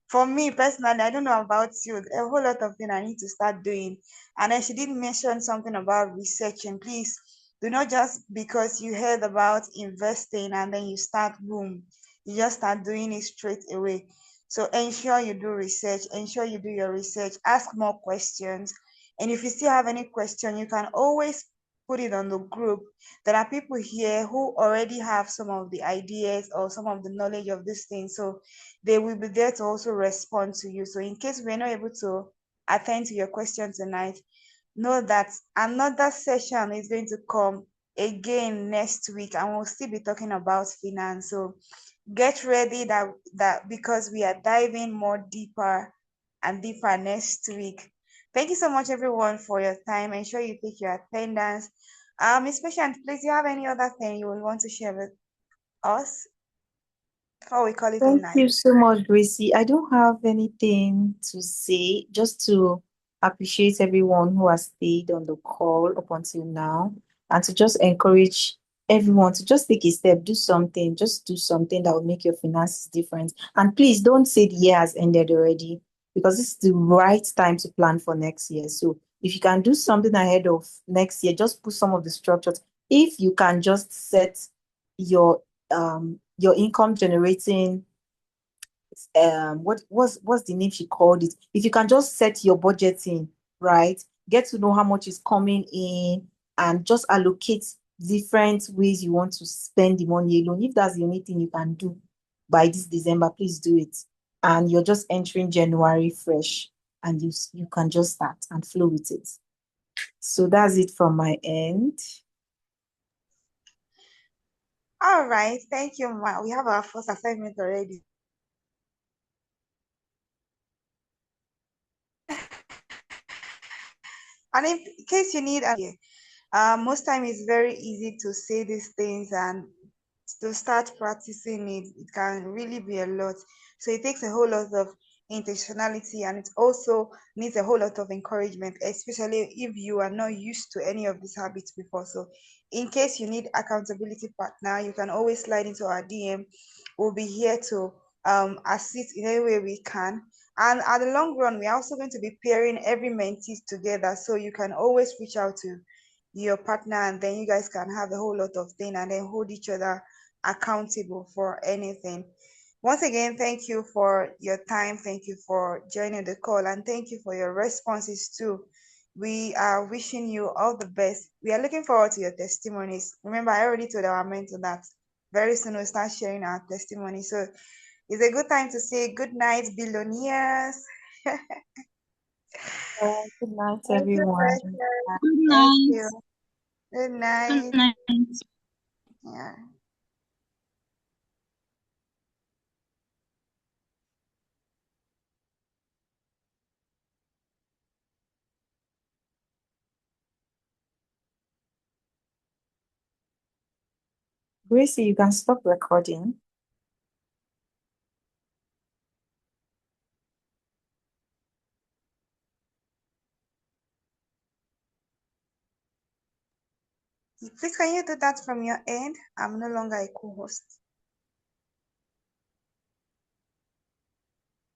for me personally, I don't know about you, a whole lot of things I need to start doing. And then she did mention something about researching. Please do not just because you heard about investing and then you start boom, you just start doing it straight away. So ensure you do research, ensure you do your research, ask more questions. And if you still have any question, you can always put it on the group. There are people here who already have some of the ideas or some of the knowledge of this thing. So they will be there to also respond to you. So in case we're not able to attend to your question tonight, know that another session is going to come again next week and we'll still be talking about finance. So get ready that because we are diving more deeper and deeper next week. Thank you so much everyone for your time. Ensure you take your attendance. Miss Patient, please, do you have any other thing you would want to share with us before we call it a Thank night? you so much, Gracie. I don't have anything to say, just to appreciate everyone who has stayed on the call up until now, and to just encourage everyone to just take a step, do something, just do something that will make your finances different. And please don't say the year has ended already, because this is the right time to plan for next year. So if you can do something ahead of next year, just put some of the structures. If you can just set your your income generating what's the name she called it, if you can just set your budgeting right, get to know how much is coming in and just allocate different ways you want to spend the money alone. If that's the only thing you can do by this December, please do it. And you're just entering January fresh, and you can just start and flow with it. So that's it from my end. All right, thank you, Ma. We have our first assignment already. And in case you need, most time it's very easy to say these things and to start practicing it. It can really be a lot. So it takes a whole lot of intentionality and it also needs a whole lot of encouragement, especially if you are not used to any of these habits before. So in case you need accountability partner, you can always slide into our DM. We'll be here to assist in any way we can. And at the long run, we're also going to be pairing every mentees together. So you can always reach out to your partner and then you guys can have a whole lot of things and then hold each other accountable for anything. Once again, thank you for your time. Thank you for joining the call and thank you for your responses too. We are wishing you all the best. We are looking forward to your testimonies. Remember, I already told our mentor that very soon we'll start sharing our testimony. So it's a good time to say good night, billionaires. Good night, Thank you, everyone. Precious. Good Thank night. you. Good night. Good night. Yeah. Gracie, you can stop recording. Please, can you do that from your end? I'm no longer a co-host.